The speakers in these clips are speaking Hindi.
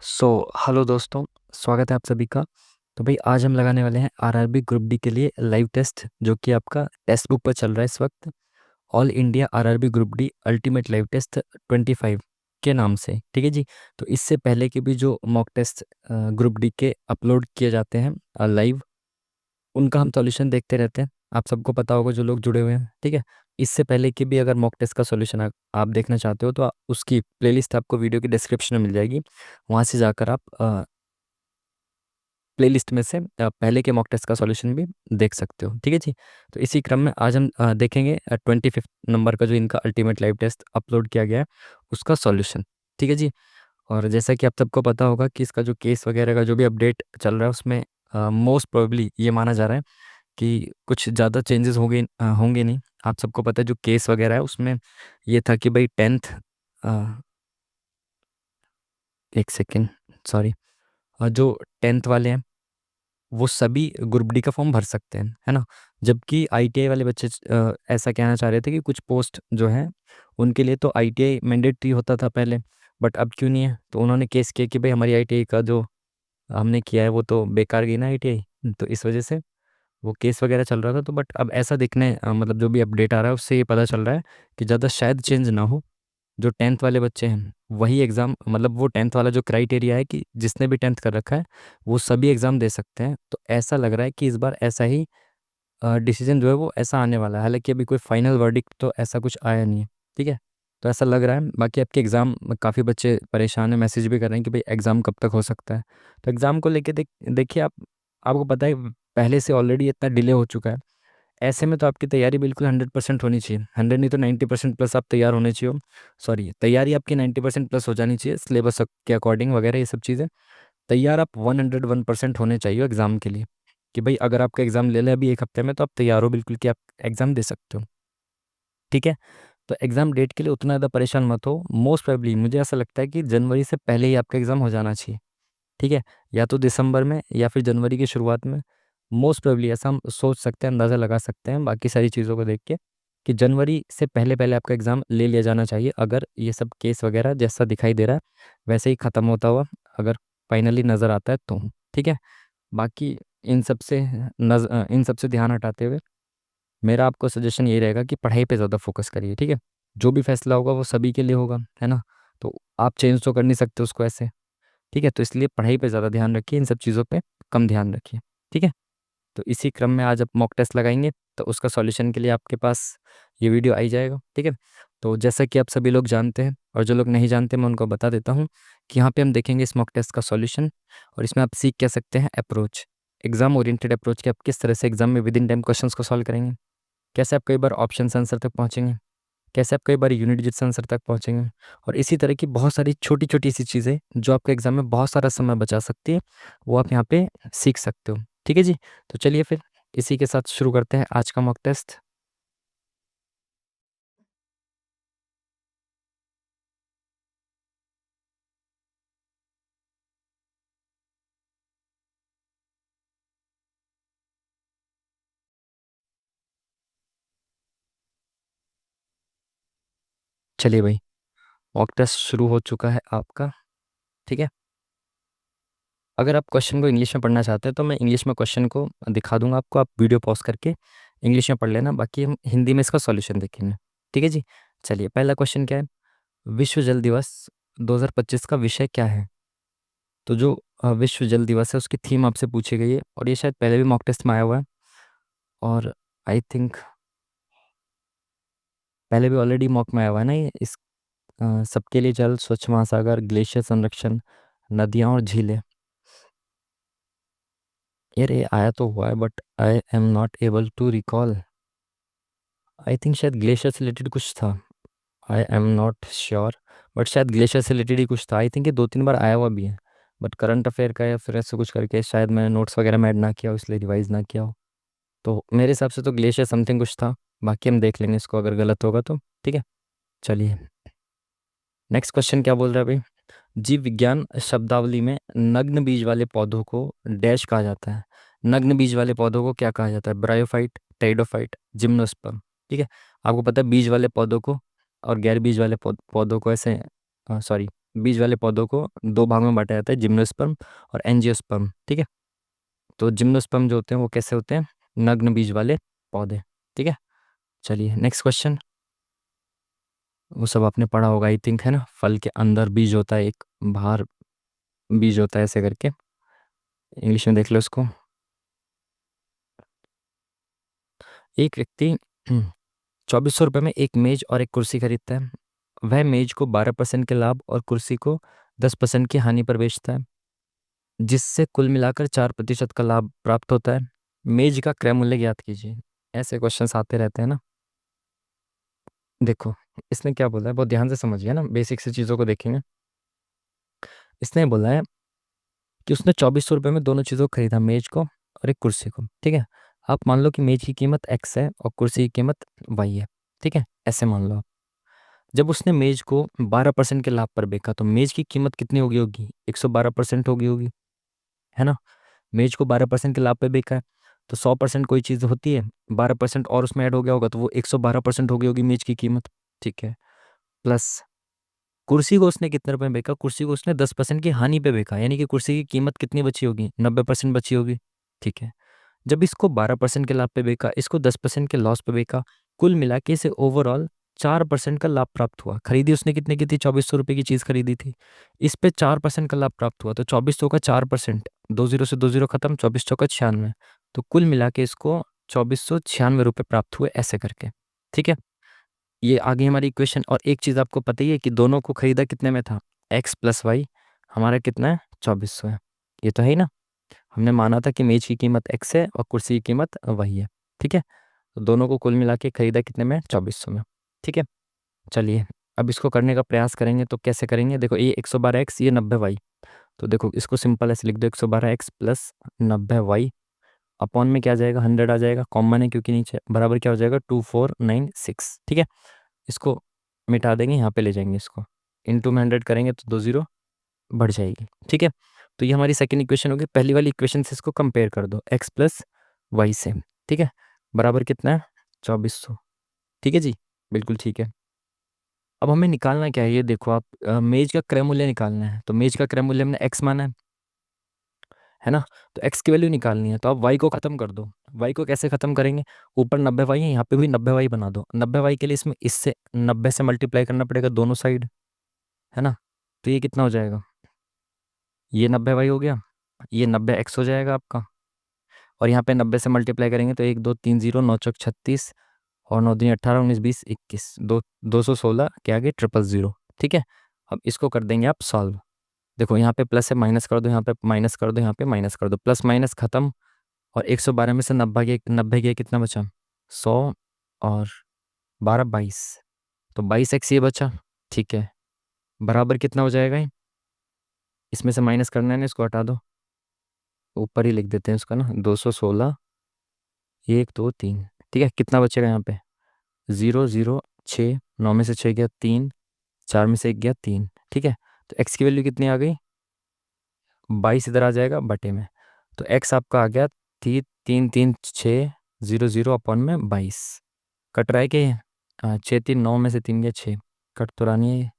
हेलो दोस्तों, स्वागत है आप सभी का। तो भाई आज हम लगाने वाले हैं आरआरबी ग्रुप डी के लिए लाइव टेस्ट, जो कि आपका टेक्स्ट बुक पर चल रहा है इस वक्त। All India RRB group D ultimate live test 25 के नाम से, ठीक है जी। तो इससे पहले के भी जो मॉक टेस्ट ग्रुप डी के अपलोड किए जाते हैं लाइव, उनका हम सॉल्यूशन देखते रहते हैं। आप सबको पता होगा जो लोग जुड़े हुए हैं, ठीक है। इससे पहले की भी अगर मॉक टेस्ट का सॉल्यूशन आप देखना चाहते हो तो उसकी प्लेलिस्ट आपको वीडियो की डिस्क्रिप्शन में मिल जाएगी। वहाँ से जाकर आप प्लेलिस्ट में से पहले के मॉक टेस्ट का सॉल्यूशन भी देख सकते हो, ठीक है जी। तो इसी क्रम में आज हम देखेंगे 25 नंबर का जो इनका अल्टीमेट लाइव टेस्ट अपलोड किया गया है उसका सॉल्यूशन, ठीक है जी। और जैसा कि आप सबको पता होगा कि इसका जो केस वगैरह का जो भी अपडेट चल रहा है उसमें मोस्ट प्रोबेबली ये माना जा रहा है कि कुछ ज़्यादा चेंजेस होंगे नहीं। आप सबको पता है जो केस वगैरह है उसमें ये था कि भाई 10th, एक सेकेंड, सॉरी, जो 10th वाले हैं वो सभी ग्रुप डी का फॉर्म भर सकते हैं, है ना। जबकि आईटीआई वाले बच्चे ऐसा कहना चाह रहे थे कि कुछ पोस्ट जो हैं उनके लिए तो आईटीआई मैंडेटरी होता था पहले, बट अब क्यों नहीं है। तो उन्होंने केस किया कि भाई हमारी आईटीआई का जो हमने किया है वो तो बेकार गई ना आईटीआई, तो इस वजह से वो केस वगैरह चल रहा था। तो बट अब ऐसा मतलब जो भी अपडेट आ रहा है उससे ये पता चल रहा है कि ज़्यादा शायद चेंज ना हो। जो 10th वाले बच्चे हैं वही एग्ज़ाम, मतलब वो 10th वाला जो क्राइटेरिया है कि जिसने भी 10th कर रखा है वो सभी एग्ज़ाम दे सकते हैं। तो ऐसा लग रहा है कि इस बार ऐसा ही डिसीजन जो है वो ऐसा आने वाला है। हालांकि अभी कोई फाइनल वर्डिक्ट तो ऐसा कुछ आया नहीं है, ठीक है। तो ऐसा लग रहा है। बाकी आपके एग्ज़ाम, काफ़ी बच्चे परेशान हैं, मैसेज भी कर रहे हैं कि भाई एग्ज़ाम कब तक हो सकता है। तो एग्ज़ाम को लेके देखिए आपको पता है पहले से ऑलरेडी इतना डिले हो चुका है। ऐसे में तो आपकी तैयारी बिल्कुल 100% होनी चाहिए। 100 नहीं तो 90% प्लस आप तैयार होने चाहिए हो। सॉरी, तैयारी आपकी 90% प्लस हो जानी चाहिए सिलेबस के अकॉर्डिंग वगैरह ये सब चीज़ें। तैयार आप 101% होने चाहिए एग्ज़ाम के लिए, कि भाई अगर आपका एग्ज़ाम ले लें अभी एक हफ्ते में तो आप तैयार हो बिल्कुल कि आप एग्ज़ाम दे सकते हो, ठीक है। तो एग्ज़ाम डेट के लिए उतना ज़्यादा परेशान मत हो। मोस्ट प्रोबेबली मुझे ऐसा लगता है कि जनवरी से पहले ही आपका एग्ज़ाम हो जाना चाहिए, ठीक है। या तो दिसंबर में या फिर जनवरी की शुरुआत में। मोस्ट प्रोबेबली ऐसा हम सोच सकते हैं, अंदाज़ा लगा सकते हैं बाकी सारी चीज़ों को देख के, कि जनवरी से पहले पहले आपका एग्ज़ाम ले लिया जाना चाहिए, अगर ये सब केस वगैरह जैसा दिखाई दे रहा है वैसे ही ख़त्म होता हुआ अगर फाइनली नज़र आता है तो, ठीक है। बाकी इन सब से ध्यान हटाते हुए मेरा आपको सजेशन यही रहेगा कि पढ़ाई पे ज़्यादा फोकस करिए, ठीक है। जो भी फैसला होगा वो सभी के लिए होगा, है ना। तो आप चेंज तो कर नहीं सकते उसको ऐसे, ठीक है। तो इसलिए पढ़ाई पे ज़्यादा ध्यान रखिए, इन सब चीज़ों पे कम ध्यान रखिए, ठीक है। तो इसी क्रम में आज आप मॉक टेस्ट लगाएंगे तो उसका सॉल्यूशन के लिए आपके पास ये वीडियो आई जाएगा, ठीक है। तो जैसा कि आप सभी लोग जानते हैं और जो लोग नहीं जानते मैं उनको बता देता हूँ कि यहाँ पे हम देखेंगे इस मॉक टेस्ट का सॉल्यूशन, और इसमें आप सीख कह सकते हैं अप्रोच, एग्जाम ओरिएंटेड अप्रोच, कि आप किस तरह से एग्जाम में विद इन टाइम क्वेश्चंस को सॉल्व करेंगे, कैसे आप कई बार ऑप्शन आंसर तक पहुँचेंगे, कैसे आप कई बार यूनिट जिट्स आंसर तक पहुँचेंगे, और इसी तरह की बहुत सारी छोटी छोटी सी चीज़ें जो आपके एग्जाम में बहुत सारा समय बचा सकती है, वो आप यहाँ पे सीख सकते हो, ठीक है जी। तो चलिए फिर इसी के साथ शुरू करते हैं आज का मॉक टेस्ट। चलिए भाई, मॉक टेस्ट शुरू हो चुका है आपका, ठीक है। अगर आप क्वेश्चन को इंग्लिश में पढ़ना चाहते हैं तो मैं इंग्लिश में क्वेश्चन को दिखा दूंगा आपको, आप वीडियो पॉज करके इंग्लिश में पढ़ लेना, बाकी हम हिंदी में इसका सॉल्यूशन देखेंगे, ठीक है जी। चलिए, पहला क्वेश्चन क्या है, विश्व जल दिवस 2025 का विषय क्या है। तो जो विश्व जल दिवस है उसकी थीम आपसे पूछी गई है, और ये शायद पहले भी मॉक टेस्ट में आया हुआ है, और आई थिंक पहले भी ऑलरेडी मॉक में आया हुआ है ना ये। इस सबके लिए जल, स्वच्छ महासागर, ग्लेशियर संरक्षण, नदियाँ और झीलें। यार ये आया तो हुआ है but I am not able to recall. I think शायद ग्लेशियर से रिलेटेड कुछ था, I am not sure, but शायद ग्लेशियर से रिलेटेड ही कुछ था। आई थिंक ये 2-3 बार आया हुआ भी है, बट करंट अफेयर का या फिर ऐसे कुछ करके शायद मैंने नोट्स वगैरह में ऐड ना किया हो इसलिए रिवाइज ना किया हो। तो मेरे हिसाब से तो ग्लेशियर समथिंग कुछ था, बाकी हम देख लेंगे इसको अगर गलत होगा तो, ठीक है। चलिए, नेक्स्ट क्वेश्चन क्या बोल रहा है भाई, जीव विज्ञान शब्दावली में नग्न बीज वाले पौधों को डैश कहा जाता है। नग्न बीज वाले पौधों को क्या कहा जाता है, ब्रायोफाइट, टेरिडोफाइट, जिम्नोस्पर्म, ठीक है। आपको पता है बीज वाले पौधों को और गैर बीज वाले पौधों को ऐसे, सॉरी, बीज वाले पौधों को दो भागों में बांटा जाता है, जिम्नोस्पर्म और एंजियोस्पर्म। ठीक है, तो जिम्नोस्पर्म जो होते हैं वो कैसे होते हैं, नग्न बीज वाले पौधे। ठीक है, चलिए नेक्स्ट क्वेश्चन। वो सब आपने पढ़ा होगा आई थिंक, है ना, फल के अंदर बीज होता है एक, बाहर बीज होता है, ऐसे करके। इंग्लिश में देख लो इसको। एक व्यक्ति 2400 रुपये में एक मेज और एक कुर्सी खरीदता है। वह मेज को 12% के लाभ और कुर्सी को 10% की हानि पर बेचता है, जिससे कुल मिलाकर 4% का लाभ प्राप्त होता है। मेज का क्रय मूल्य ज्ञात कीजिए। ऐसे क्वेश्चंस आते रहते हैं ना। देखो, इसने क्या बोला है, बहुत ध्यान से समझिए ना, बेसिक से चीज़ों को देखेंगे। इसने बोला है कि उसने 2400 रुपये में दोनों चीज़ों को खरीदा, मेज को और एक कुर्सी को। ठीक है, आप मान लो कि मेज की कीमत एक्स है और कुर्सी की कीमत वाई है। ठीक है, ऐसे मान लो आप। जब उसने मेज को 12% के लाभ पर बेचा तो मेज की कीमत कितनी होगी, 112% होगी, है ना। मेज को 12% के लाभ पे बेचा है, तो 100% कोई चीज़ होती है, 12% और उसमें ऐड हो गया होगा, तो वो 112% होगी मेज की कीमत। ठीक है, प्लस कुर्सी को उसने कितने रुपए में बेचा, कुर्सी को उसने 10% की हानि पे बेचा, यानी कि कुर्सी की कीमत कितनी बची होगी, 90% बची होगी। ठीक है, जब इसको 12% के लाभ पे बेचा, इसको 10% के लॉस पे बेचा, कुल मिला के इसे ओवरऑल 4% का लाभ प्राप्त हुआ। खरीदी उसने कितने की थी, 2400 रुपये की चीज़ खरीदी थी, इस पे 4% का लाभ प्राप्त हुआ, तो 2400 का 4%, 20 से 20 खत्म, 2400 का 96, तो कुल मिला के इसको 2496 रुपये प्राप्त हुए, ऐसे करके। ठीक है, ये आगे हमारी इक्वेशन। और एक चीज़ आपको पता ही है कि दोनों को खरीदा कितने में था, एक्स प्लस वाई, हमारा कितना है, 2400 है। ये तो है ही ना, हमने माना था कि मेज की कीमत एक्स है और कुर्सी की कीमत वही है। ठीक है, तो दोनों को कुल मिला के खरीदा कितने में, 2400 में। ठीक है, चलिए अब इसको करने का प्रयास करेंगे। तो कैसे करेंगे, देखो ये 112x, ये 90y। तो देखो इसको सिंपल ऐसे लिख दो, 112x प्लस 90y अपॉन में क्या आ जाएगा, 100 आ जाएगा, कॉमन है क्योंकि नीचे, बराबर क्या हो जाएगा, 2496। ठीक है, इसको मिटा देंगे, यहाँ पे ले जाएंगे इसको, इनटू में 100 करेंगे तो 2 0 बढ़ जाएगी। ठीक है, तो ये हमारी सेकंड इक्वेशन होगी। पहली वाली इक्वेशन से इसको कंपेयर कर दो, एक्स प्लस वाई से। ठीक है, बराबर कितना है, 2400। ठीक है जी, बिल्कुल ठीक है। अब हमें निकालना क्या है, ये देखो आप, मेज का क्रय मूल्य निकालना है। तो मेज का क्रय मूल्य हमने एक्स माना है ना, तो एक्स की वैल्यू निकालनी है। तो आप वाई को खत्म कर दो। वाई को कैसे खत्म करेंगे, ऊपर 90y है, यहाँ पे भी 90y बना दो। 90y के लिए इसमें इससे 90 से मल्टीप्लाई करना पड़ेगा दोनों साइड, है ना। तो ये कितना हो जाएगा, ये 90y हो गया, ये 90x हो जाएगा आपका। और यहाँ पे 90 से मल्टीप्लाई करेंगे तो 1 2 3 0, 9 चौक 36, और 9 दूनी 18, 19 20 21, 216 के आगे 000। ठीक है, अब इसको कर देंगे आप सॉल्व। देखो यहाँ पे प्लस है, माइनस कर दो, यहाँ पे माइनस कर दो, यहाँ पे माइनस कर दो, प्लस माइनस खत्म। और 112 में से 90 गया, कितना बचा, 100, और 12 22, तो 22x ये बचा। ठीक है, बराबर कितना हो जाएगा ये, इसमें से माइनस करना है ना, इसको हटा दो, ऊपर ही लिख देते हैं उसका ना, 216, 1 2 3। ठीक है, कितना बचेगा यहाँ पे, 0 0 6, 9 में से 6 गया 3, 4 में से 1 गया 3। ठीक है, तो x की वैल्यू कितनी आ गई, 22 इधर आ जाएगा बटे में, तो x आपका आ गया 3 3 3 6 0 0 अपॉन में 22। कट रहा है कि 6 3 9 में से 3 गया 6, कट तो रहा नहीं है।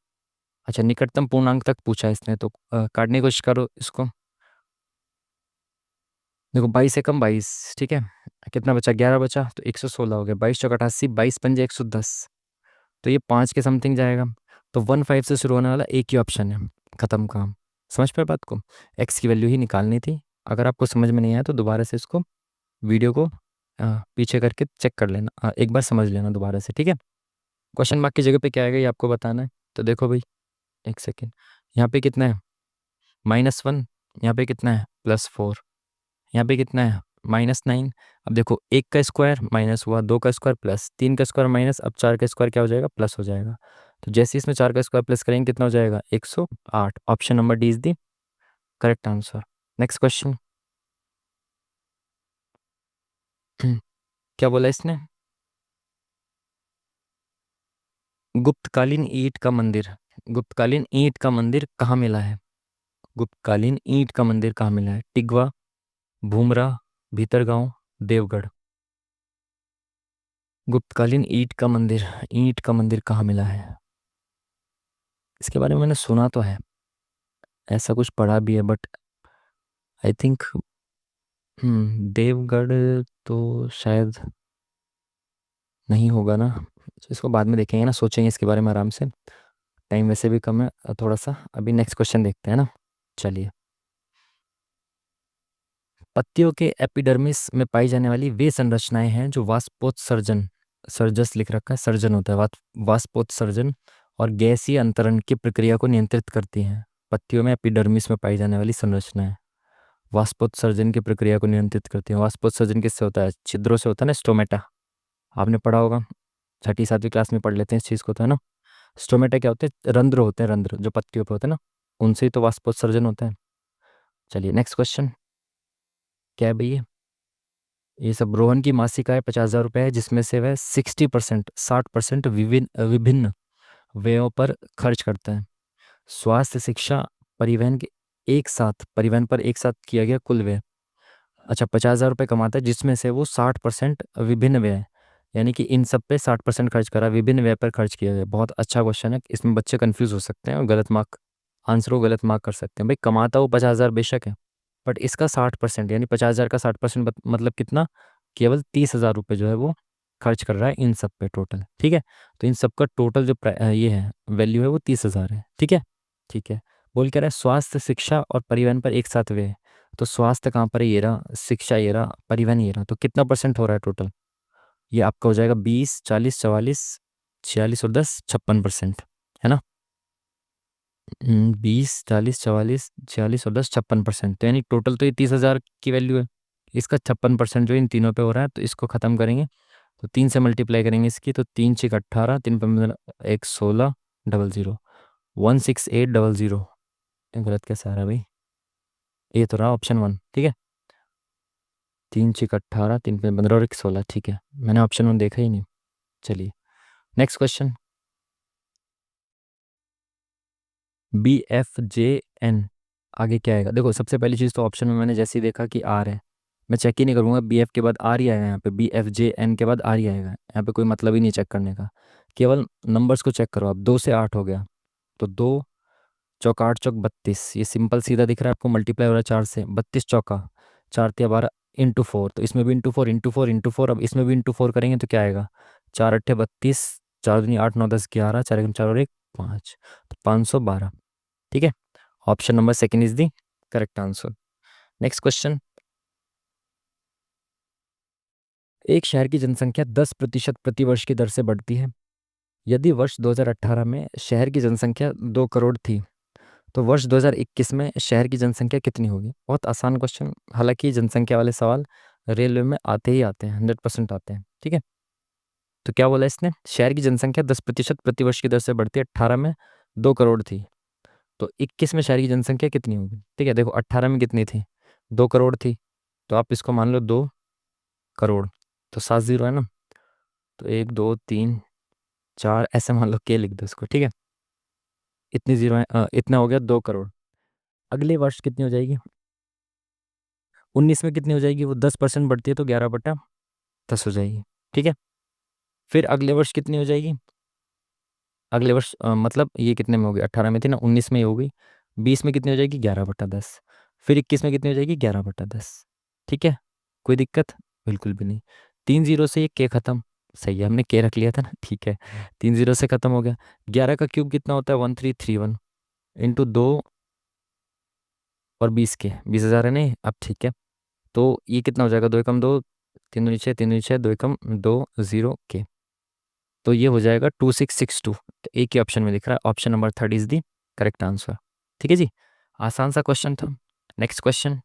अच्छा, निकटतम पूर्णांक तक पूछा है इसने, तो काटने की कोशिश करो इसको। देखो 22 से कम 22। ठीक है, कितना बचा, 11 बचा, तो 116 हो गया, 22 चौक 88, 22 पंजे 110, तो ये 5 के समथिंग जाएगा। तो 15 से शुरू होने वाला एक ही ऑप्शन है, खत्म काम। समझ पाए बात को, एक्स की वैल्यू ही निकालनी थी। अगर आपको समझ में नहीं आया तो दोबारा से इसको, वीडियो को पीछे करके चेक कर लेना, एक बार समझ लेना दोबारा से। ठीक है, क्वेश्चन मार्क की जगह पे क्या आएगा ये आपको बताना है। तो देखो भाई, एक सेकेंड, यहाँ पे कितना है, -1, यहाँ पे कितना है, +4, यहाँ पे कितना है, -9। अब देखो, एक का स्क्वायर माइनस हुआ, दो का स्क्वायर प्लस, तीन का स्क्वायर माइनस, अब चार का स्क्वायर क्या हो जाएगा, प्लस हो जाएगा। तो जैसे इसमें चार का स्क्वायर प्लस करेंगे कितना हो जाएगा, 108। Option number D is the correct answer. Next question. क्या बोला इसने, गुप्तकालीन ईंट का मंदिर, गुप्तकालीन ईंट का मंदिर कहाँ मिला है, गुप्तकालीन ईंट का मंदिर कहाँ मिला है, टिगवा, भूमरा, भीतरगांव, देवगढ़। गुप्तकालीन ईंट का मंदिर, ईंट का मंदिर कहाँ मिला है, इसके बारे में मैंने सुना तो है, ऐसा कुछ पढ़ा भी है, बट आई थिंक देवगढ़ तो शायद नहीं होगा ना। इसको बाद में देखेंगे ना, सोचेंगे इसके बारे में आराम से। टाइम वैसे भी कम है थोड़ा सा। अभी नेक्स्ट क्वेश्चन देखते हैं ना। चलिए, पत्तियों के एपिडर्मिस में पाई जाने वाली वे संरचनाएं हैं जो वाष्पोत्सर्जन, सर्जस लिख रखा है, सर्जन होता है, वाष्पोत्सर्जन और गैसीय अंतरण की प्रक्रिया को नियंत्रित करती हैं। पत्तियों में एपिडर्मिस में पाई जाने वाली संरचनाएं वाष्पोत्सर्जन की प्रक्रिया को नियंत्रित करती हैं। वाष्पोत्सर्जन किससे होता है? छिद्रों से होता है ना, स्टोमेटा। आपने पढ़ा होगा, छठी सातवीं क्लास में पढ़ लेते हैं इस चीज़ को तो, है ना। स्टोमेटा क्या होते हैं? रंध्र होते हैं, रंध्र जो पत्तियों पे होते हैं ना, उनसे ही तो वाष्पोत्सर्जन होता है। चलिए नेक्स्ट क्वेश्चन, क्या है भैया? ये सब रोहन की मासिक आय 50,000 रुपये है, जिसमें से वह 60%, 60% विभिन्न विभिन्न व्ययों पर खर्च करता है। स्वास्थ्य, शिक्षा, परिवहन के एक साथ, परिवहन पर एक साथ किया गया कुल व्यय। अच्छा, 50,000 रुपये कमाता है, जिसमें से वो 60% विभिन्न व्यय है, यानी कि इन सब पे 60% खर्च करा, विभिन्न व्यय पर खर्च किया गया। बहुत अच्छा क्वेश्चन है, इसमें बच्चे कंफ्यूज हो सकते हैं और गलत मार्क, आंसर को गलत मार्क कर सकते हैं। भाई कमाता वो 50,000 बेशक है, बट इसका 60%, यानी 50,000 का 60% मतलब कितना? केवल 30,000 रुपये जो है वो खर्च कर रहा है इन सब पे टोटल। ठीक है, तो इन सब का टोटल जो ये है वैल्यू है वो 30,000 है। ठीक है, ठीक है। बोल क्या रहा है? स्वास्थ्य, शिक्षा और परिवहन पर एक साथ व्यय है। तो स्वास्थ्य कहाँ पर है? ये रहा, शिक्षा ये रहा, परिवहन ये रहा। तो कितना परसेंट हो रहा है टोटल? ये आपका हो जाएगा 20, 40, 44, 46 और 10, 56%, है ना। 20, 40, 44, 46 और 10, 56%, तो यानी टोटल तो ये 30,000 की वैल्यू है। इसका 56% जो इन तीनों पे हो रहा है, तो इसको ख़त्म करेंगे तो 3 से मल्टीप्लाई करेंगे इसकी, तो 3 6 18, 3 1 16 00, 16800। गलत कैसे आ रहा है भाई? ये तो रहा ऑप्शन 1। ठीक है, 3 6 18, 3 15 और 1 16। ठीक है, मैंने ऑप्शन 1 देखा ही नहीं। चलिए नेक्स्ट क्वेश्चन, BFJN, आगे क्या आएगा? देखो सबसे पहली चीज़ तो ऑप्शन में मैंने जैसे ही देखा कि आर है, मैं चेक ही नहीं करूँगा, BF के बाद आर ही आएगा यहाँ पे, BFJN के बाद आर ही आएगा यहाँ पे, कोई मतलब ही नहीं चेक करने का। केवल नंबर्स को चेक करो आप। 2 से 8 हो गया, तो 2 चौक 8 चौक 32, ये सिंपल सीधा दिख रहा है आपको, मल्टीप्लाई हो रहा है 4 से, 32 चौका 4 तिया 12 × 4, तो इसमें भी ×4 × 4 × 4, अब इसमें भी ×4 करेंगे तो क्या आएगा? 4 8 32, 4 दूनी 8 9 10 11, 4 1 4 और 1 5, तो 512। ठीक है, option number second is the correct answer. Next question, एक शहर की जनसंख्या 10% प्रतिवर्ष की दर से बढ़ती है। यदि वर्ष 2018 में शहर की जनसंख्या 2 करोड़ थी, तो वर्ष 2021 में शहर की जनसंख्या कितनी होगी? बहुत आसान क्वेश्चन, हालांकि जनसंख्या वाले सवाल रेलवे में आते ही आते हैं, 100% आते हैं। ठीक है, तो क्या बोला इसने? शहर की जनसंख्या 10% प्रतिवर्ष की दर से बढ़ती है। 18 में 2 करोड़ थी, तो 21 में शहर की जनसंख्या कितनी होगी? ठीक है, देखो 18 में कितनी थी? 2 करोड़ थी, तो आप इसको मान लो 2 करोड़, तो 7 जीरो है ना, तो 1 2 3 4 ऐसे मान लो, के लिख दो इसको। ठीक है, इतनी जीरो है, इतना हो गया 2 करोड़। अगले वर्ष कितनी हो जाएगी? 19 में कितनी हो जाएगी? वो 10% बढ़ती है, तो 11/10 हो जाएगी। ठीक है, फिर अगले वर्ष कितनी हो जाएगी? अगले वर्ष मतलब ये कितने में होगी? 18 में थी ना, 19 में ही होगी। 20 में कितनी हो जाएगी? 11/10। फिर 21 में कितनी हो जाएगी? 11/10। ठीक है, कोई दिक्कत? बिल्कुल भी नहीं। 3 जीरो से ये के खत्म, सही है, हमने के रख लिया था ना। ठीक है, 3 जीरो से खत्म हो गया। 11 का क्यूब कितना होता है? 1331 इंटू 2 और 20 के, 20,000 है नहीं अब। ठीक है, तो ये कितना हो जाएगा? 2 एकम 2, 3 दूनी 6, 3 दूनी 6, 2 एकम 2 0 के, तो ये हो जाएगा 2662। तो एक ही ऑप्शन में दिख रहा है, option number third is the correct answer. ठीक है जी, आसान सा क्वेश्चन था। नेक्स्ट क्वेश्चन,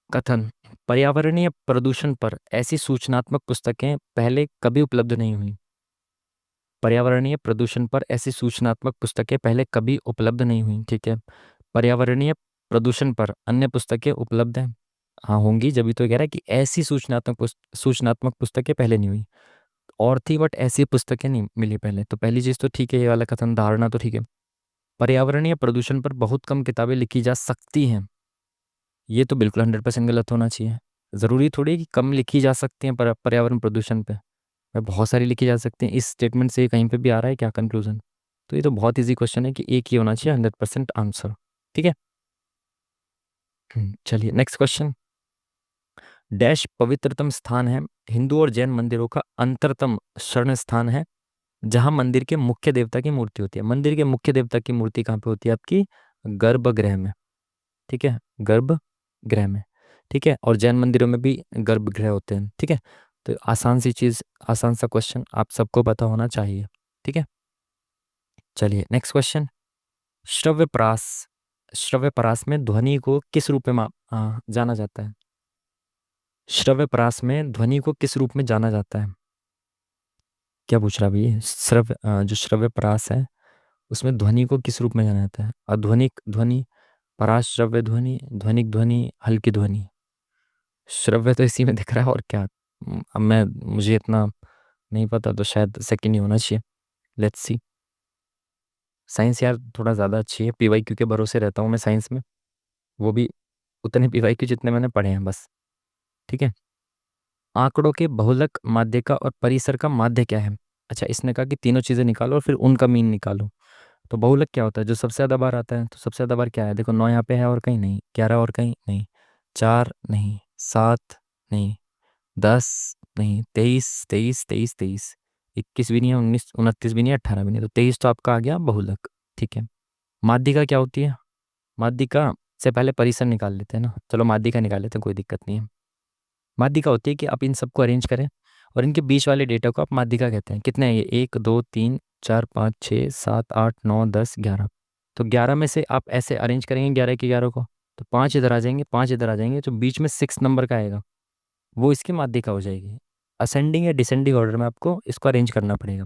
कथन, पर्यावरणीय प्रदूषण पर ऐसी सूचनात्मक पुस्तकें पहले कभी उपलब्ध नहीं हुई। पर्यावरणीय प्रदूषण पर ऐसी सूचनात्मक पुस्तकें पहले कभी उपलब्ध नहीं हुई। ठीक है, पर्यावरणीय प्रदूषण पर अन्य पुस्तकें उपलब्ध हैं, हाँ होंगी, जब भी तो कह रहा है कि ऐसी सूचनात्मक पुस्तकें पहले नहीं हुई, और थी बट ऐसी पुस्तकें नहीं मिली पहले। तो पहली चीज़ तो ठीक है, ये वाला कथन, धारणा तो ठीक है। पर्यावरणीय प्रदूषण पर बहुत कम किताबें लिखी जा सकती हैं, ये तो बिल्कुल 100% गलत होना चाहिए। ज़रूरी थोड़ी है कि कम लिखी जा सकती हैं पर्यावरण प्रदूषण पे, भाई बहुत सारी लिखी जा सकती हैं, इस स्टेटमेंट से कहीं पे भी आ रहा है क्या कंक्लूजन? तो ये तो बहुत इजी क्वेश्चन है कि एक ही होना चाहिए 100% आंसर। ठीक है। चलिए नेक्स्ट क्वेश्चन। डैश पवित्रतम स्थान है हिंदू और जैन मंदिरों का अंतरतम शरण स्थान है जहां मंदिर के मुख्य देवता की मूर्ति होती है। मंदिर के मुख्य देवता की मूर्ति कहाँ पे होती है आपकी? गर्भगृह में। ठीक है, गर्भगृह में। ठीक है, और जैन मंदिरों में भी गर्भगृह होते हैं। ठीक है, तो आसान सी चीज, आसान सा क्वेश्चन आप सबको पता होना चाहिए। ठीक है, चलिए नेक्स्ट क्वेश्चन। श्रव्यपरास, श्रव्यपरास में ध्वनि को किस रूप में जाना जाता है? श्रव्यपरास में ध्वनि को किस रूप में जाना जाता है? क्या पूछ रहा भैया? जो श्रव्यपरास है उसमें ध्वनि को किस रूप में जाना जाता है? अध्वनिक ध्वनि, पराश्रव्य ध्वनि, ध्वनिक ध्वनि, हल्की ध्वनि। श्रव्य तो इसी में दिख रहा है और क्या। अब मैं, मुझे इतना नहीं पता, तो शायद सेकंड ही होना चाहिए। Let's see. साइंस यार थोड़ा ज़्यादा अच्छी है, पीवाईक्यू के भरोसे रहता हूँ मैं साइंस में, वो भी उतने पीवाईक्यू जितने मैंने पढ़े हैं बस। ठीक है। आंकड़ों के बहुलक, माध्यिका और परिसर का माध्य क्या है? अच्छा, इसने कहा कि तीनों चीज़ें निकालो और फिर उनका मीन निकालो। तो बहुलक क्या होता है? जो सबसे ज़्यादा बार आता है। तो सबसे ज़्यादा बार क्या है? देखो 9 यहाँ पे है और कहीं नहीं, 11 और कहीं नहीं, 4 नहीं, 7 नहीं, 10 नहीं, 23 23 23 23, 21 भी नहीं है, 19 29 भी नहीं है, 18 भी नहीं है, तो 23 तो आपका आ गया बहुलक। ठीक है। माध्यिका क्या होती है? माध्यिका से पहले परिसर निकाल लेते हैं ना, चलो माध्यिका निकाल लेते हैं, कोई दिक्कत नहीं है। माध्यिका होती है कि आप इन सबको अरेंज करें और इनके बीच वाले डेटा को आप माध्यिका कहते हैं। कितने हैं ये? 1 2 3 4 5 6 7 8 9 10 11। तो 11 में से आप ऐसे अरेंज करेंगे 11 के 11 को, तो 5 इधर आ जाएंगे, 5 इधर आ जाएंगे, जो बीच में 6 नंबर का आएगा वो इसकी माध्यिका हो जाएगी। असेंडिंग या डिसेंडिंग ऑर्डर में आपको इसको अरेंज करना पड़ेगा।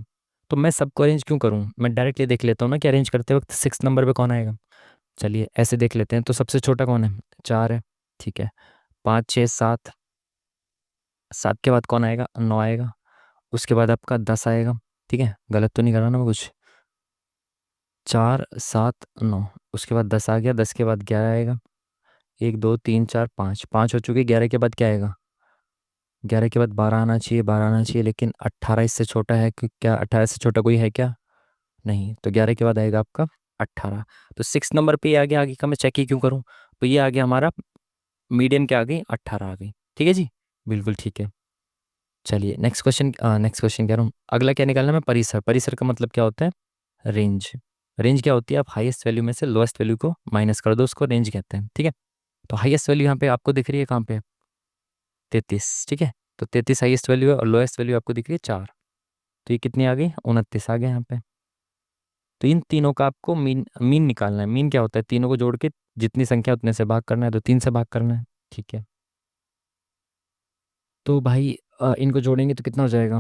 तो मैं सबको अरेंज क्यों करूँ, मैं डायरेक्टली देख लेता हूँ ना कि अरेंज करते वक्त 6 नंबर पे कौन आएगा। चलिए ऐसे देख लेते हैं। तो सबसे छोटा कौन है? 4 है। ठीक है। 5 6 7, 7 के बाद कौन आएगा? 9 आएगा। उसके बाद आपका 10 आएगा। ठीक है, गलत तो नहीं कर रहा ना मैं कुछ? 4 7 9, उसके बाद 10 आ गया, 10 के बाद 11 आएगा। 1 2 3 4 5, 5 हो चुके। 11 के बाद क्या आएगा? 11 के बाद 12 आना चाहिए, 12 आना चाहिए, लेकिन 18 इससे छोटा है कि क्या? 18 से छोटा कोई है क्या? नहीं, तो 11 के बाद आएगा आपका 18। तो 6 नंबर पे ये आ गया, आगे का मैं चेक ही क्यों करूँ? तो ये आ गया हमारा मीडियन, क्या आ गई? 18 आ गई। ठीक है जी, बिल्कुल ठीक है। चलिए नेक्स्ट क्वेश्चन, नेक्स्ट क्वेश्चन कह रहा हूँ। अगला क्या निकालना है? मैं परिसर। परिसर का मतलब क्या होता है? रेंज। रेंज क्या होती है? आप हाईएस्ट वैल्यू में से लोएस्ट वैल्यू को माइनस कर दो, उसको रेंज कहते हैं। ठीक है, तो हाईएस्ट वैल्यू यहाँ पे आपको दिख रही है कहाँ पे? 33। ठीक है, तो 33 हाईएस्ट वैल्यू है और लोएस्ट वैल्यू आपको दिख रही है 4। तो ये कितनी आ गई? 29 आ गया यहाँ पे। तो इन तीनों का आपको मीन, मीन निकालना है। मीन क्या होता है? तीनों को जोड़ के जितनी संख्या उतने से भाग करना है, तो 3 से भाग करना है। ठीक है, तो भाई इनको जोड़ेंगे तो कितना हो जाएगा?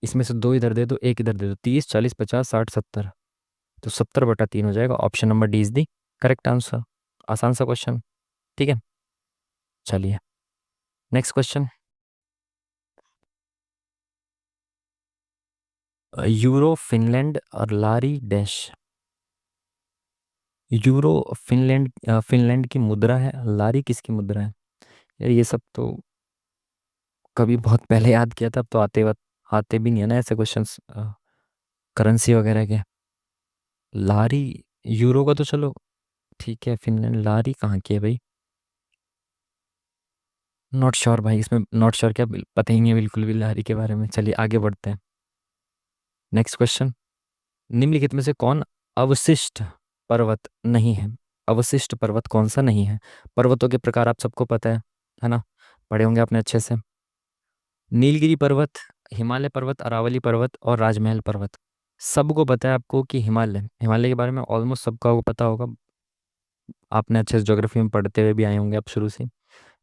इसमें से 2 इधर दे दो, 1 इधर दे दो, 30 40 50 60 70, तो 70/3 हो जाएगा। Option number D is the correct answer. आसान सा क्वेश्चन। ठीक है, चलिए नेक्स्ट क्वेश्चन। यूरो, फिनलैंड और लारी डैश। यूरो फिनलैंड, फिनलैंड की मुद्रा है। लारी किसकी मुद्रा है? यार ये सब तो कभी बहुत पहले याद किया था, अब तो आते वक्त आते भी नहीं है ना ऐसे क्वेश्चंस करेंसी वगैरह के। लारी, यूरो का तो चलो ठीक है, फिनलैंड, लारी कहाँ की है भाई? नॉट श्योर भाई, इसमें नॉट श्योर क्या, पता ही नहीं है बिल्कुल भी लारी के बारे में। चलिए आगे बढ़ते हैं। Next question. निम्नलिखित में से कौन अवशिष्ट पर्वत नहीं है? अवशिष्ट पर्वत कौन सा नहीं है? पर्वतों के प्रकार आप सबको पता है ना, पढ़े होंगे आपने अच्छे से। नीलगिरी पर्वत, हिमालय पर्वत, अरावली पर्वत और राजमहल पर्वत। सबको पता है आपको कि हिमालय, हिमालय के बारे में ऑलमोस्ट सबका को पता होगा, आपने अच्छे से ज्योग्राफी में पढ़ते हुए भी आए होंगे आप शुरू से।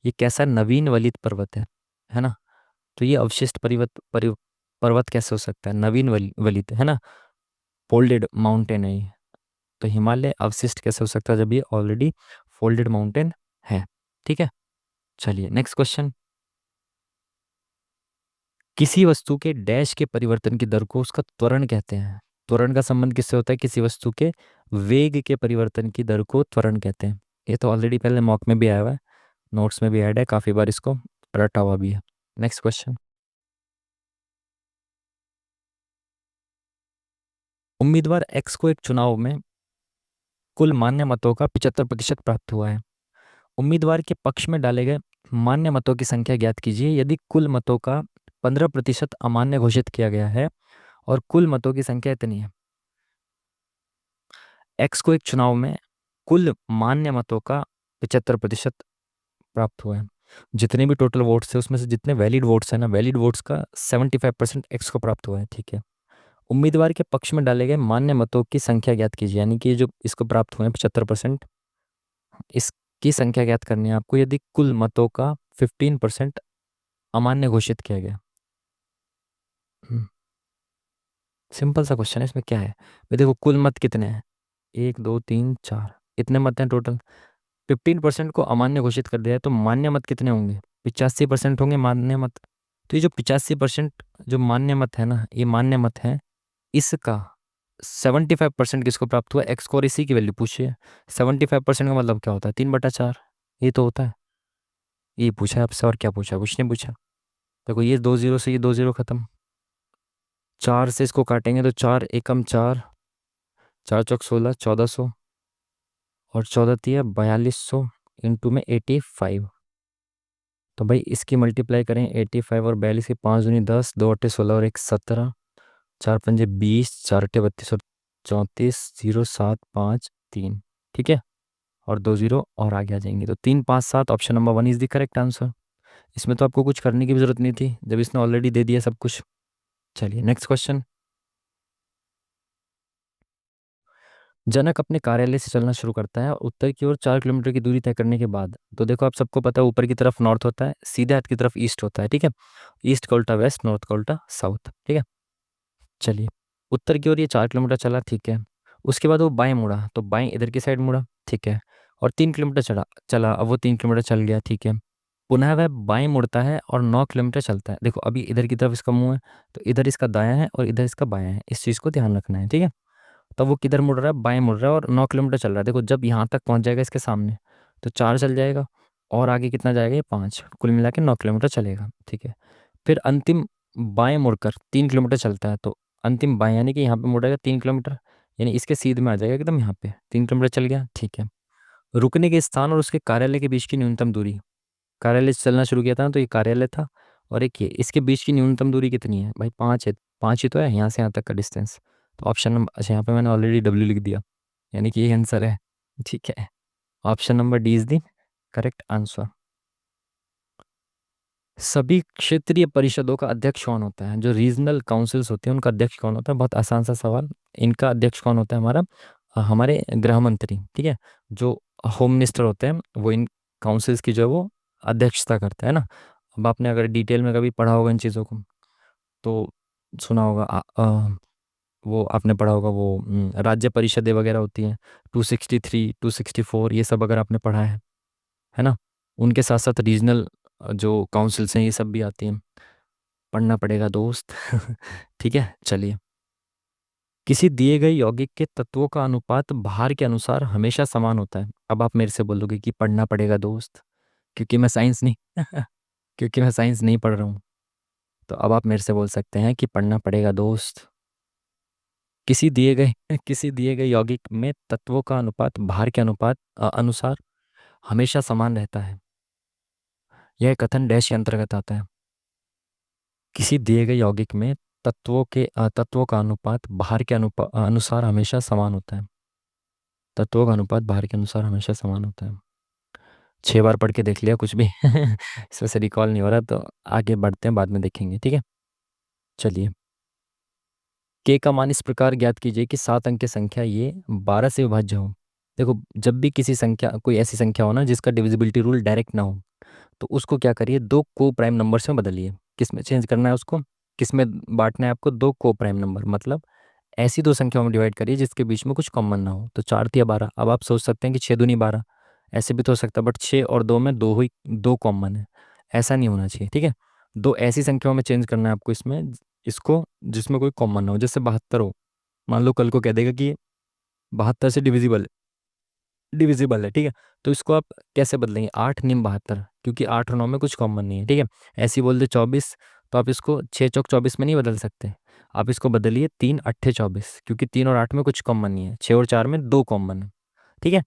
ये कैसा नवीन वलित पर्वत है ना? तो ये अवशिष्ट पर्वत कैसे हो सकता है? नवीन वलित है ना, फोल्डेड माउंटेन है ये। तो हिमालय अवशिष्ट कैसे हो सकता है जब ये ऑलरेडी फोल्डेड माउंटेन है? ठीक है, चलिए नेक्स्ट क्वेश्चन। किसी वस्तु के डैश के परिवर्तन की दर को उसका त्वरण कहते हैं। त्वरण का संबंध किससे होता है? किसी वस्तु के वेग के परिवर्तन की दर को त्वरण कहते हैं। ये तो ऑलरेडी पहले मॉक में भी आया हुआ है, नोट्स में भी ऐड है, काफी बार इसको रटा हुआ भी है। Next question. उम्मीदवार एक्स को एक चुनाव में कुल मान्य मतों का 75% प्राप्त हुआ है। उम्मीदवार के पक्ष में डाले गए मान्य मतों की संख्या ज्ञात कीजिए यदि कुल मतों का 15% अमान्य घोषित किया गया है और कुल मतों की संख्या इतनी है। एक्स को एक चुनाव में कुल मान्य मतों का 75% प्राप्त हुआ है। जितने भी टोटल वोट्स थे उसमें से जितने वैलिड वोट्स हैं ना, वैलिड वोट्स का 75% एक्स को प्राप्त हुआ है। ठीक है। उम्मीदवार के पक्ष में डाले गए मान्य मतों की संख्या ज्ञात कीजिए, यानी कि जो इसको प्राप्त हुए हैं 75%, इसकी संख्या ज्ञात करनी है आपको यदि कुल मतों का 15% अमान्य घोषित किया गया। सिंपल सा क्वेश्चन है, इसमें क्या है भाई, देखो कुल मत कितने हैं, 1 2 3 4, इतने मत हैं टोटल। 15% को अमान्य घोषित कर दिया है तो मान्य मत कितने होंगे, 85% होंगे मान्य मत। तो ये जो 85% जो मान्य मत है ना, ये मान्य मत है, इसका 75% किसको प्राप्त हुआ, एक्स को, और इसी की वैल्यू पूछिए। 75% का मतलब क्या होता है, 3/4, ये तो होता है। ये पूछा है आपसे, और क्या पूछा, कुछ नहीं पूछा। देखो ये 2 0 से ये 2 0 खत्म, 4 से इसको काटेंगे तो 4 एकम 4, 4 चौक 16, 1400, और 14 × 3 = 4200, इंटू में 85। तो भाई इसकी मल्टीप्लाई करें 85 और 42 की, 5 दूनी 10, 2 8 16 और 1 17, 4 पंजे 20, 4 8 32 और 34, 0 7 5 3। ठीक है, और 2 0 और आगे आ जाएंगे, तो 3 5 7, option number 1 is the correct answer. इसमें तो आपको कुछ करने की भी जरूरत नहीं थी जब इसने ऑलरेडी दे दिया सब कुछ। चलिए नेक्स्ट क्वेश्चन। जनक अपने कार्यालय से चलना शुरू करता है और उत्तर की ओर 4 किलोमीटर की दूरी तय करने के बाद, तो देखो आप सबको पता है ऊपर की तरफ नॉर्थ होता है, सीधे हाथ की तरफ ईस्ट होता है। ठीक है, ईस्ट का उल्टा वेस्ट, नॉर्थ का उल्टा साउथ। ठीक है, चलिए उत्तर की ओर ये 4 किलोमीटर चला। ठीक है, उसके बाद वो बाएं मुड़ा, तो बाएं इधर की साइड मुड़ा। ठीक है, और 3 किलोमीटर चला चला अब वो 3 किलोमीटर चल गया। ठीक है, पुनः वह बाएं मुड़ता है और 9 किलोमीटर चलता है। देखो अभी इधर की तरफ इसका मुंह है, तो इधर इसका दायां है और इधर इसका बायां है, इस चीज़ को ध्यान रखना है। ठीक है, तब वो किधर मुड़ रहा है, बाएं मुड़ रहा है और 9 किलोमीटर चल रहा है। देखो जब यहाँ तक पहुँच जाएगा इसके सामने तो 4 चल जाएगा, और आगे कितना जाएगा, ये 5, कुल मिला के 9 किलोमीटर चलेगा। ठीक है, फिर अंतिम बाएं मुड़कर 3 किलोमीटर चलता है, तो अंतिम बाएं यानी कि यहाँ पे मुड़ेगा 3 किलोमीटर, यानी इसके सीध में आ जाएगा एकदम यहाँ पे, 3 किलोमीटर चल गया। ठीक है, रुकने के स्थान और उसके कार्यालय के बीच की न्यूनतम दूरी, कार्यालय से चलना शुरू किया था ना, तो ये कार्यालय था, और एक ये, इसके बीच की न्यूनतम दूरी कितनी है भाई, 5 है। 5 ही तो है यहाँ से यहाँ तक का डिस्टेंस। तो ऑप्शन नंबर, अच्छा यहाँ पे मैंने ऑलरेडी डब्ल्यू लिख दिया, यानी कि ये आंसर है। ठीक है, option number D is the correct answer. सभी क्षेत्रीय परिषदों का अध्यक्ष कौन होता है, जो रीजनल काउंसिल्स होते हैं उनका अध्यक्ष कौन होता है, बहुत आसान सा सवाल। इनका अध्यक्ष कौन होता है, हमारा हमारे गृह मंत्री। ठीक है, जो होम मिनिस्टर होते हैं वो इन काउंसिल्स की जो है वो अध्यक्षता करता है ना। अब आपने अगर डिटेल में कभी पढ़ा होगा इन चीज़ों को तो सुना होगा, वो आपने पढ़ा होगा, वो राज्य परिषदें वगैरह होती हैं, 263 264, ये सब अगर आपने पढ़ा है ना। उनके साथ साथ रीजनल जो काउंसिल्स हैं ये सब भी आती हैं, पढ़ना पड़ेगा दोस्त। ठीक है, चलिए। किसी दिए गए यौगिक के तत्वों का अनुपात भार के अनुसार हमेशा समान होता है। अब आप मेरे से बोलोगे कि पढ़ना पड़ेगा दोस्त, क्योंकि मैं साइंस नहीं क्योंकि मैं साइंस नहीं पढ़ रहा हूँ, तो अब आप मेरे से बोल सकते हैं कि पढ़ना पड़ेगा दोस्त। किसी दिए गए यौगिक में तत्वों का अनुपात भार के अनुपात अनुसार हमेशा समान रहता है। यह कथन डैश के अंतर्गत आता है। किसी दिए गए यौगिक में तत्वों का अनुपात भार के अनुसार हमेशा समान होता है। तत्वों का अनुपात भार के अनुसार हमेशा समान होता है। 6 बार पढ़ के देख लिया कुछ भी इसमें से रिकॉल नहीं हो रहा, तो आगे बढ़ते हैं, बाद में देखेंगे। ठीक है, चलिए। के का मान इस प्रकार ज्ञात कीजिए कि 7 अंक की संख्या ये 12 से विभाज्य हो। देखो जब भी किसी संख्या, कोई ऐसी संख्या हो ना जिसका डिविजिबिलिटी रूल डायरेक्ट ना हो, तो उसको क्या करिए, 2 को प्राइम नंबर्स में बदलिए। किस में चेंज करना है उसको, किस में बांटना है आपको, 2 को प्राइम नंबर, मतलब ऐसी 2 संख्याओं में डिवाइड करिए जिसके बीच में कुछ कॉमन ना हो। तो 4 या 12, अब आप सोच सकते हैं कि 6 दूनी 12, ऐसे भी तो हो सकता है, बट 6 और 2 में दो कॉमन है, ऐसा नहीं होना चाहिए। ठीक है, 2 ऐसी संख्याओं में चेंज करना है आपको इसमें, इसको जिसमें कोई कॉमन ना हो, जैसे 72 हो, मान लो कल को कह देगा कि 72 से डिविजिबल है। ठीक है, तो इसको आप कैसे बदलेंगे, 8 9 72, क्योंकि 8 और 9 में कुछ कॉमन नहीं है। ठीक है, ऐसे ही बोल दे 24, तो आप इसको 6 चौक 24 में नहीं बदल सकते, आप इसको बदलिए 3 × 8 = 24, क्योंकि 3 और 8 में कुछ कॉमन नहीं है, 6 और 4 में 2 कॉमन है। ठीक है,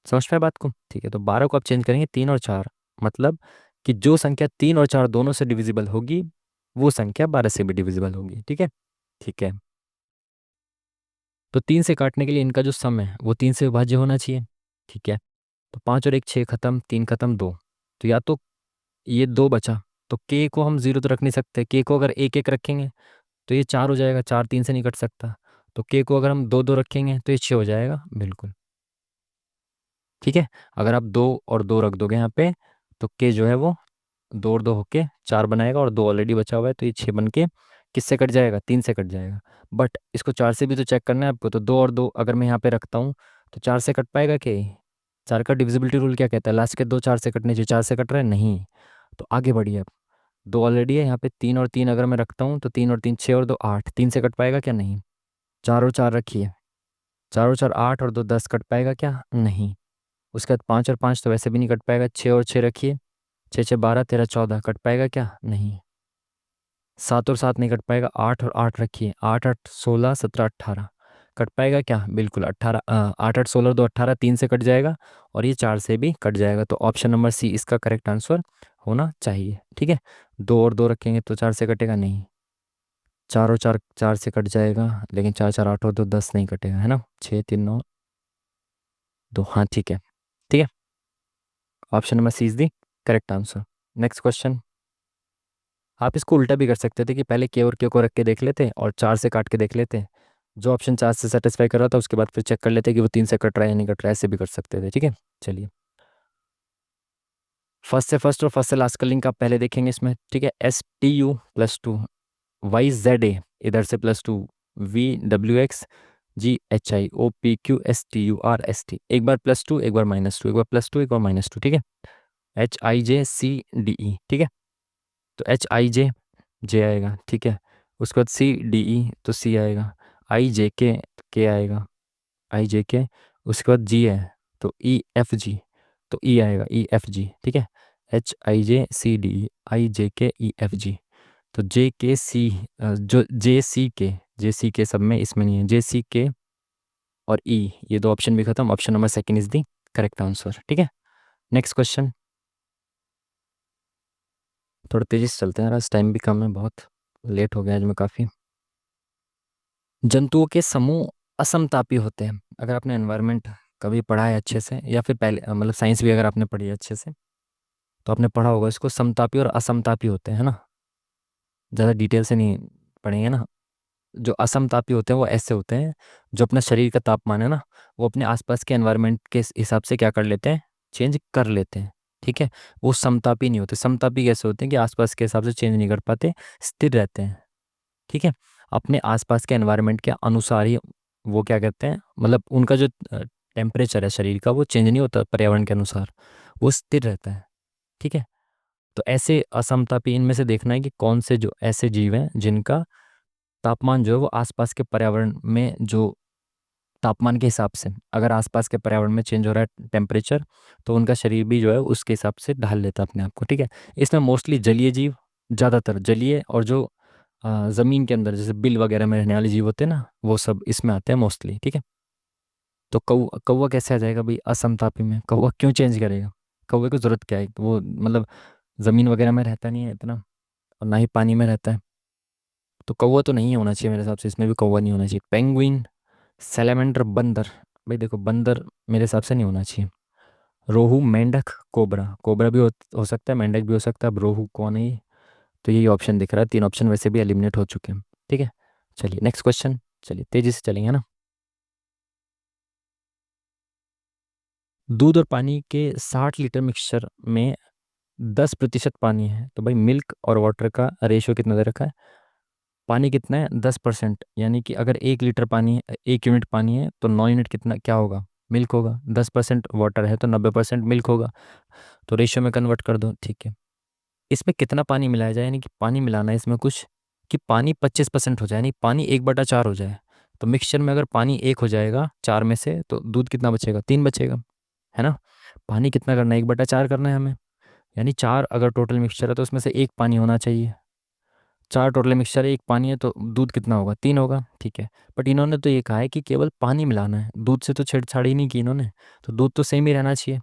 समझ पाए बात को? ठीक है, तो 12 को आप चेंज करेंगे 3 और 4, मतलब कि जो संख्या 3 और 4 दोनों से डिविजिबल होगी वो संख्या 12 से भी डिविजिबल होगी। ठीक है, ठीक है। तो 3 से काटने के लिए इनका जो सम है वो 3 से विभाज्य होना चाहिए। ठीक है, तो 5 और 1 6 खत्म, 3 खत्म, 2। तो या तो ये 2 बचा, तो के को हम जीरो तो रख नहीं सकते, के को अगर एक एक रखेंगे तो ये 4 हो जाएगा, 4 3 से नहीं कट सकता। तो के को अगर हम 2 2 रखेंगे तो ये 6 हो जाएगा, बिल्कुल। ठीक है, अगर आप 2 और 2 रख दोगे यहाँ पे तो के जो है वो 2 और 2 होके 4 बनाएगा, और 2 ऑलरेडी बचा हुआ है, तो ये 6 बन के किससे कट जाएगा? 3 से कट जाएगा। बट इसको 4 से भी तो चेक करना है आपको, तो 2 और 2 अगर मैं यहाँ पे रखता हूँ तो 4 से कट पाएगा के? 4 का डिविजिबिलिटी रूल क्या कहता है? लास्ट के 2 4 से कटने चाहिए, 4 से कट रहे हैं नहीं। तो आगे बढ़िए, अब 2 ऑलरेडी है यहाँ पे, 3 और 3 अगर मैं रखता हूँ तो 3 और 3 6 और 2 8, 3 से कट पाएगा क्या? नहीं। 4 और 4 रखिए, 4 और 4 8 और 2 10, कट पाएगा क्या? नहीं। उसके बाद 5 और 5 तो वैसे भी नहीं कट पाएगा, 6 और 6 रखिए, 6 6 12 13 14, कट पाएगा क्या? नहीं। 7 और 7 नहीं कट पाएगा, 8 और 8 रखिए, 8 8 16 17 18, कट पाएगा क्या? बिल्कुल 18। 8 8 16 2 18, 3 से कट जाएगा और ये 4 से भी कट जाएगा, तो ऑप्शन नंबर सी इसका करेक्ट आंसर होना चाहिए। ठीक है, 2 और 2 रखेंगे तो 4 से कटेगा नहीं, 4 और 4 4 से कट जाएगा, लेकिन 4 4 8 और 2 10 नहीं कटेगा, है ना? 6 3 9 2, हाँ ठीक है। ठीक है, option number C is the correct answer. Next question. आप इसको उल्टा भी कर सकते थे कि पहले के और के को रख के देख लेते और 4 से काट के देख लेते, जो ऑप्शन 4 से सेटिस्फाई कर रहा था उसके बाद फिर चेक कर लेते कि वो 3 से कट रहा है या नहीं कट रहा है, ऐसे भी कर सकते थे। ठीक है, चलिए फर्स्ट से फर्स्ट और फर्स्ट से लास्ट का लिंक आप पहले देखेंगे इसमें। ठीक है, STU+2 YZA इधर से +2 VWXGHIOPQSTURST, एक बार +2 एक बार -2, एक बार +2 एक बार -2। ठीक है, HIJCDE। ठीक है, तो HIJ आएगा, ठीक है। उसके बाद CDE तो C आएगा, IJK के आएगा, IJK। उसके बाद G है तो EFG तो E आएगा, EFG। ठीक है, HIJCDE IJK EFG। तो JKC जो JCK सब में इसमें नहीं है, JCK और E, ये दो ऑप्शन भी खत्म, option number second is the correct answer. ठीक है, नेक्स्ट क्वेश्चन। थोड़ा तेजी से चलते हैं यार, आज टाइम भी कम है, बहुत लेट हो गया आज मैं काफ़ी। जंतुओं के समूह असमतापी होते हैं। अगर आपने एनवायरनमेंट कभी पढ़ा है अच्छे से, या फिर पहले मतलब साइंस भी अगर आपने पढ़ी है अच्छे से, तो आपने पढ़ा होगा इसको, समतापी और असमतापी होते हैं, है ना? ज़्यादा डिटेल से नहीं पढ़ेंगे ना। जो असमतापी होते हैं वो ऐसे होते हैं, जो अपना शरीर का तापमान है ना, वो अपने आसपास के एनवायरनमेंट के हिसाब से क्या कर लेते हैं? चेंज कर लेते हैं। ठीक है, वो समतापी नहीं होते। समतापी कैसे होते हैं कि आसपास के हिसाब से चेंज नहीं कर पाते, स्थिर रहते हैं। ठीक है, अपने आसपास के एनवायरनमेंट के अनुसार ही वो क्या कहते हैं, मतलब उनका जो टेम्परेचर है शरीर का वो चेंज नहीं होता पर्यावरण के अनुसार, वो स्थिर रहता है। ठीक है, तो ऐसे असमतापी इनमें से देखना है कि कौन से जो ऐसे जीव हैं जिनका तापमान जो है वो आसपास के पर्यावरण में जो तापमान के हिसाब से, अगर आसपास के पर्यावरण में चेंज हो रहा है टेम्परेचर, तो उनका शरीर भी जो है उसके हिसाब से ढाल लेता है अपने आप को। ठीक है, इसमें मोस्टली जलीय जीव, ज़्यादातर जलीय, और जो ज़मीन के अंदर जैसे बिल वगैरह में रहने वाले जीव होते हैं ना, वो सब इसमें आते हैं मोस्टली। ठीक है, तो कौवा कौवा कैसे आ जाएगा भाई असमतापी में? कौवा क्यों चेंज करेगा? कौवे को ज़रूरत क्या है? तो वो मतलब ज़मीन वगैरह में रहता नहीं है इतना, और ना ही पानी में रहता है, तो कौवा तो नहीं होना चाहिए मेरे हिसाब से, इसमें भी कौवा नहीं होना चाहिए। पेंगुइन, सैलेमेंडर, बंदर, भाई देखो बंदर मेरे हिसाब से नहीं होना चाहिए। रोहू, मेंढक, कोबरा, कोबरा भी हो सकता है, मेंढक भी हो सकता है, अब रोहू कौन है ये? तो यही ऑप्शन दिख रहा है, 3 ऑप्शन वैसे भी एलिमिनेट हो चुके हैं। ठीक है, चलिए नेक्स्ट क्वेश्चन, चलिए तेजी से चलेंगे ना। दूध और पानी के 60 लीटर मिक्सचर में 10% पानी है, तो भाई मिल्क और वाटर का रेशियो कितना दे रखा है? पानी कितना है? 10%, यानी कि अगर 1 लीटर पानी है, 1 यूनिट पानी है तो 9 यूनिट कितना क्या होगा? मिल्क होगा। 10% वाटर है तो 90% मिल्क होगा, तो रेशियो में कन्वर्ट कर दो। ठीक है, इसमें कितना पानी मिलाया जाए, यानी कि पानी मिलाना है इसमें कुछ, कि पानी 25% हो जाए, यानी पानी 1/4 हो जाए। तो मिक्सचर में अगर पानी 1 हो जाएगा 4 में से, तो दूध कितना बचेगा? 3 बचेगा, है ना? पानी कितना करना है? 1/4 करना है हमें, यानी 4 अगर टोटल मिक्सचर है तो उसमें से 1 पानी होना चाहिए। 4 टोटल मिक्सचर है, एक पानी है, तो दूध कितना होगा, 3 होगा, ठीक है। बट इन्होंने तो ये कहा है कि केवल पानी मिलाना है, दूध से तो छेड़छाड़ ही नहीं की इन्होंने, तो दूध तो सेम ही रहना चाहिए,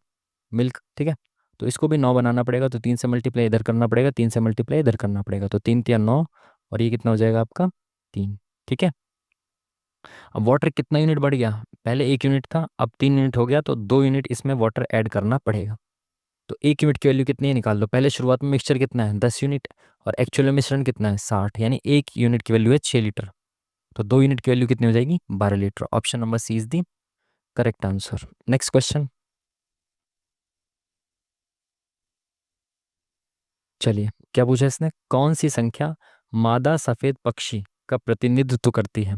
मिल्क, ठीक है। तो इसको भी 9 बनाना पड़ेगा, तो 3 से मल्टीप्लाई इधर करना पड़ेगा, 3 से मल्टीप्लाई इधर करना पड़ेगा, तो 3 3 9, और ये कितना हो जाएगा आपका 3, ठीक है। अब वाटर कितना यूनिट बढ़ गया, पहले 1 यूनिट था, अब 3 यूनिट हो गया, तो 2 यूनिट इसमें वाटर ऐड करना पड़ेगा। तो 1 यूनिट की वैल्यू कितनी है निकाल लो, पहले शुरुआत में मिक्सचर कितना है 10 यूनिट, और एक्चुअल में मिश्रण कितना है 60, यानी 1 यूनिट की वैल्यू है 6 लीटर, तो 2 यूनिट की वैल्यू कितनी हो जाएगी 12 litre. Option number C is the correct answer. Next question, चलिए क्या पूछा इसने, कौन सी संख्या मादा सफेद पक्षी का प्रतिनिधित्व करती है।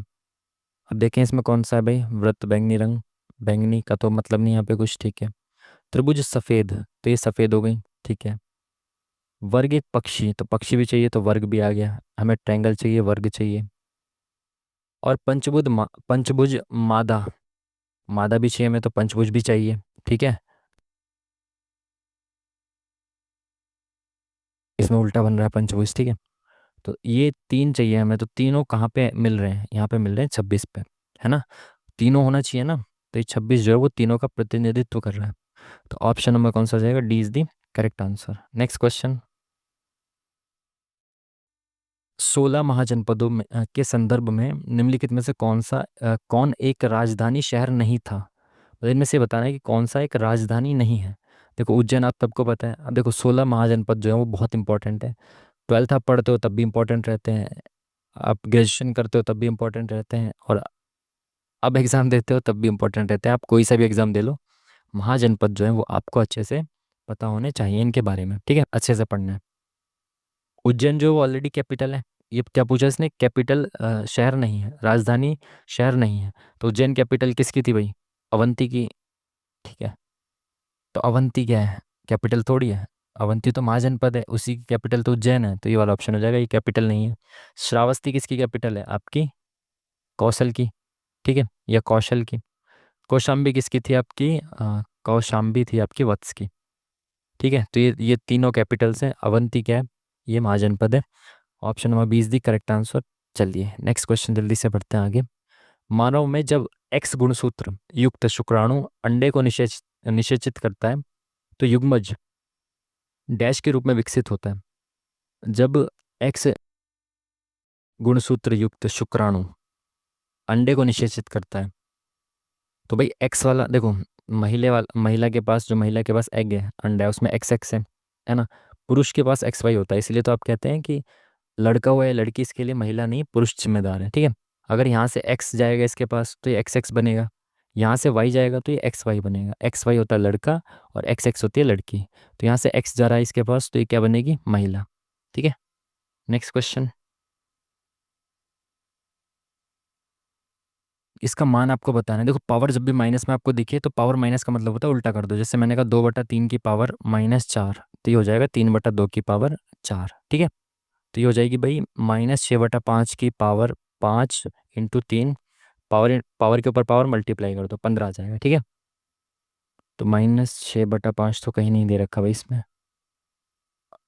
अब देखें इसमें कौन सा है भाई, वृत्त बैंगनी रंग, बैंगनी का तो मतलब नहीं यहाँ पे कुछ, ठीक है। त्रिभुज सफेद, तो ये सफेद हो गई, ठीक है। वर्ग एक पक्षी, तो पक्षी भी चाहिए तो वर्ग भी आ गया, हमें ट्रायंगल चाहिए, वर्ग चाहिए। और पंचभुज मादा, मादा भी चाहिए हमें, तो पंचभुज भी चाहिए, ठीक है। इसमें उल्टा बन रहा है पंचभुज, ठीक है। तो ये तीन चाहिए हमें, तो तीनों कहाँ पे मिल रहे हैं, यहाँ पे मिल रहे हैं 26 पे, है ना। तीनों होना चाहिए ना, तो ये 26 जो है वो तीनों का प्रतिनिधित्व कर रहा है। तो ऑप्शन नंबर कौन सा हो जाएगा, D is the correct answer. Next question, 16 महाजनपदों में के संदर्भ में निम्नलिखित में से कौन एक राजधानी शहर नहीं था। तो इनमें से बताना है कि कौन सा एक राजधानी नहीं है। देखो उज्जैन आप सबको पता है, अब देखो 16 महाजनपद जो है वो बहुत इंपॉर्टेंट है, 12th आप पढ़ते हो तब भी इंपॉर्टेंट रहते हैं, आप ग्रेजुएशन करते हो तब भी इंपॉर्टेंट रहते हैं, और अब एग्ज़ाम देते हो तब भी इंपॉर्टेंट रहते हैं, आप कोई सा भी एग्ज़ाम दे लो, महाजनपद जो है वो आपको अच्छे से पता होने चाहिए इनके बारे में, ठीक है, अच्छे से पढ़ना है। उज्जैन जो वो ऑलरेडी कैपिटल है, ये क्या पूछा इसने, कैपिटल शहर नहीं है, राजधानी शहर नहीं है, तो उज्जैन कैपिटल किसकी थी भाई, अवंती की, ठीक है। तो अवंती क्या है, कैपिटल थोड़ी है, अवंती तो महाजनपद है, उसी की कैपिटल तो उज्जैन है, तो ये वाला ऑप्शन हो जाएगा, ये कैपिटल नहीं है। श्रावस्ती किसकी कैपिटल है, आपकी कौशल की, ठीक है, या कौशल की। कौशाम्बी किसकी थी आपकी, कौशाम्बी थी आपकी वत्स की, ठीक है। तो ये तीनों कैपिटल्स हैं, अवंती क्या है, ये महाजनपद है। ऑप्शन नंबर 20 दी करेक्ट आंसर। चलिए नेक्स्ट क्वेश्चन जल्दी से बढ़ते हैं आगे। मानव में जब एक्स गुणसूत्र युक्त शुक्राणु अंडे को निषेचित करता है, तो युग्मज डैश के रूप में विकसित होता है। जब एक्स गुणसूत्र युक्त शुक्राणु अंडे को निषेचित करता है, तो भाई एक्स वाला देखो, महिला के पास, जो महिला के पास एग है, अंडा है, उसमें एक्स एक्स है ना। पुरुष के पास एक्स वाई होता है, इसलिए तो आप कहते हैं कि लड़का हुआ या लड़की, इसके लिए महिला नहीं पुरुष जिम्मेदार है, ठीक है। अगर यहाँ से एक्स जाएगा इसके पास तो ये एक्स एक्स बनेगा, यहाँ से वाई जाएगा तो ये एक्स वाई बनेगा, एक्स वाई होता है लड़का और एक्स एक्स होती है लड़की, तो यहाँ से एक्स जा रहा है इसके पास, तो ये क्या बनेगी, महिला, ठीक है। नेक्स्ट क्वेश्चन, इसका मान आपको बताना है। देखो पावर जब भी माइनस में आपको दिखे तो पावर माइनस का मतलब होता है उल्टा कर दो, जैसे मैंने कहा 2/3 की पावर -4, तो ये हो जाएगा 3/2 की पावर 4, ठीक है। तो ये हो जाएगी भाई -6/5 की पावर 5 इंटू 3, पावर पावर के ऊपर पावर मल्टीप्लाई कर दो, 15 आ जाएगा, ठीक है। तो -6/5 तो कहीं नहीं दे रखा भाई इसमें,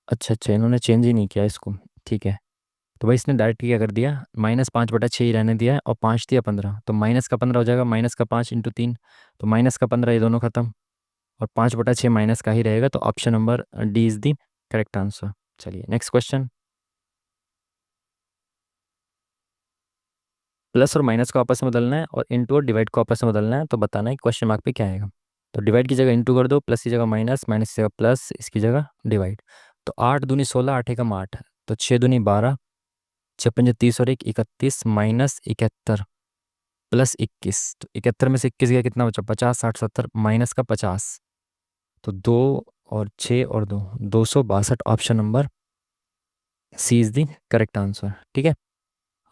अच्छा अच्छा इन्होंने चेंज ही नहीं किया इसको, ठीक है। तो भाई इसने डायरेक्ट क्या कर दिया, -5/6 ही रहने दिया है, और 5 दिया 15, तो माइनस का 15 हो जाएगा, -5 इंटू 3, तो -15 ये दोनों खत्म, और 5/6 माइनस का ही रहेगा, तो option number D is the correct answer. चलिए नेक्स्ट क्वेश्चन, प्लस और माइनस को आपस में बदलना है और इंटू और डिवाइड को आपस में बदलना है, तो बताना है क्वेश्चन मार्क पे क्या आएगा। तो डिवाइड की जगह इंटू कर दो, प्लस की जगह माइनस, माइनस की जगह प्लस, इसकी जगह डिवाइड। तो 8 दूनी 16, 8 एकम 8, तो 6 दूनी 12, 6 पंजे 30 और 1 31, -71 प्लस 21, तो 71 में से 21 गया कितना बचा, 50 60 70 माइनस का 50, तो 2 और 6 और 2 262, option number C is the correct answer, ठीक है।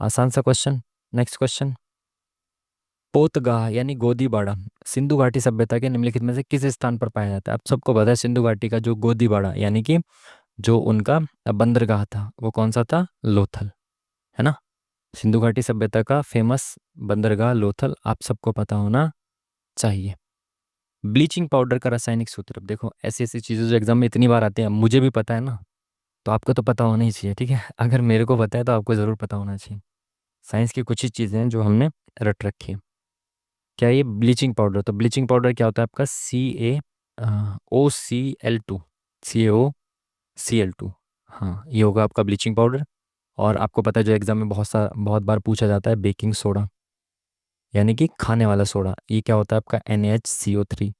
आसान सा क्वेश्चन। नेक्स्ट क्वेश्चन, पोतगाह यानी गोदीबाड़ा सिंधु घाटी सभ्यता के निम्नलिखित में से किस स्थान पर पाया जाता है। आप सबको पता है सिंधु घाटी का जो गोदीबाड़ा यानी कि जो उनका बंदरगाह था वो कौन सा था, लोथल, है ना। सिंधु घाटी सभ्यता का फेमस बंदरगाह लोथल आप सबको पता होना चाहिए। ब्लीचिंग पाउडर का रासायनिक सूत्र, अब देखो ऐसी ऐसी चीज़ें जो एग्जाम में इतनी बार आती हैं मुझे भी पता है ना, तो आपको तो पता होना ही चाहिए, ठीक है। अगर मेरे को पता है तो आपको ज़रूर पता होना चाहिए। साइंस की कुछ ही चीज़ें हैं जो हमने रट रखी है। क्या ये ब्लीचिंग पाउडर, तो ब्लीचिंग पाउडर क्या होता है आपका, CaO2, CaOCl2। हाँ, ये होगा आपका ब्लीचिंग पाउडर। और आपको पता है जो एग्जाम में बहुत बार पूछा जाता है, बेकिंग सोडा, यानी कि खाने वाला सोडा, ये क्या होता है आपका, NaHCO3।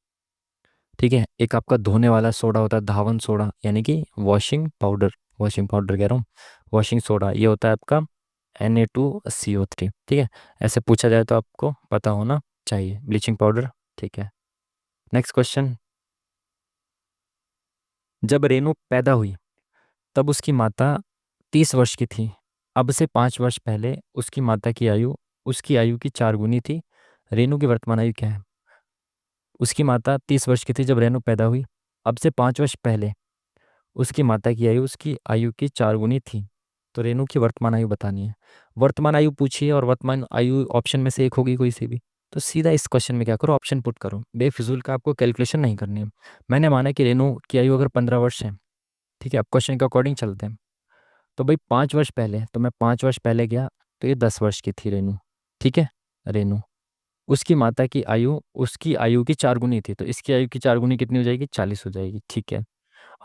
ठीक है। एक आपका धोने वाला सोडा होता है धावन सोडा, यानी कि वॉशिंग पाउडर कह रहा हूँ, वॉशिंग सोडा, ये होता है आपका Na2CO3। ठीक है। ऐसे पूछा जाए तो आपको पता होना चाहिए ब्लीचिंग पाउडर। ठीक है। Next question. जब रेनू पैदा हुई तब उसकी माता 30 वर्ष की थी। अब से 5 वर्ष पहले उसकी आयु की 4 गुनी थी। रेनू की वर्तमान आयु क्या है? उसकी माता 30 वर्ष की थी जब रेनू पैदा हुई। अब से 5 वर्ष पहले उसकी आयु की 4 गुनी थी। तो रेनू की वर्तमान आयु बतानी है। वर्तमान आयु पूछिए और वर्तमान आयु ऑप्शन में से एक होगी कोई सी भी, तो सीधा इस क्वेश्चन में क्या करो, ऑप्शन पुट करो। बेफिजूल का आपको कैलकुलेशन नहीं करनी है। मैंने माना कि रेनू की आयु अगर 15 वर्ष है, ठीक है, अब क्वेश्चन के अकॉर्डिंग चलते हैं। तो भाई 5 वर्ष पहले, तो मैं 5 वर्ष पहले गया, तो ये 10 वर्ष की थी रेनू। ठीक है। रेनू, उसकी आयु की 4 गुनी थी, तो इसकी आयु की 4 गुनी कितनी हो जाएगी, 40 हो जाएगी। ठीक है।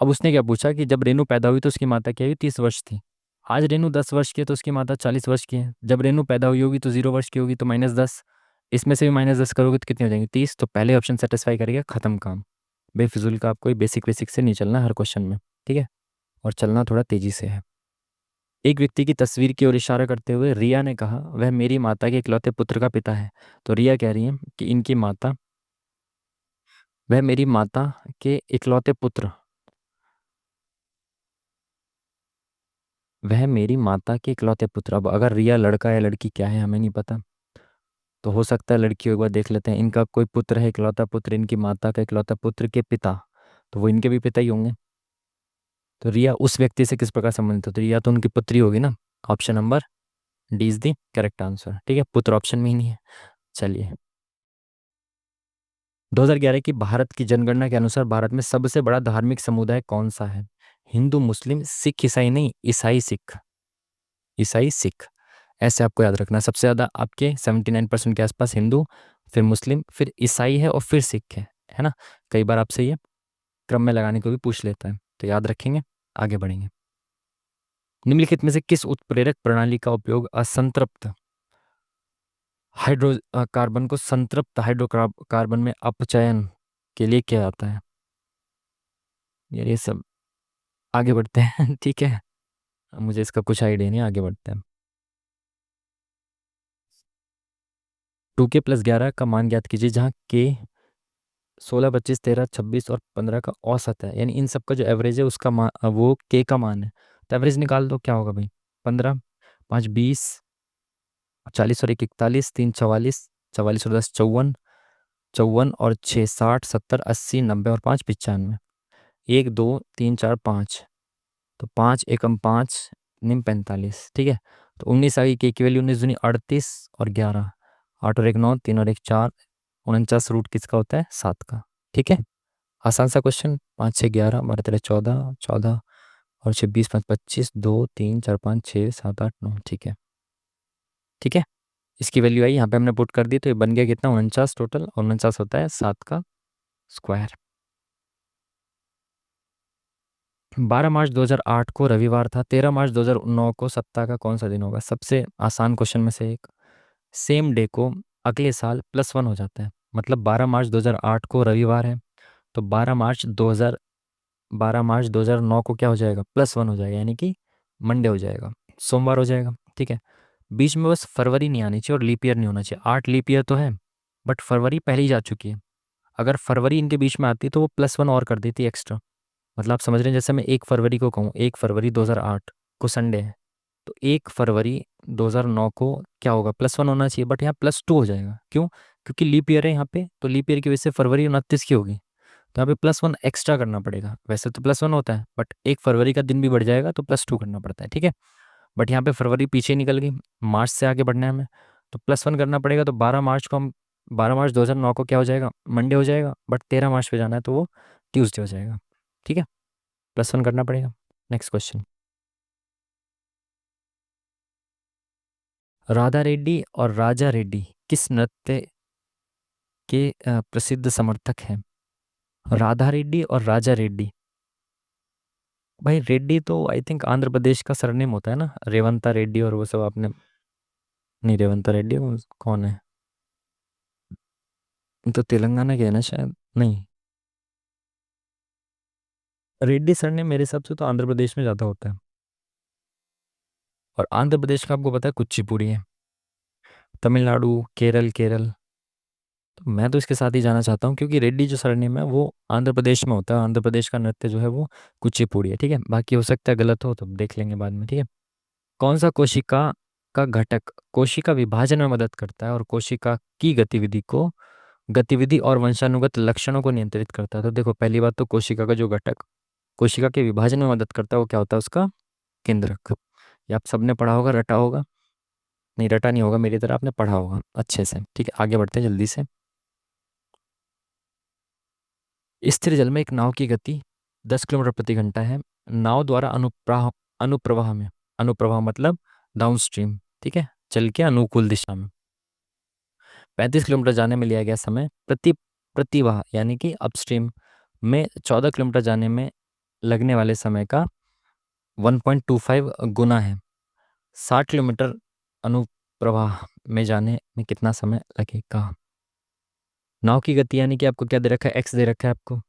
अब उसने क्या पूछा कि जब रेनू पैदा हुई तो उसकी माता की आयु 30 वर्ष थी। आज रेनू 10 वर्ष की है तो उसकी माता 40 वर्ष की है। जब रेनू पैदा हुई होगी तो 0 वर्ष की होगी, तो -10, इसमें से भी -10 करोगे तो कितनी हो जाएंगी, 30। तो पहले ऑप्शन सेटिस्फाई करेगा, खत्म काम। बेफिजूल का आपको बेसिक बेसिक से नहीं चलना हर क्वेश्चन में, ठीक है, और चलना थोड़ा तेजी से है। एक व्यक्ति की तस्वीर की ओर इशारा करते हुए रिया ने कहा, वह मेरी माता के इकलौते पुत्र का पिता है। तो रिया कह रही है कि वह मेरी माता के इकलौते पुत्र वह मेरी माता के इकलौते पुत्र। अब अगर रिया लड़का या लड़की क्या है हमें नहीं पता, तो हो सकता है लड़की हो, एक बार देख लेते हैं। इनका कोई पुत्र है, इकलौता पुत्र, इनकी माता का इकलौता पुत्र के पिता, तो वो इनके भी पिता ही होंगे। तो रिया उस व्यक्ति से किस प्रकार संबंधित होती है, रिया तो उनकी पुत्री होगी ना। Option number D is the correct answer. ठीक है, पुत्र ऑप्शन में ही नहीं है। चलिए, 2011 की भारत की जनगणना के अनुसार भारत में सबसे बड़ा धार्मिक समुदाय कौन सा है? हिंदू, मुस्लिम, सिख, ईसाई नहीं, ईसाई सिख। ऐसे आपको याद रखना है। सबसे ज़्यादा आपके 79% के आसपास हिंदू, फिर मुस्लिम, फिर ईसाई है और फिर सिख है ना। कई बार आपसे ये क्रम में लगाने को भी पूछ लेता है, तो याद रखेंगे। आगे बढ़ेंगे। निम्नलिखित में से किस उत्प्रेरक प्रणाली का उपयोग असंतृप्त कार्बन को संतृप्त हाइड्रोकार्बन में अपचयन के लिए किया जाता है? यार ये सब, आगे बढ़ते हैं ठीक है, मुझे इसका कुछ आइडिया नहीं, आगे बढ़ते हैं। 2k+11 का मान ज्ञात कीजिए, जहाँ k 16, 25, 13, 26 और 15 का औसत है, यानी इन सब का जो एवरेज है उसका मान, वो k का मान है। तो एवरेज निकाल दो, क्या होगा भाई, 15, 5 20, 40 और 1 41, 3 44, 44 और 10 54, 54 और 6 60, 70, 80, 90 और 5 95, 1 2 3 4 5, तो 5 एकम 5 निम 45। ठीक है। तो 19 आ गई, k की वैल्यू 19 दूनी 38 और 11, 8 और 1 9, 3 और 1 4, 49 रूट किसका होता है, 7 का। ठीक है, आसान सा क्वेश्चन। 5 6 11, 12 13 14, 14 और 6 20 5 25, 2 3 4 5 6 7 8 9। ठीक है। ठीक है, इसकी वैल्यू आई यहाँ पे हमने पुट कर दी, तो ये बन गया कितना, 49 टोटल, और 49 होता है 7 का स्क्वायर। 12 मार्च 2008 को रविवार था। 13 मार्च 2009 को सप्ताह का कौन सा दिन होगा? सबसे आसान क्वेश्चन में से एक। सेम डे को अगले साल +1 हो जाता है, मतलब 12 मार्च 2008 को रविवार है, तो 12 मार्च 2009 को क्या हो जाएगा, +1 हो जाएगा, यानी कि मंडे हो जाएगा, सोमवार हो जाएगा। ठीक है। बीच में बस फरवरी नहीं आनी चाहिए और लीप ईयर नहीं होना चाहिए। 8 लीप ईयर तो है, बट फरवरी पहले ही जा चुकी है। अगर फरवरी इनके बीच में आती तो वो +1 और कर देती एक्स्ट्रा। मतलब आप समझ रहे हैं, जैसे मैं 1 फरवरी को कहूँ, 1 फरवरी 2008 को संडे है, तो 1 फरवरी 2009 को क्या होगा, +1 होना चाहिए, बट यहाँ +2 हो जाएगा। क्यों? क्योंकि लीप ईयर है यहाँ पे, तो लीप ईयर की वजह से फरवरी 29 की होगी, तो यहाँ पे +1 एक्स्ट्रा करना पड़ेगा। वैसे तो +1 होता है, बट 1 फरवरी का दिन भी बढ़ जाएगा तो +2 करना पड़ता है। ठीक है, बट यहाँ पे फरवरी पीछे निकल गई, मार्च से आगे बढ़ना है हमें, तो +1 करना पड़ेगा। तो 12 मार्च 2009 को क्या हो जाएगा, मंडे हो जाएगा, बट 13 मार्च पे जाना है तो वो ट्यूसडे हो जाएगा। ठीक है, +1 करना पड़ेगा। Next question. राधा रेड्डी और राजा रेड्डी किस नृत्य के प्रसिद्ध समर्थक हैं? राधा रेड्डी और राजा रेड्डी। भाई रेड्डी तो आई थिंक आंध्र प्रदेश का सरनेम होता है ना, रेवंता रेड्डी और वो सब आपने। नहीं, रेवंता रेड्डी कौन है? तो तेलंगाना के है ना शायद, नहीं। रेड्डी सरनेम मेरे हिसाब से तो आंध्र प्रदेश में ज़्यादा होता है। और आंध्र प्रदेश का आपको पता है कुचिपुड़ी है। तमिलनाडु, केरल, केरल। तो मैं तो इसके साथ ही जाना चाहता हूँ, क्योंकि रेड्डी जो सरनेम है वो आंध्र प्रदेश में होता है। आंध्र प्रदेश का नृत्य जो है वो कुचिपुड़ी है। ठीक है, बाकी हो सकता है गलत हो तो देख लेंगे बाद में। ठीक है। कौन सा कोशिका का घटक कोशिका विभाजन में मदद करता है और कोशिका की गतिविधि और वंशानुगत लक्षणों को नियंत्रित करता है? तो देखो, पहली बात तो कोशिका का जो घटक कोशिका के विभाजन में मदद करता है वो क्या होता है? उसका केंद्रक। ये आप सबने पढ़ा होगा, रटा होगा। नहीं, रटा नहीं होगा, मेरी तरह आपने पढ़ा होगा अच्छे से। ठीक है, आगे बढ़ते हैं जल्दी से। स्थिर जल में एक नाव की गति 10 किलोमीटर प्रति घंटा है। नाव द्वारा अनुप्रवाह में, अनुप्रवाह मतलब डाउनस्ट्रीम, ठीक है, चल के अनुकूल दिशा में 35 किलोमीटर जाने में लिया गया समय प्रतिवाह यानी कि अपस्ट्रीम में 14 किलोमीटर जाने में लगने वाले समय का 1.25 गुना है। 60 किलोमीटर अनुप्रवाह में जाने में कितना समय लगेगा? नाव की गति यानी कि आपको क्या दे रखा है? एक्स दे रखा है आपको,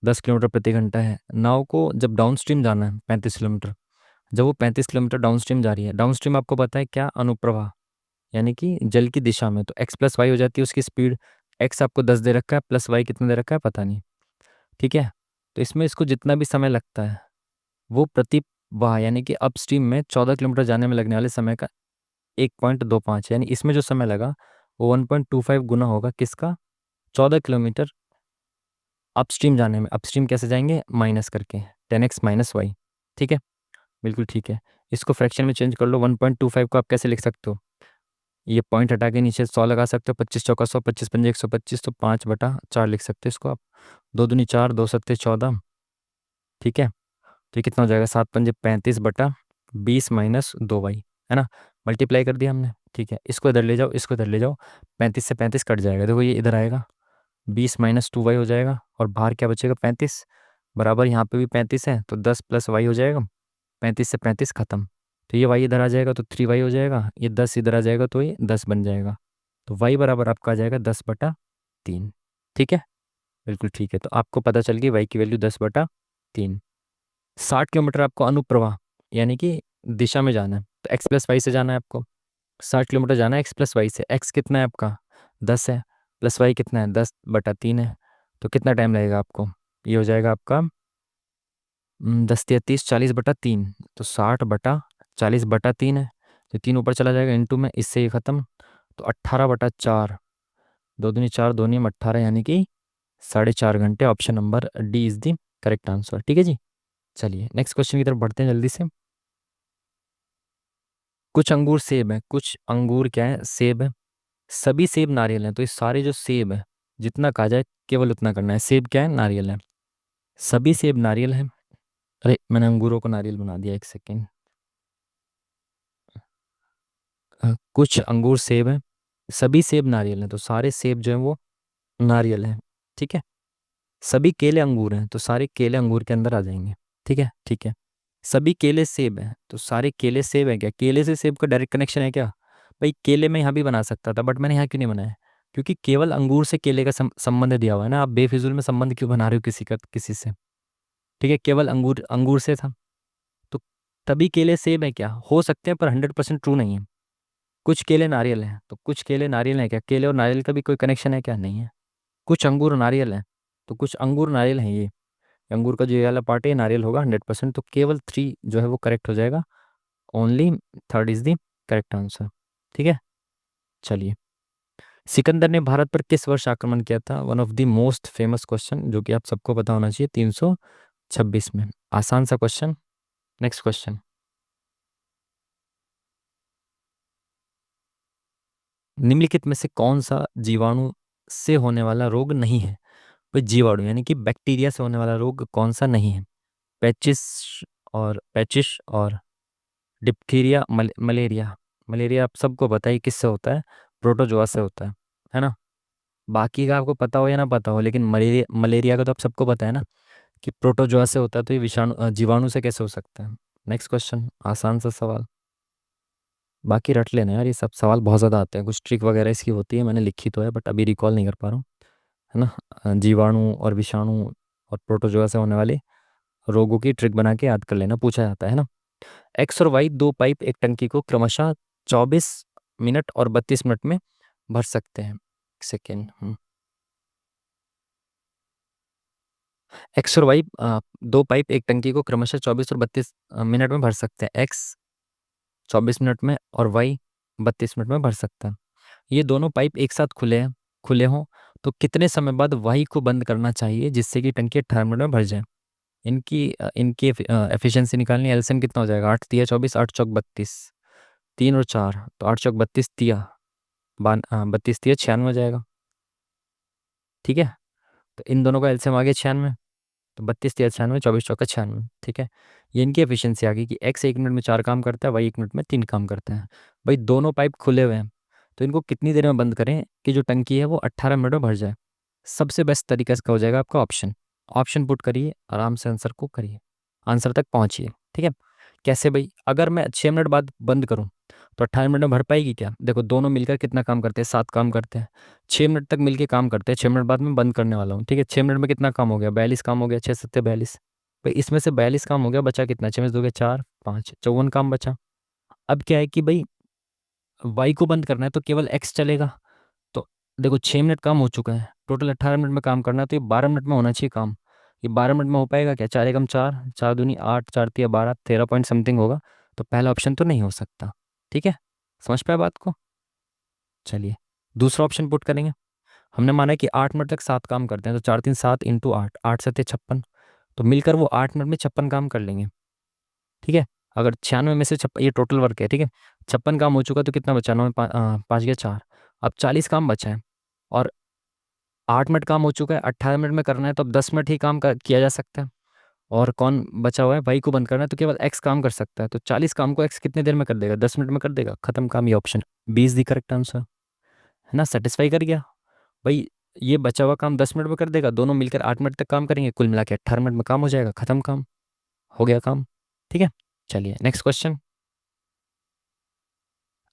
10 किलोमीटर प्रति घंटा है। नाव को जब डाउन स्ट्रीम जाना है 35 किलोमीटर, जब वो 35 किलोमीटर डाउन स्ट्रीम जा रही है, डाउन स्ट्रीम आपको पता है क्या? अनुप्रवाह यानी कि जल की दिशा में, तो एक्स प्लस वाई हो जाती है उसकी स्पीड। एक्स आपको 10 दे रखा है, प्लस वाई कितना दे रखा है पता नहीं। ठीक है, तो इसमें इसको जितना भी समय लगता है वो प्रति वाह यानी कि अप स्ट्रीम में 14 किलोमीटर जाने में लगने वाले समय का 1.25, यानी इसमें जो समय लगा वो 1.25 गुना होगा किसका? 14 किलोमीटर अपस्ट्रीम जाने में। अपस्ट्रीम कैसे जाएंगे? माइनस करके, 10x - y। ठीक है, बिल्कुल ठीक है। इसको फ्रैक्शन में चेंज कर लो। 1.25 को आप कैसे लिख सकते हो? ये पॉइंट हटा के नीचे 100 लगा सकते हो। 25 चौका 100, 25 पंजे 125, तो 5/4 लिख सकते हो इसको आप। 2 दूनी 4, 2 सत्ते 14। ठीक है, तो ये कितना हो जाएगा? 7 पंजे 35/20 - 2y, है ना। मल्टीप्लाई कर दिया हमने। ठीक है, इसको इधर ले जाओ, इसको इधर ले जाओ। 35 से 35 कट जाएगा, देखो ये इधर आएगा। 20 - 2y हो जाएगा और बाहर क्या बचेगा? 35 बराबर, यहाँ पे भी 35 है तो 10 + y हो जाएगा। 35 से 35 खत्म, तो ये y इधर आ जाएगा तो 3y हो जाएगा। ये 10 इधर आ जाएगा तो ये 10 बन जाएगा। तो y बराबर आपका आ जाएगा 10/3। ठीक है, बिल्कुल ठीक है। तो आपको पता चल गई y की वैल्यू 10/3। 60 किलोमीटर आपको अनुप्रवाह यानी कि दिशा में जाना है, तो x + y से जाना है आपको। 60 किलोमीटर जाना है x + y से। x कितना है आपका? 10 है, प्लस y कितना है? 10/3 है। तो कितना टाइम लगेगा आपको? ये हो जाएगा आपका 10 × 3 = 40/3। तो 60/40/3 है, तो 3 ऊपर चला जाएगा इंटू में, इससे ये खत्म। तो 18/4, 2 दूनी 4, 2 × 18 यानी कि 4.5 घंटे। Option number D is the correct answer. ठीक है जी, चलिए नेक्स्ट क्वेश्चन की तरफ बढ़ते हैं जल्दी से। कुछ अंगूर सेब है, कुछ अंगूर क्या है? सेब है। सभी सेब नारियल हैं, तो ये सारे जो सेब है जितना कहा जाए केवल उतना करना है। सेब क्या है? नारियल है। सभी सेब नारियल है। अरे मैंने अंगूरों को नारियल बना दिया, एक सेकेंड। कुछ अंगूर सेब है, सभी सेब नारियल हैं, तो सारे सेब जो हैं वो नारियल हैं। ठीक है। सभी केले अंगूर हैं, तो सारे केले अंगूर के अंदर आ जाएंगे। ठीक है, ठीक है। सभी केले सेब हैं, तो सारे केले सेब है। क्या केले से सेब का डायरेक्ट कनेक्शन है क्या? भाई केले में यहाँ भी बना सकता था, बट मैंने यहाँ क्यों नहीं बनाया? क्योंकि केवल अंगूर से केले का संबंध दिया हुआ है ना। आप बेफिजूल में संबंध क्यों बना रहे हो किसी का किसी से? ठीक है, केवल अंगूर अंगूर से था, तो तभी केले सेब है क्या? हो सकते हैं पर 100% ट्रू नहीं है। कुछ केले नारियल हैं, तो कुछ केले नारियल हैं। क्या केले और नारियल का भी कोई कनेक्शन है क्या? नहीं है। कुछ अंगूर नारियल हैं, तो कुछ अंगूर नारियल हैं। ये अंगूर का जो ये वाला पार्ट है ये नारियल होगा 100%। तो केवल 3 जो है वो करेक्ट हो जाएगा। Only third is the correct answer. ठीक है, चलिए। सिकंदर ने भारत पर किस वर्ष आक्रमण किया था? One of the most famous question जो कि आप सबको पता होना चाहिए। 326 में। आसान सा क्वेश्चन। Next question. निम्नलिखित में से कौन सा जीवाणु से होने वाला रोग नहीं है? कोई जीवाणु यानी कि बैक्टीरिया से होने वाला रोग कौन सा नहीं है? पैचिस और डिप्थीरिया, मलेरिया। मलेरिया आप सबको पता है किससे होता है, प्रोटोजोआ से होता है ना। बाकी का आपको पता हो या ना पता हो, लेकिन मलेरिया मलेरिया का तो आप सबको पता है ना कि प्रोटोजोआ से होता है, तो ये विषाणु जीवाणु से कैसे हो सकता है। नेक्स्ट क्वेश्चन, आसान सा सवाल। बाकी रट लेना यार, ये सब सवाल बहुत ज़्यादा आते हैं, कुछ ट्रिक वगैरह इसकी होती है, मैंने लिखी तो है बट अभी रिकॉल नहीं कर पा रहा हूँ, है ना। जीवाणु और विषाणु और प्रोटोजोआ से होने वाले रोगों की ट्रिक बना के याद कर लेना, पूछा जाता है ना। एक्स और वाई दो पाइप एक टंकी को क्रमशः 24 मिनट और 32 मिनट में भर सकते हैं। सेकेंड, एक्स और वाई दो पाइप एक टंकी को क्रमशः 24 और 32 मिनट में भर सकते हैं। एक्स 24 मिनट में और वाई 32 मिनट में भर सकता है। ये दोनों पाइप एक साथ खुले हों तो कितने समय बाद वाई को बंद करना चाहिए जिससे कि टंकी 18 मिनट में भर जाए। इनकी एफिशिएंसी निकालनी, एलसीएम कितना हो जाएगा, 8 तिया 24, 8 चौक 32, 3 और 4 तो 8 चौक 32 तिया 32 तिया 96 हो जाएगा। ठीक है, तो इन दोनों का एलसीएम आ गया 96, तो 32 तिया 96, 24 चौका 96। ठीक है, ये इनकी एफिशिएंसी आ गई कि एक्स 1 मिनट में 4 काम करता है, वाई 1 मिनट में 3 काम करता है। भाई दोनों पाइप खुले हुए हैं तो इनको कितनी देर में बंद करें कि जो टंकी है वो 18 मिनट में भर जाए। सबसे बेस्ट तरीका इसका हो जाएगा आपका ऑप्शन। ऑप्शन पुट करिए, आराम से आंसर को करिए, आंसर तक पहुंचिए। ठीक है, कैसे भाई, अगर मैं 6 मिनट बाद बंद करूं तो 18 मिनट में भर पाएगी क्या। देखो दोनों मिलकर कितना काम करते हैं, 7 काम करते हैं, 6 मिनट तक मिलके काम करते हैं, 6 मिनट बाद मैं बंद करने वाला हूँ। ठीक है, 6 मिनट में कितना काम हो गया, 42 काम हो गया, 6 7 42। भाई इसमें से 42 काम हो गया, बचा कितना, 6 में से 2 गया 4, 5 54 काम बचा। अब क्या है कि भाई वाई को बंद करना है तो केवल एक्स चलेगा। तो देखो 6 मिनट काम हो चुका है, टोटल 18 मिनट में काम करना है, तो ये 12 मिनट में होना चाहिए काम। ये 12 मिनट में हो पाएगा क्या, 4 एकम 4, 4 दूनी 8, 4 तिया 12, 13 पॉइंट समथिंग होगा। तो पहला ऑप्शन तो नहीं हो सकता। ठीक है, समझ पाए बात को। चलिए दूसरा ऑप्शन पुट करेंगे। हमने माना है कि 8 मिनट तक 7 काम करते हैं, तो 4 3 7 इंटू 8, 8 7 56, तो मिलकर वो 8 मिनट में 56 काम कर लेंगे। ठीक है, अगर 96 में से ये टोटल वर्क है। ठीक है, 56 काम हो चुका तो कितना बचा, 9 में 5 गया 4, अब 40 काम बचा है। और 8 मिनट काम हो चुका है, 18 मिनट में करना है, तो अब 10 मिनट ही किया जा सकता है। और कौन बचा हुआ है, वाई को बंद करना है, तो केवल एक्स काम कर सकता है। तो 40 काम को एक्स कितने देर में कर देगा, 10 मिनट में कर देगा, खत्म काम। ये ऑप्शन 20 दी करेक्ट आंसर, है ना, सेटिस्फाई कर गया भाई। ये बचा हुआ काम 10 मिनट में कर देगा, दोनों मिलकर 8 मिनट तक काम करेंगे, कुल मिला के 18 मिनट में काम हो जाएगा, खत्म काम, हो गया काम। ठीक है, चलिए नेक्स्ट क्वेश्चन।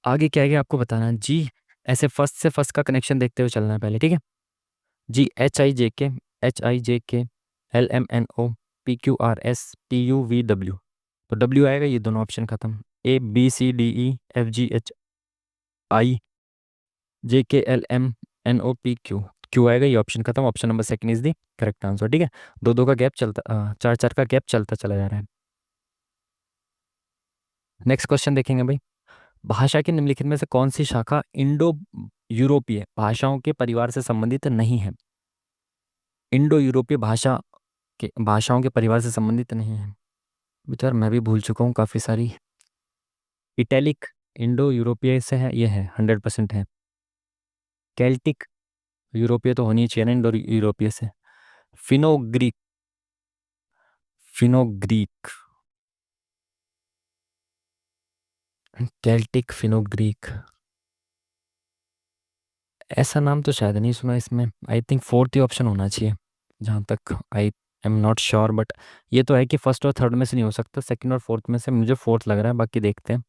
आगे क्या है आपको बताना है जी। ऐसे फर्स्ट से फर्स्ट का कनेक्शन देखते हुए चलना है पहले। ठीक है जी, H I J K LMNO PQRS TUVW, तो डब्ल्यू आएगा, ये दोनों ऑप्शन खत्म। ABCDEFGHIJKLMNOPQ, क्यू आएगा, ये ऑप्शन खत्म। Option number second is the correct answer. ठीक है, दो दो का गैप चलता, चार चार का गैप चलता चला जा रहा है। नेक्स्ट क्वेश्चन देखेंगे भाई। भाषा के निम्नलिखित में से कौन सी शाखा इंडो यूरोपीय भाषाओं के परिवार से संबंधित नहीं है। इंडो यूरोपीय भाषाओं के परिवार से संबंधित नहीं है। विचार मैं भी भूल चुका हूँ काफ़ी सारी। इटैलिक इंडो यूरोपीय से है, ये है 100% है। केल्टिक यूरोपीय तो होनी चाहिए ना इंडो यूरोपीय से। Fino Greek, Fino Greek, Celtic Fino Greek, ऐसा नाम तो शायद नहीं सुना इसमें। I think fourth he option होना चाहिए, जहाँ तक आई एम नॉट श्योर, बट ये तो है कि फर्स्ट और थर्ड में से नहीं हो सकता, सेकंड और फोर्थ में से मुझे फोर्थ लग रहा है, बाकी देखते हैं।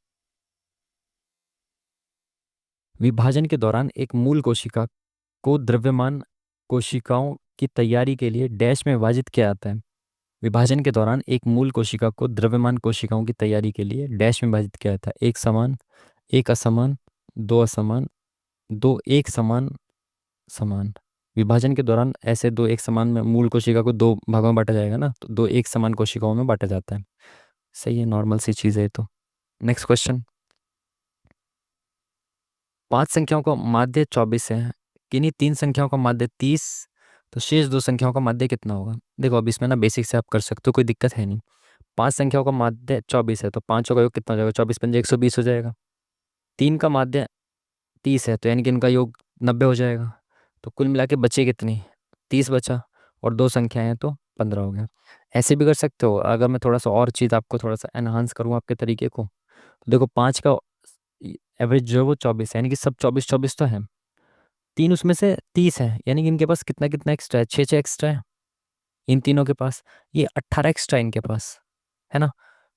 विभाजन के दौरान एक मूल कोशिका को द्रव्यमान कोशिकाओं की तैयारी के लिए डैश में विभाजित किया जाता है। विभाजन के दौरान एक मूल कोशिका को द्रव्यमान कोशिकाओं की तैयारी के लिए डैश में विभाजित किया जाता है। एक समान, एक असमान, दो असमान, दो एक समान, समान। विभाजन के दौरान ऐसे दो एक समान में मूल कोशिका को दो भागों में बांटा जाएगा ना, तो दो एक समान कोशिकाओं में बांटा जाता है। सही है, नॉर्मल सी चीज़ है ये तो। Next question. 5 संख्याओं का माध्य 24 है, किन्हीं 3 संख्याओं का माध्य 30, तो शेष 2 संख्याओं का माध्य कितना होगा। देखो अब इसमें ना बेसिक से आप कर सकते हो, कोई दिक्कत है नहीं। 5 संख्याओं का माध्य 24 है तो पाँचों का योग कितना हो जाएगा, 24 पंजे 120 हो जाएगा। 3 का माध्य 30 है तो यानी कि इनका योग 90 हो जाएगा। तो कुल मिला के बचे कितनी, 30 बचा, और 2 संख्याएं हैं तो 15 हो गया। ऐसे भी कर सकते हो, अगर मैं थोड़ा सा और चीज़ आपको थोड़ा सा एनहांस करूँ आपके तरीके को, तो देखो 5 का एवरेज जो है वो 24 है, यानी कि सब 24 24 तो है। 3 उसमें से 30 है, यानी कि इनके पास कितना कितना एक्स्ट्रा है, 6 6 एक्स्ट्रा है इन तीनों के पास। ये 18 एक्स्ट्रा है इनके पास, है ना।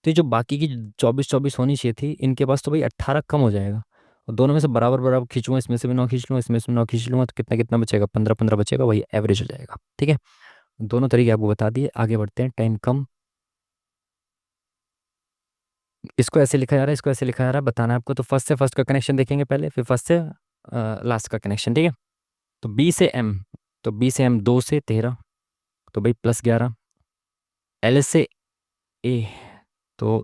तो ये जो बाकी की 24 24 होनी चाहिए थी, इनके पास तो भाई 18 कम हो जाएगा। और दोनों में से बराबर बराबर खींचूंगा, इसमें से भी 9 खींच लूँगा, इसमें से 9 खींच लूँगा, तो कितना कितना बचेगा, 15 15 बचेगा, वही एवरेज हो जाएगा। ठीक है, दोनों तरीके आपको बता दिए, आगे बढ़ते हैं। टाइम कम, इसको ऐसे लिखा जा रहा है, इसको ऐसे लिखा जा रहा है, बताना है आपको। तो फर्स्ट से फर्स्ट का कनेक्शन देखेंगे पहले, फिर फर्स्ट से लास्ट का कनेक्शन, ठीक है। तो बी से एम, तो बी से एम 2 से 13, तो भाई +11। एल से ए, तो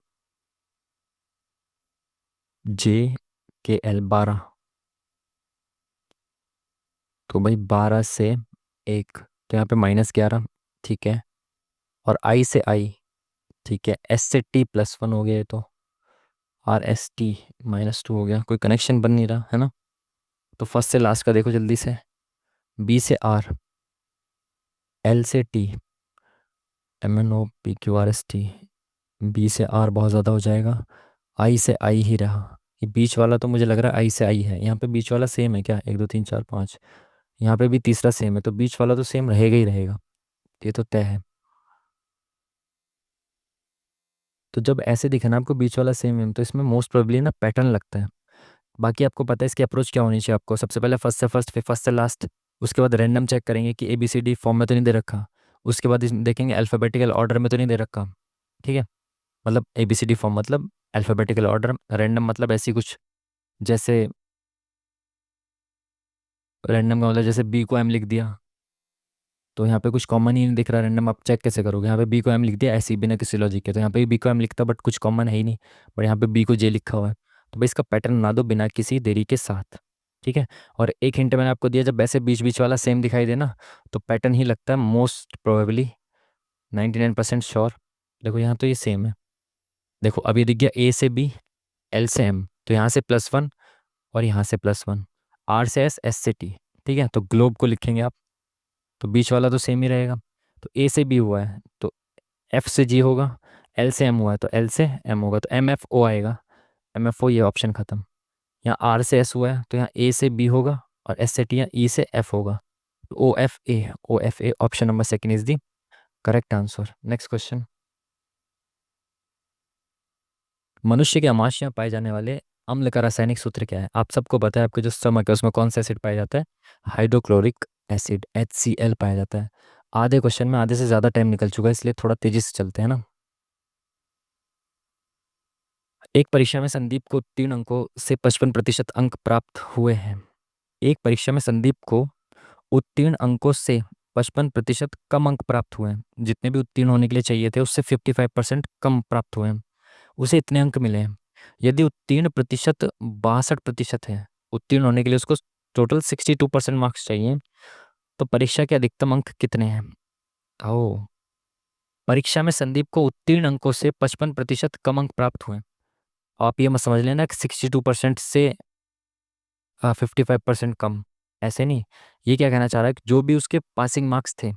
जे के एल 12, तो भाई 12 से 1, तो यहाँ पे -11, ठीक है। और आई से आई, ठीक है। एस से टी +1 हो गया ये तो, आर एस टी -2 हो गया, कोई कनेक्शन बन नहीं रहा है ना। तो फर्स्ट से लास्ट का देखो जल्दी से। बी से आर, एल से T, M N O P Q R S T, B से आर बहुत ज़्यादा हो जाएगा, आई से आई ही रहा। ये बीच वाला तो मुझे लग रहा है आई से आई है, यहाँ पे बीच वाला सेम है क्या, 1 2 3 4 5, यहाँ पे भी तीसरा सेम है, तो बीच वाला तो सेम रहेगा ही रहेगा, ये तो तय है। तो जब ऐसे दिखे ना आपको बीच वाला सेम है, तो इसमें मोस्ट प्रोबेबली ना पैटर्न लगता है। बाकी आपको पता है इसकी अप्रोच क्या होनी चाहिए आपको, सबसे पहले फर्स्ट से फर्स्ट, फिर फर्स्ट से लास्ट। उसके बाद रैंडम चेक करेंगे कि ABCD फॉर्म में तो नहीं दे रखा। उसके बाद देखेंगे अल्फ़ाबेटिकल ऑर्डर में तो नहीं दे रखा, ठीक है। मतलब ABCD फॉर्म मतलब अल्फ़ाबेटिकल ऑर्डर, रैंडम मतलब ऐसी कुछ, जैसे रैंडम का मतलब जैसे बी को एम लिख दिया, तो यहाँ पे कुछ कॉमन ही नहीं दिख रहा रैंडम, आप चेक कैसे करोगे। यहाँ पे बी को एम लिख दिया ऐसे ही बिना किसी लॉजिक के, तो यहाँ पे बी को एम लिखता बट कुछ कॉमन है ही नहीं, बट यहाँ पे बी को जे लिखा हुआ है। तो भाई इसका पैटर्न बना दो बिना किसी देरी के साथ, ठीक है। और एक हिंट मैंने आपको दिया, जब ऐसे बीच बीच वाला सेम दिखाई देना तो पैटर्न ही लगता है मोस्ट प्रोबेबली, 99% श्योर। देखो यहाँ तो ये सेम है, देखो अभी दिख गया ए से बी, एल से एम, तो यहाँ से +1 और यहाँ से +1, आर से एस, एस से टी, ठीक है। तो ग्लोब को लिखेंगे आप, तो बीच वाला तो सेम ही रहेगा। तो ए से बी हुआ है तो एफ से जी होगा, एल से एम हुआ है तो एल से एम होगा, तो MFO आएगा, MFO, ये ऑप्शन खत्म। यहाँ आर से एस हुआ है तो यहाँ ए से बी होगा, और एस से टी या ई से एफ होगा, तो OFA option number second is the correct answer. Next question. मनुष्य के आमाशय में पाए जाने वाले अम्ल का रासायनिक सूत्र क्या है। आप सबको पता है, आपके जो स्टमक है उसमें कौन सा एसिड पाया जाता है, हाइड्रोक्लोरिक एसिड HCl पाया जाता है। आधे क्वेश्चन में आधे से ज़्यादा टाइम निकल चुका है, इसलिए थोड़ा तेजी से चलते हैं ना। एक परीक्षा में संदीप को उत्तीर्ण अंकों से 55% अंक प्राप्त हुए हैं। एक परीक्षा में संदीप को उत्तीर्ण अंकों से 55% कम अंक प्राप्त हुए हैं, जितने भी उत्तीर्ण होने के लिए चाहिए थे उससे 55% कम प्राप्त हुए हैं, उसे इतने अंक मिले हैं। यदि उत्तीर्ण प्रतिशत 62% है, उत्तीर्ण होने के लिए उसको टोटल 62% मार्क्स चाहिए, तो परीक्षा के अधिकतम अंक कितने हैं। ओ, परीक्षा में संदीप को उत्तीर्ण अंकों से 55% कम अंक प्राप्त हुए। आप ये मत समझ लेना कि 62% से 55% कम, ऐसे नहीं। ये क्या कहना चाह रहा है कि जो भी उसके पासिंग मार्क्स थे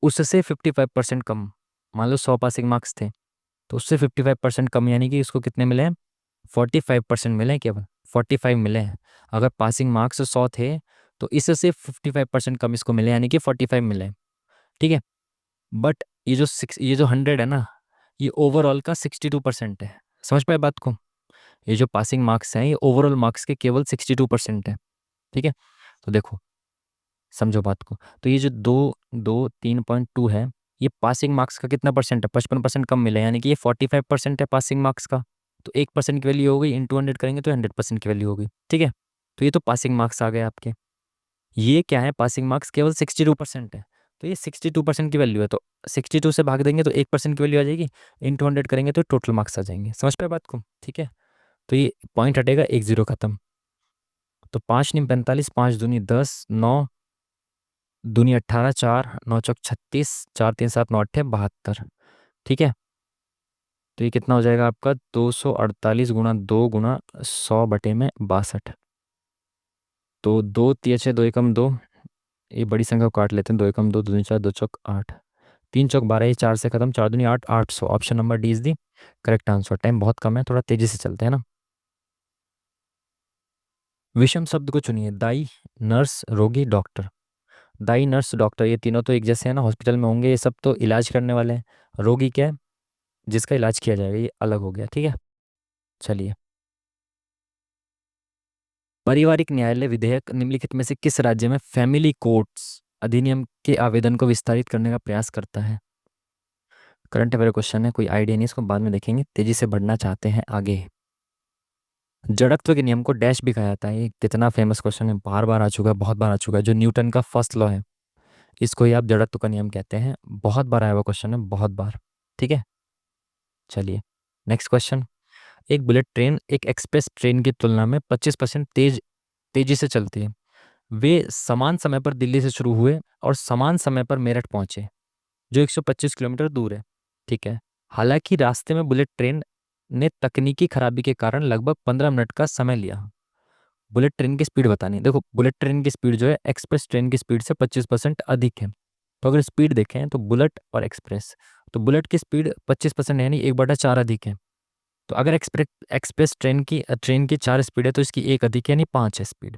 उससे 55% कम, मान लो 100 पासिंग मार्क्स थे तो उससे 55% कम, यानी कि उसको कितने मिले हैं, 45% मिले हैं केवल, 45 मिले हैं। अगर पासिंग मार्क्स 100 थे तो इससे 55% कम इसको मिले, यानी कि 45 मिले हैं, ठीक है। बट ये जो 100 है ना, ये ओवरऑल का 62% है। समझ पाए बात को, ये जो पासिंग मार्क्स हैं ये ओवरऑल मार्क्स के केवल 62% है, ठीक है। तो देखो समझो बात को, तो ये जो 2 2 3.2 है, ये पासिंग मार्क्स का कितना परसेंट है, 55% कम मिला है, यानी कि ये 45% है पासिंग मार्क्स का। तो 1% की वैल्यू हो गई, इंटू 100 करेंगे तो 100% की वैल्यू होगी, ठीक है। तो ये तो पासिंग मार्क्स आ गए आपके। ये क्या है, पासिंग मार्क्स केवल 62% है, तो ये 62% की वैल्यू है, तो 62 से भाग देंगे तो 1% की वैल्यू आ जाएगी, इंटू 100 करेंगे तो टोटल मार्क्स आ जाएंगे। समझ पाए बात को, ठीक है। तो ये पॉइंट हटेगा, 1 0 खत्म। तो 5 × 9 = 45, 5 दूनी 10, 9 दूनी 18, 4 9 × 36, 4 3 7 9 8 72, ठीक है। तो ये कितना हो जाएगा आपका, 248 × 2 × 100/62, तो 2 × 3 = 2, 2 × 2, ये बड़ी संख्या को काट लेते हैं, 2 × 1 = 2, 2 × 4 = 2 × 4 = 8, 3 × 4 = 12, ये 4 से खत्म, 4 दूनी 8, 800, option number D is the correct answer. Time बहुत कम है, थोड़ा तेजी से चलते हैं ना। विषम शब्द को चुनिए। दाई, नर्स, रोगी, डॉक्टर। दाई, नर्स, डॉक्टर, ये तीनों तो एक जैसे हैं ना, हॉस्पिटल में होंगे, ये सब तो इलाज करने वाले हैं। रोगी क्या है? जिसका इलाज किया जाएगा, ये अलग हो गया, ठीक है। चलिए, पारिवारिक न्यायालय विधेयक निम्नलिखित में से किस राज्य में फैमिली कोर्ट्स अधिनियम के आवेदन को विस्तारित करने का प्रयास करता है? करंट अफेयर क्वेश्चन है, कोई आइडिया नहीं, इसको बाद में देखेंगे, तेजी से बढ़ना चाहते हैं आगे। जड़त्व के नियम को डैश भी कहा जाता है, ये कितना फेमस क्वेश्चन है, बार बार आ चुका है, बहुत बार आ चुका है, जो न्यूटन का फर्स्ट लॉ है, इसको ही आप जड़त्व का नियम कहते हैं, बहुत बार आया हुआ क्वेश्चन है, बहुत बार, ठीक है। चलिए, नेक्स्ट क्वेश्चन। एक बुलेट ट्रेन एक एक्सप्रेस ट्रेन की तुलना में 25% तेजी से चलती है। वे समान समय पर दिल्ली से शुरू हुए और समान समय पर मेरठ पहुंचे, जो 125 किलोमीटर दूर है, ठीक है। हालांकि रास्ते में बुलेट ट्रेन ने तकनीकी खराबी के कारण लगभग 15 मिनट का समय लिया। बुलेट ट्रेन की स्पीड बतानी है। देखो, बुलेट ट्रेन की स्पीड जो है एक्सप्रेस ट्रेन की स्पीड से 25% अधिक है। तो अगर स्पीड देखें तो बुलेट और एक्सप्रेस, तो बुलेट की स्पीड 25% यानी 1/4 अधिक है। तो अगर एक्सप्रेस एक्सप्रेस ट्रेन की 4 स्पीड है तो इसकी एक अधिक है, यानी 5 है स्पीड।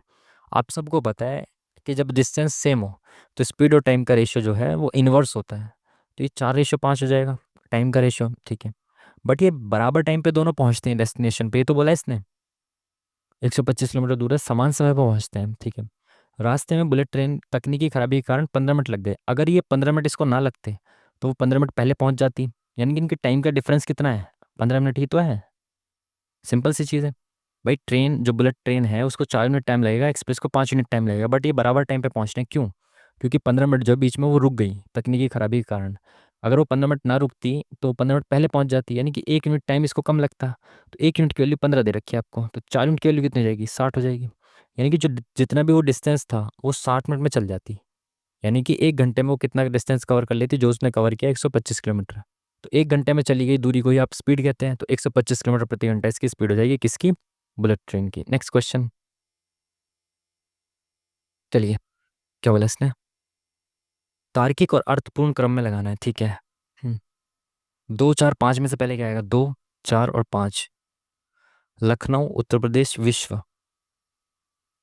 आप सबको पता है कि जब डिस्टेंस सेम हो तो स्पीड और टाइम का रेशियो जो है वो इन्वर्स होता है। तो ये 4:5 हो जाएगा टाइम का रेशियो, ठीक है। बट ये बराबर टाइम पे दोनों पहुंचते हैं डेस्टिनेशन पे, ये तो बोला इसने। 125 किलोमीटर दूर है, समान समय पर पहुंचते हैं, ठीक है। रास्ते में बुलेट ट्रेन तकनीकी खराबी के कारण 15 मिनट लग गए। अगर ये 15 मिनट इसको ना लगते तो वो 15 मिनट पहले पहुंच जाती, यानी कि इनके टाइम का डिफरेंस कितना है? 15 मिनट ही तो है। सिंपल सी चीज़ है भाई। ट्रेन जो बुलेट ट्रेन है उसको 4 मिनट टाइम लगेगा, एक्सप्रेस को 5 मिनट टाइम लगेगा, बट ये बराबर टाइम पे पहुंच रहे हैं, क्यों? क्योंकि 15 मिनट जो बीच में वो रुक गई तकनीकी खराबी के कारण। अगर वो 15 मिनट ना रुकती तो 15 मिनट पहले पहुंच जाती, यानी कि 1 मिनट टाइम इसको कम लगता। तो 1 मिनट की वैल्यू 15 दे रखी है आपको, तो 4 मिनट की वैल्यू कितनी हो जाएगी? 60 हो जाएगी। यानी कि जो जितना भी वो डिस्टेंस था वो 60 मिनट में चल जाती। यानी कि 1 घंटे में वो कितना डिस्टेंस कवर कर लेती, जो उसने कवर किया 125 किलोमीटर। तो 1 घंटे में चली गई दूरी को ही आप स्पीड कहते हैं। तो 125 किलोमीटर प्रति घंटा इसकी स्पीड हो जाएगी, किसकी? बुलेट ट्रेन की। Next question. चलिए, क्या बोला इसने? तार्किक और अर्थपूर्ण क्रम में लगाना है, ठीक है। 2, 4, 5 में से पहले क्या आएगा? 2, 4 और 5। लखनऊ, उत्तर प्रदेश, विश्व।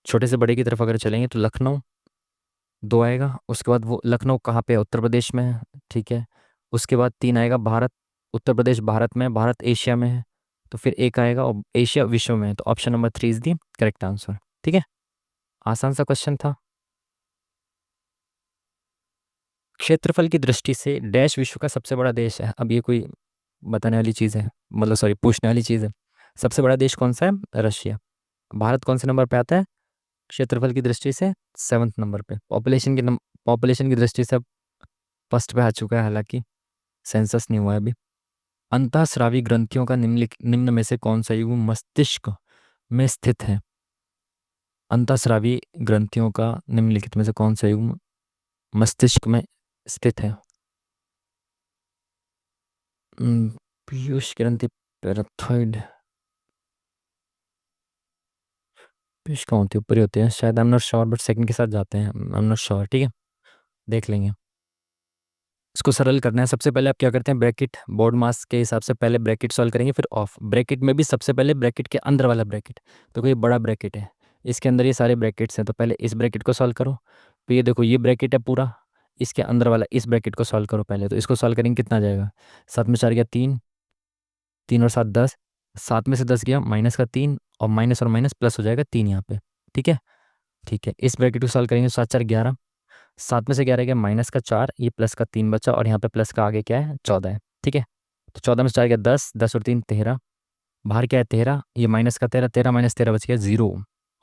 छोटे से बड़े की तरफ अगर चलेंगे तो लखनऊ 2 आएगा। उसके बाद वो लखनऊ कहाँ पे है? उत्तर प्रदेश में है, ठीक है। उसके बाद 3 आएगा भारत। उत्तर प्रदेश भारत में है, भारत एशिया में है। तो फिर एक आएगा और एशिया विश्व में है। तो option number 3 is the correct answer, ठीक है। आसान सा क्वेश्चन था। क्षेत्रफल की दृष्टि से डैश विश्व का सबसे बड़ा देश है। अब ये कोई बताने वाली चीज़ है, मतलब सॉरी पूछने वाली चीज़ है। सबसे बड़ा देश कौन सा है? रशिया। भारत कौन से नंबर पे आता है क्षेत्रफल की दृष्टि से? 7th नंबर पे। पॉपुलेशन की दृष्टि से फर्स्ट पे आ चुका है, हालांकि सेंसस नहीं हुआ है अभी। अंतःस्रावी ग्रंथियों का निम्न में से कौन सा युग्म मस्तिष्क में स्थित है? अंतःस्रावी ग्रंथियों का निम्नलिखित में से कौन सा युग्म मस्तिष्क में स्थित है? पीयूष ग्रंथि, पैराथाइड। पीयूष कहाँ होती है? ऊपर ही होते हैं शायद। आई am not sure, but second के साथ जाते हैं। आई एम नॉट श्योर, ठीक है, देख लेंगे। इसको सरल करना है, सबसे पहले आप क्या करते हैं? ब्रैकेट, बोर्ड मास के हिसाब से पहले ब्रैकेट सॉल्व करेंगे, फिर ऑफ ब्रैकेट में भी सबसे पहले ब्रैकेट के अंदर वाला ब्रैकेट। तो कोई बड़ा ब्रैकेट है, इसके अंदर ये सारे ब्रैकेट्स हैं, तो पहले इस ब्रैकेट को सॉल्व करो। तो ये देखो, ये ब्रैकेट है पूरा, इसके अंदर वाला इस ब्रैकेट को सॉल्व करो पहले। तो इसको सॉल्व करेंगे, कितना आ जाएगा? 7 में 4 गया 3, 3 और 7 10। 7 में से 10 गया -3, और माइनस और माइनस प्लस हो जाएगा 3 यहाँ पे, ठीक है। ठीक है, इस ब्रैकेट को सॉल्व करेंगे, 7 4 11। 7 में से 11 गया -4, ये प्लस का 3 बचा, और यहाँ पे प्लस का आगे क्या है? 14 है, ठीक है। तो 14 में से 4 गया 10, 10 और 3 13। बाहर क्या है? 13, ये माइनस का 13, 13 - 13 बच गया 0।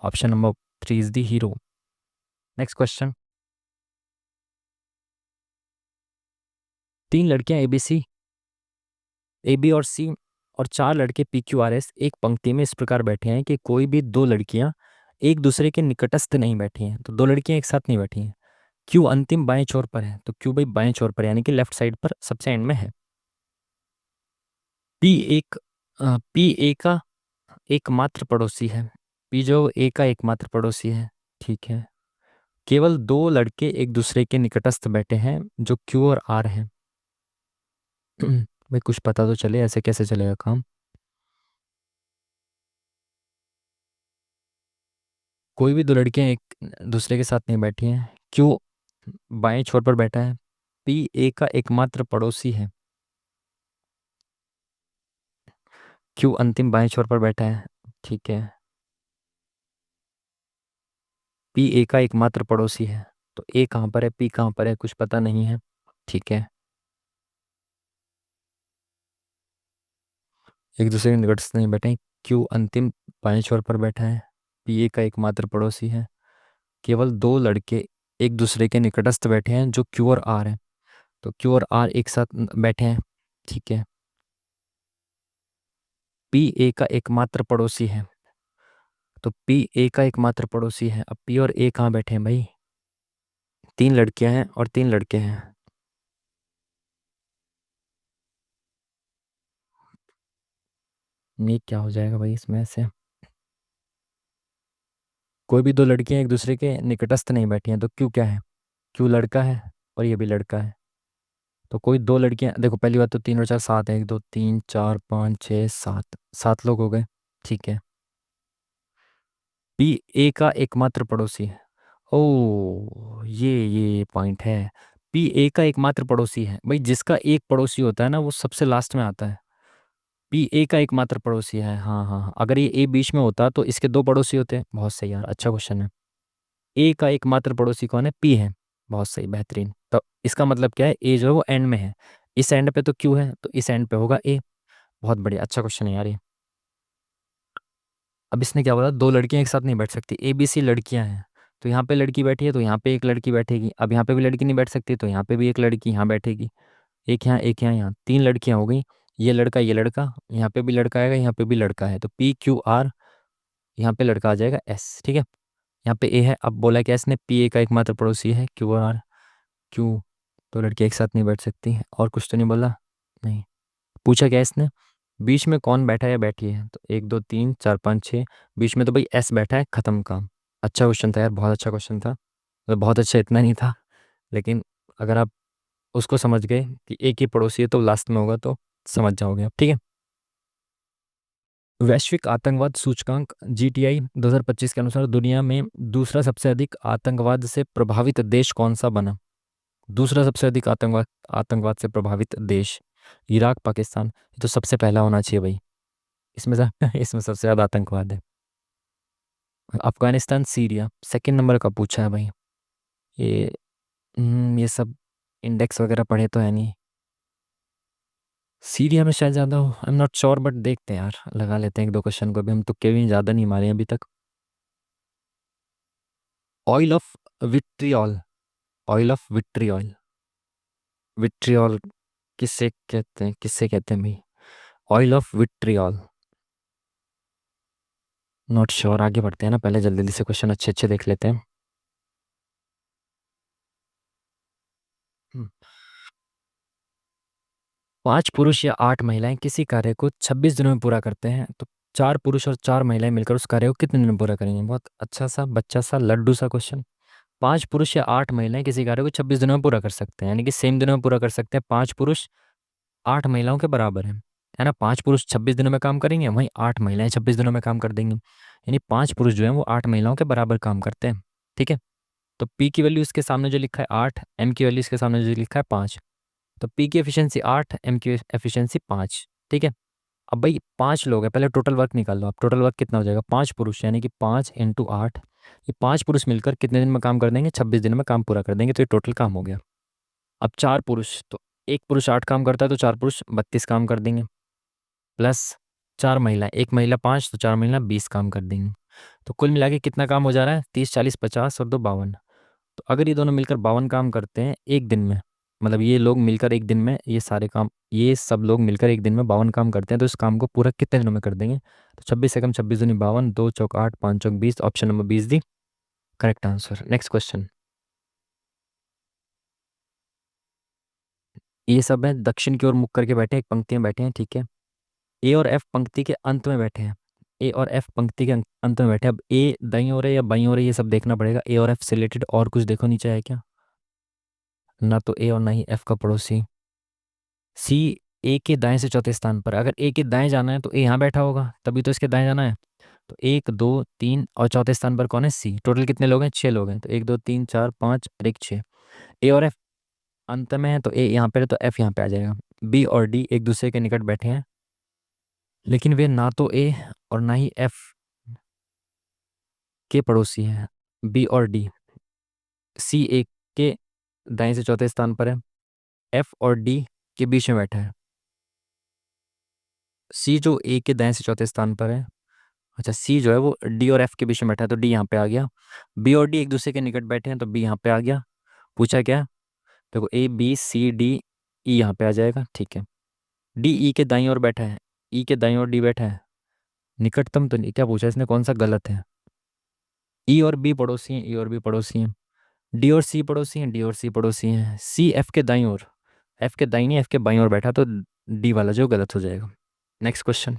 Option number 3 is the hero. Next question. 3 लड़कियां ए बी और सी और 4 लड़के PQRS एक पंक्ति में इस प्रकार बैठे हैं कि कोई भी 2 लड़कियां एक दूसरे के निकटस्थ नहीं बैठी हैं। तो 2 लड़कियां एक साथ नहीं बैठी हैं। क्यू अंतिम बाएं छोर पर है, तो क्यू भाई बाएं छोर पर, यानी कि लेफ्ट साइड पर सबसे एंड में है। पी एक पी ए का एकमात्र पड़ोसी है। पी जो ए का एकमात्र पड़ोसी है, ठीक है। केवल 2 लड़के एक दूसरे के निकटस्थ बैठे हैं, जो क्यू और आर हैं। भाई कुछ पता तो चले, ऐसे कैसे चलेगा काम? कोई भी दो लड़कियां एक दूसरे के साथ नहीं बैठी हैं। क्यों बाएं छोर पर बैठा है? पी ए का एकमात्र पड़ोसी है। क्यों अंतिम बाएं छोर पर बैठा है? ठीक है। पी ए का एकमात्र पड़ोसी है। तो ए कहाँ पर है, पी कहाँ पर है, कुछ पता नहीं है। ठीक है। एक दूसरे के निकटस्थ नहीं बैठे हैं। क्यों अंतिम बाएं छोर पर बैठा है? पी ए का एकमात्र पड़ोसी है। केवल दो लड़के एक दूसरे के निकटस्थ बैठे हैं जो क्यू और आर है। तो क्यू और आर एक साथ बैठे हैं। ठीक है। पी ए का एकमात्र पड़ोसी है। तो पी ए का एकमात्र पड़ोसी है। अब पी और ए कहाँ बैठे हैं भाई? तीन लड़कियां हैं और तीन लड़के हैं। ये क्या हो जाएगा भाई इसमें से? कोई भी दो लड़कियां एक दूसरे के निकटस्थ नहीं बैठी हैं, तो क्यों क्या है? क्यों लड़का है और ये भी लड़का है। तो कोई दो लड़कियां, देखो पहली बात तो तीन और चार सात है, एक दो तीन चार पाँच छः सात, सात लोग हो गए। ठीक है। पी ए का एकमात्र पड़ोसी है। ओ ये पॉइंट है। पी ए का एकमात्र पड़ोसी है भाई, जिसका एक पड़ोसी होता है ना वो सबसे लास्ट में आता है। पी ए का एकमात्र पड़ोसी है, हाँ हाँ हाँ। अगर ये ए बीच में होता तो इसके दो पड़ोसी होते। बहुत सही यार, अच्छा क्वेश्चन है। ए का एकमात्र पड़ोसी कौन है? पी है। बहुत सही, बेहतरीन। तो इसका मतलब क्या है, ए जो है वो एंड में है। इस एंड पे तो क्यू है, तो इस एंड पे होगा ए। बहुत बढ़िया, अच्छा क्वेश्चन है यार ये। अब इसने क्या बोला, दो लड़कियां एक साथ नहीं बैठ सकती, ए बी सी लड़कियां हैं। तो यहाँ पे लड़की बैठी है तो यहाँ पे एक लड़की बैठेगी। अब यहाँ पे भी लड़की नहीं बैठ सकती तो यहाँ पे भी एक लड़की यहाँ बैठेगी। एक यहाँ एक यहाँ, यहाँ तीन लड़कियां हो गई। ये लड़का, यहाँ पे भी लड़का आएगा, यहाँ पे भी लड़का है, तो पी क्यू आर। यहाँ पे लड़का आ जाएगा एस। ठीक है। यहाँ पे ए है। अब बोला क्या इसने, पी ए का एकमात्र पड़ोसी है क्यू आर। क्यू, तो लड़के एक साथ नहीं बैठ सकती। और कुछ तो नहीं बोला? नहीं। पूछा क्या इसने, बीच में कौन बैठा है या बैठी है? तो एक दो तीन चार पाँच छः, बीच में तो भाई एस बैठा है, खत्म काम। अच्छा क्वेश्चन था यार, बहुत अच्छा क्वेश्चन था। मतलब बहुत अच्छा इतना नहीं था, लेकिन अगर आप उसको समझ गए कि एक ही पड़ोसी है तो लास्ट में होगा, तो समझ जाओगे आप। ठीक है। वैश्विक आतंकवाद सूचकांक जीटीआई 2025 के अनुसार दुनिया में दूसरा सबसे अधिक आतंकवाद से प्रभावित देश कौन सा बना? दूसरा सबसे अधिक आतंकवाद आतंकवाद से प्रभावित देश, इराक पाकिस्तान, ये तो सबसे पहला होना चाहिए भाई। इसमें इसमें सबसे ज्यादा आतंकवाद है। अफगानिस्तान सीरिया सेकंड नंबर का पूछा है भाई। ये ये सब इंडेक्स वगैरह पढ़े तो है नहीं। सीरिया में शायद ज़्यादा हो, आई एम नॉट श्योर, बट देखते हैं यार, लगा लेते हैं एक दो क्वेश्चन को भी, हम तुक्के भी ज़्यादा नहीं मारे हैं अभी तक। Oil of vitriol, oil of vitriol, vitriol किससे कहते हैं भाई? Oil of vitriol, not sure. आगे बढ़ते हैं ना, पहले जल्दी जल्दी से क्वेश्चन अच्छे अच्छे देख लेते हैं। हम्म। पांच पुरुष या आठ महिलाएं किसी कार्य को 26 दिनों में पूरा करते हैं, तो चार पुरुष और चार महिलाएं मिलकर उस कार्य को कितने दिन में पूरा करेंगे? बहुत अच्छा सा बच्चा सा लड्डू सा क्वेश्चन। पांच पुरुष या आठ महिलाएं किसी कार्य को 26 दिनों में पूरा कर सकते हैं, यानी कि सेम दिनों में पूरा कर सकते हैं। पांच पुरुष आठ महिलाओं के बराबर है ना? पांच पुरुष 26 दिनों में काम करेंगे, वहीं आठ महिलाएं 26 दिनों में काम कर देंगी, यानी पांच पुरुष जो है वो आठ महिलाओं के बराबर काम करते हैं। ठीक है। तो पी की वैल्यू इसके सामने जो लिखा है आठ, एम की वैल्यू इसके सामने जो लिखा है पाँच। तो पी की एफिशिएंसी आठ, एम की एफिशिएंसी पाँच। ठीक है। अब भाई पांच लोग हैं, पहले टोटल वर्क निकाल लो आप। टोटल वर्क कितना हो जाएगा, पांच पुरुष यानी कि पाँच इंटू आठ, ये पांच पुरुष मिलकर कितने दिन में काम कर देंगे? 26 दिन में काम पूरा कर देंगे, तो ये टोटल काम हो गया। अब चार पुरुष, तो एक पुरुष आठ काम करता है तो चार पुरुष 32 काम कर देंगे, प्लस चार महिला, एक महिला पाँच, तो चार महिला 20 काम कर देंगी। तो कुल मिला के कितना काम हो जा रहा है? 30 40 50 और दो 52। तो अगर ये दोनों मिलकर 52 काम करते हैं एक दिन में, मतलब ये लोग मिलकर एक दिन में ये सारे काम, ये सब लोग मिलकर एक दिन में 52 काम करते हैं, तो इस काम को पूरा कितने दिनों में कर देंगे? तो 26 से कम 26 दूनी 52, दो चौक आठ, पाँच चौक 20, ऑप्शन नंबर 20 दी करेक्ट आंसर। Next question. ये सब है दक्षिण की ओर मुख करके बैठे हैं, एक पंक्ति में बैठे हैं। ठीक है। ए और एफ पंक्ति के अंत में बैठे हैं। ए और एफ पंक्ति के अंत में बैठे हैं। अब ए दाईं ओर है या बाईं ओर है, ये सब देखना पड़ेगा। ए और एफ से रिलेटेड और कुछ देखो नीचे है क्या? ना तो ए और ना ही एफ का पड़ोसी। सी ए के दाएं से चौथे स्थान पर, अगर ए के दाएं जाना है तो ए यहाँ बैठा होगा, तभी तो इसके दाएं जाना है। तो 1 2 3 और चौथे स्थान पर कौन है? सी। टोटल कितने लोग हैं? 6 लोग हैं। तो 1 2 3 4 5 और एक 6। ए और एफ अंत में है, तो ए यहाँ पे है, तो एफ यहाँ पे आ जाएगा। बी और डी एक दूसरे के निकट बैठे हैं, लेकिन वे ना तो ए और ना ही एफ के पड़ोसी हैं। बी और डी। सी ए के दाएं से चौथे स्थान पर है, एफ और डी के बीच में बैठा है। सी जो ए के दाएं से चौथे स्थान पर है, अच्छा सी जो है वो डी और एफ के बीच में बैठा है, तो डी यहाँ पे आ गया। बी और डी एक दूसरे के निकट बैठे हैं, तो बी यहाँ पे आ गया। पूछा क्या? देखो A B C D E यहाँ पे आ जाएगा, ठीक है। डी ई के दाईं ओर बैठा है, ई के दाईं ओर डी बैठा है। निकटतम तो नहीं, क्या पूछा इसने, कौन सा गलत है? ई और बी पड़ोसी हैं, ई और बी पड़ोसी हैं। डी और सी पड़ोसी हैं, डी और सी पड़ोसी हैं। सी एफ के दाईं ओर, एफ के दाईं नहीं एफ के बाईं ओर बैठा, तो डी वाला जो गलत हो जाएगा। Next question.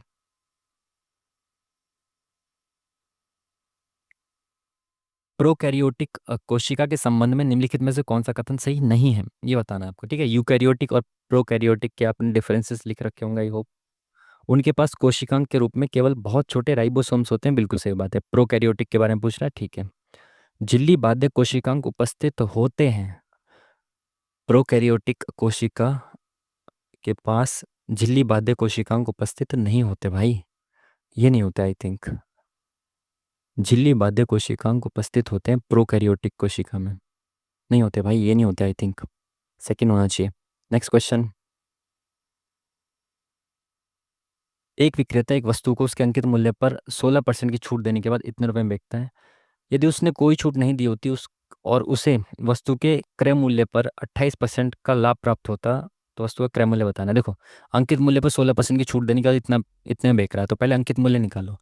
प्रोकैरियोटिक कोशिका के संबंध में निम्नलिखित में से कौन सा कथन सही नहीं है, ये बताना है आपको, ठीक है। यूकैरियोटिक और प्रोकैरियोटिक के आपने डिफरेंसेस लिख रखे होंगे, आई होप। उनके पास कोशिकांग के रूप में केवल बहुत छोटे राइबोसोम्स होते हैं, बिल्कुल सही बात है। प्रोकैरियोटिक के बारे में पूछ रहा है, ठीक है। झिल्ली बाध्य कोशिकांग उपस्थित होते हैं। प्रोकैरियोटिक कोशिका के पास झिल्ली बाध्य कोशिकांग उपस्थित नहीं होते भाई, ये नहीं होता आई थिंक। झिल्ली बाध्य कोशिकांग उपस्थित होते हैं प्रोकैरियोटिक कोशिका में, नहीं होते भाई, ये नहीं होते आई थिंक। सेकंड होना चाहिए। Next question. एक विक्रेता एक वस्तु को उसके अंकित मूल्य पर 16% की छूट देने के बाद इतने रुपए में बेचता है। यदि उसने कोई छूट नहीं दी होती उस और उसे वस्तु के क्रय मूल्य पर 28% का लाभ प्राप्त होता, तो वस्तु का क्रय मूल्य बताना है। देखो अंकित मूल्य पर 16% की छूट देने के बाद इतना इतने में बेच रहा है, तो पहले अंकित मूल्य निकालो।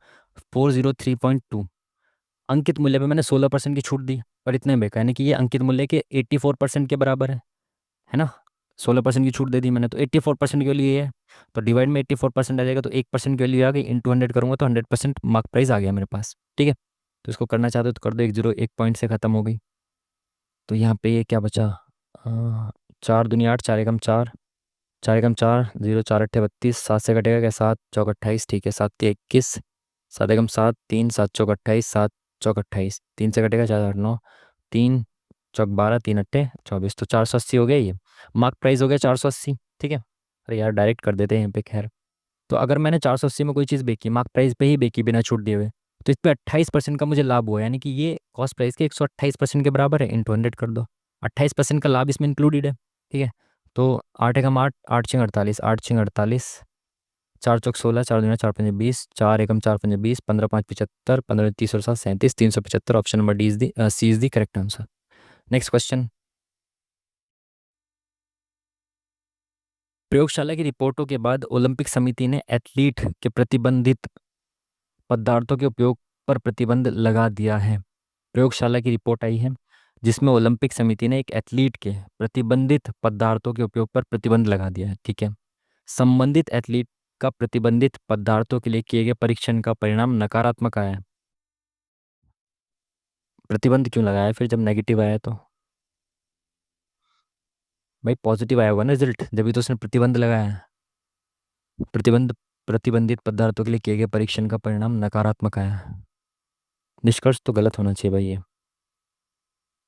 403.2 अंकित मूल्य पे मैंने 16% की छूट दी और इतने में बेचा, यानी कि ये अंकित मूल्य के 84% के बराबर है ना। 16% की छूट दे दी मैंने, तो 84% की वैल्यू ये है, तो डिवाइड में 84% आ जाएगा, तो 1% की वैल्यू आ गई। इंटू 100 करूँगा तो 100% मार्क प्राइस आ गया मेरे पास, ठीक है। तो इसको करना चाहते हो तो कर दो, 1 0 1 पॉइंट से ख़त्म हो गई। तो यहाँ पे ये क्या बचा? 4 दूनी 8, 4 एकम 4, 4 एकम 4, 0 4 8 32, 7 से कटेगा क्या? 7 चौक 28, ठीक है। 7 3 21, 7 एकम 7, 3 7 चौक 28, 7 चौक 28, 3 से कटेगा 4 8 9, 3 चौक 12, 3 अट्ठे 24, तो 480 हो गया ये। मार्क प्राइस हो गया 480, ठीक है। अरे यार डायरेक्ट कर देते हैं यहाँ पे, खैर। तो अगर मैंने 480 में कोई चीज़ बेची, मार्क प्राइस पे ही बेची बिना छूट दिए हुए, तो इस पे 28% का मुझे लाभ हुआ, यानी कि ये कॉस्ट प्राइस के 128% के बराबर है। इंटू 100 कर दो, 28% का लाभ इसमें इंक्लूडेड है, ठीक है। तो 8 एकम 8, 8 6 48, 8 6 48, 4 चौक 16, 4 दूनी 4 पंजे 20, 4 एकम 4 पंजे 20, 15 5 75, 15 30 और 7 37, 375। Option number D is the C is the correct answer. Next question. प्रयोगशाला की रिपोर्टों के बाद ओलंपिक समिति ने एथलीट के प्रतिबंधित पदार्थों के उपयोग पर प्रतिबंध लगा दिया है। प्रयोगशाला की रिपोर्ट आई है जिसमें ओलंपिक समिति ने एक एथलीट के प्रतिबंधित पदार्थों के उपयोग पर प्रतिबंध लगा दिया है, ठीक है। संबंधित एथलीट का प्रतिबंधित पदार्थों के लिए किए गए परीक्षण का परिणाम नकारात्मक आया है। प्रतिबंध क्यों लगाया फिर जब नेगेटिव आया तो? भाई पॉजिटिव आया होगा ना रिजल्ट, जब भी तो उसने प्रतिबंध लगाया है। प्रतिबंध प्रतिबंधित पदार्थों के लिए किए गए परीक्षण का परिणाम नकारात्मक आया है। निष्कर्ष तो गलत होना चाहिए भाई ये।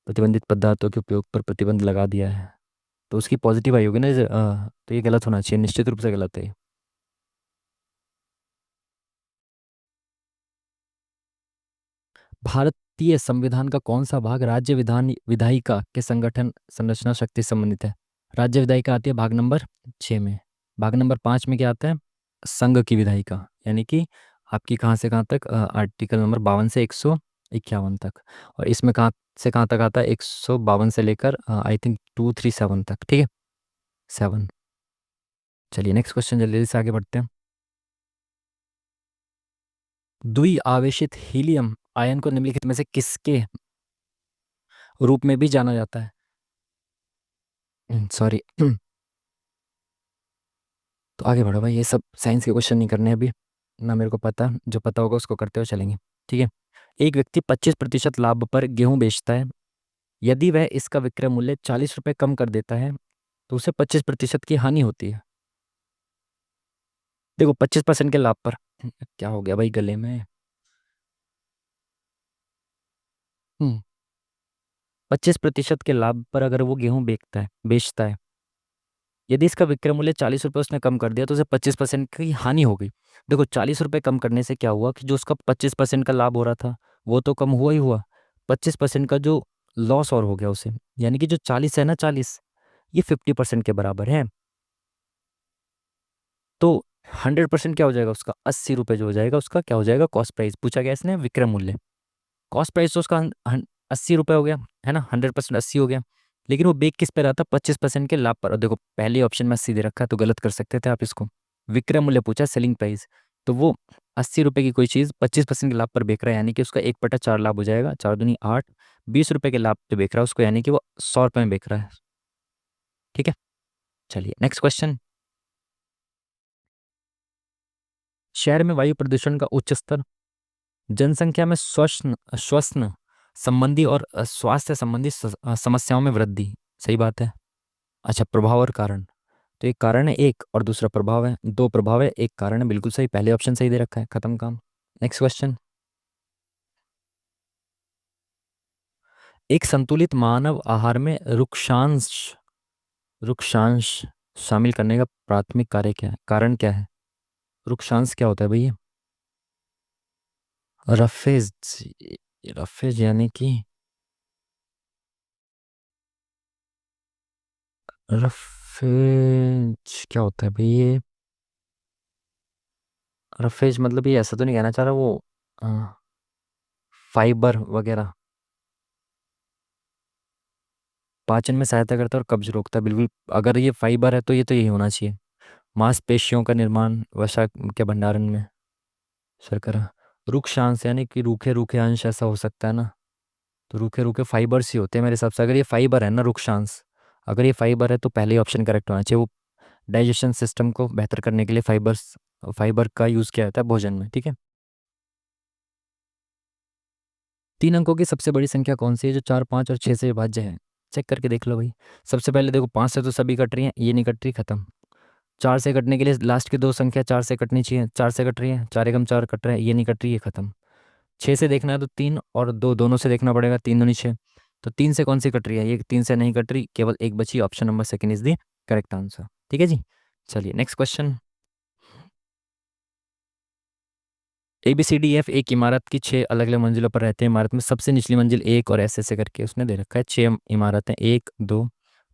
प्रतिबंधित पदार्थों के उपयोग पर प्रतिबंध लगा दिया है, तो उसकी पॉजिटिव आई होगी ना तो ये गलत होना चाहिए, निश्चित रूप से गलत है। भारतीय संविधान का कौन सा भाग राज्य विधायिका के संगठन संरचना शक्ति से संबंधित है? राज्य विधायिका आती है भाग नंबर 6 में। भाग नंबर 5 में क्या आता है? संघ की विधायिका, यानी कि आपकी कहाँ से कहाँ तक? आर्टिकल नंबर 52 से 151 तक। और इसमें कहाँ से कहाँ तक आता है? 152 से लेकर आई थिंक 237 तक, ठीक है। 7। चलिए नेक्स्ट क्वेश्चन जल्दी से आगे बढ़ते हैं। द्वि आवेशित हीलियम आयन को निम्नलिखित में से किसके रूप में भी जाना जाता है? सॉरी। तो आगे बढ़ो भाई, ये सब साइंस के क्वेश्चन नहीं करने अभी, ना मेरे को पता, जो पता होगा उसको करते हुए चलेंगे, ठीक है। एक व्यक्ति 25% लाभ पर गेहूं बेचता है। यदि वह इसका विक्रय मूल्य 40 रुपये कम कर देता है तो उसे 25% की हानि होती है। देखो 25% के लाभ पर क्या हो गया भाई गले में? 25% के लाभ पर अगर वो गेहूं बेचता है, यदि इसका विक्रय मूल्य 40 रुपये उसने कम कर दिया तो उसे 25% की हानि हो गई। देखो 40 रुपये कम करने से क्या हुआ कि जो उसका 25% का लाभ हो रहा था वो तो कम हुआ ही हुआ, 25% का जो लॉस और हो गया उसे, यानी कि जो 40 है ना, 40 ये 50% के बराबर है। तो 100% क्या हो जाएगा उसका, 80 रुपये जो हो जाएगा उसका क्या हो जाएगा, कॉस्ट प्राइस पूछा गया इसने, विक्रय मूल्य। कॉस्ट प्राइस तो उसका 80 रुपये हो गया, है ना, 100% 80 हो गया। लेकिन वो बेच किस पे रहा था, 25% के लाभ पर। और देखो पहले ऑप्शन में 80 दे रखा है तो गलत कर सकते थे आप इसको, विक्रय मूल्य पूछा, सेलिंग प्राइस। तो वो 80 रुपये की कोई चीज़ 25% के लाभ पर बेच रहा है, यानी कि उसका 1/4 लाभ हो जाएगा, 4 दूनी 8, 20 रुपये के लाभ पे बेच रहा है उसको, यानी कि वो 100 रुपये में बेच रहा है। ठीक है, चलिए नेक्स्ट क्वेश्चन। शहर में वायु प्रदूषण का उच्च स्तर, जनसंख्या में श्वसन संबंधी और स्वास्थ्य संबंधी समस्याओं में वृद्धि। सही बात है। अच्छा, प्रभाव और कारण, तो एक कारण है एक और दूसरा प्रभाव है, दो प्रभाव है एक कारण है, बिल्कुल सही, पहले ऑप्शन सही दे रखा है, खत्म काम। Next question. एक संतुलित मानव आहार में रुक्षांश शामिल करने का प्राथमिक कार्य क्या है, कारण क्या है, रुक्षांश क्या होता है भैया, रफेज, रफेज यानी कि रफेज क्या होता है भैया ये, रफेज मतलब ये ऐसा तो नहीं कहना चाह रहा वो फाइबर वगैरह, पाचन में सहायता करता है और कब्ज रोकता है, बिल्कुल। अगर ये फाइबर है तो ये तो यही होना चाहिए, मांसपेशियों का निर्माण, वसा के भंडारण में, शर्करा। रुक्षांश यानी कि रूखे रूखे अंश, ऐसा हो सकता है ना, तो रूखे रूखे फाइबर्स ही होते हैं मेरे हिसाब से, अगर ये फाइबर है ना रुक्षांश, अगर ये फाइबर है तो पहले ही ऑप्शन करेक्ट होना चाहिए। वो डाइजेशन सिस्टम को बेहतर करने के लिए फाइबर का यूज़ किया जाता है भोजन में। ठीक है, 3 अंकों की सबसे बड़ी संख्या कौन सी है जो 4, 5 और 6 से विभाज्य है, चेक करके देख लो भाई। सबसे पहले देखो 5 से तो सभी कट रही हैं, ये नहीं कट रही, खत्म। 4 से कटने के लिए लास्ट की दो संख्या 4 से कटनी चाहिए, 4 से कट रही है, 4 एकम 4 कट रहा है, ये नहीं कट रही, ये खत्म। 6 से देखना है तो 3 और 2 दोनों से देखना पड़ेगा, 3 दूनी 6, तो 3 से कौन सी कट रही है, ये 3 से नहीं कट रही, केवल एक बची, option number second is the correct answer. ठीक है जी, चलिए नेक्स्ट क्वेश्चन। ABCDF एक इमारत की 6 अलग अलग मंजिलों पर रहते हैं, इमारत में सबसे निचली मंजिल एक, और ऐसे ऐसे करके उसने दे रखा है 6 इमारतें, 1, 2,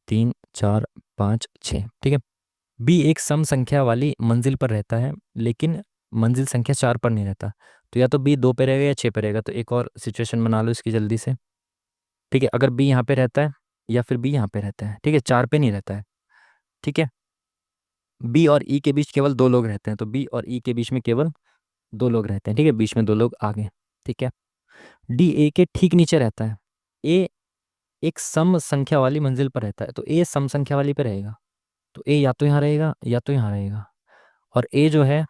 3, 4, 5, 6। ठीक है, बी एक सम संख्या वाली मंजिल पर रहता है लेकिन मंजिल संख्या 4 पर नहीं रहता, तो या तो बी 2 पे रहेगा या 6 पे रहेगा, तो एक और सिचुएशन बना लो इसकी जल्दी से। ठीक है, अगर बी यहाँ पे रहता है या फिर बी यहाँ पे रहता है, ठीक है, 4 पे नहीं रहता है। ठीक है, बी और ई के बीच केवल दो लोग रहते हैं, तो बी और ई के बीच में केवल दो लोग रहते हैं, ठीक है, बीच में दो लोग आगे। ठीक है, डी ए के ठीक नीचे रहता है, ए एक सम संख्या वाली मंजिल पर रहता है, तो ए सम संख्या वाली पे रहेगा, तो ए या तो यहाँ रहेगा या तो यहाँ रहेगा, और ए जो है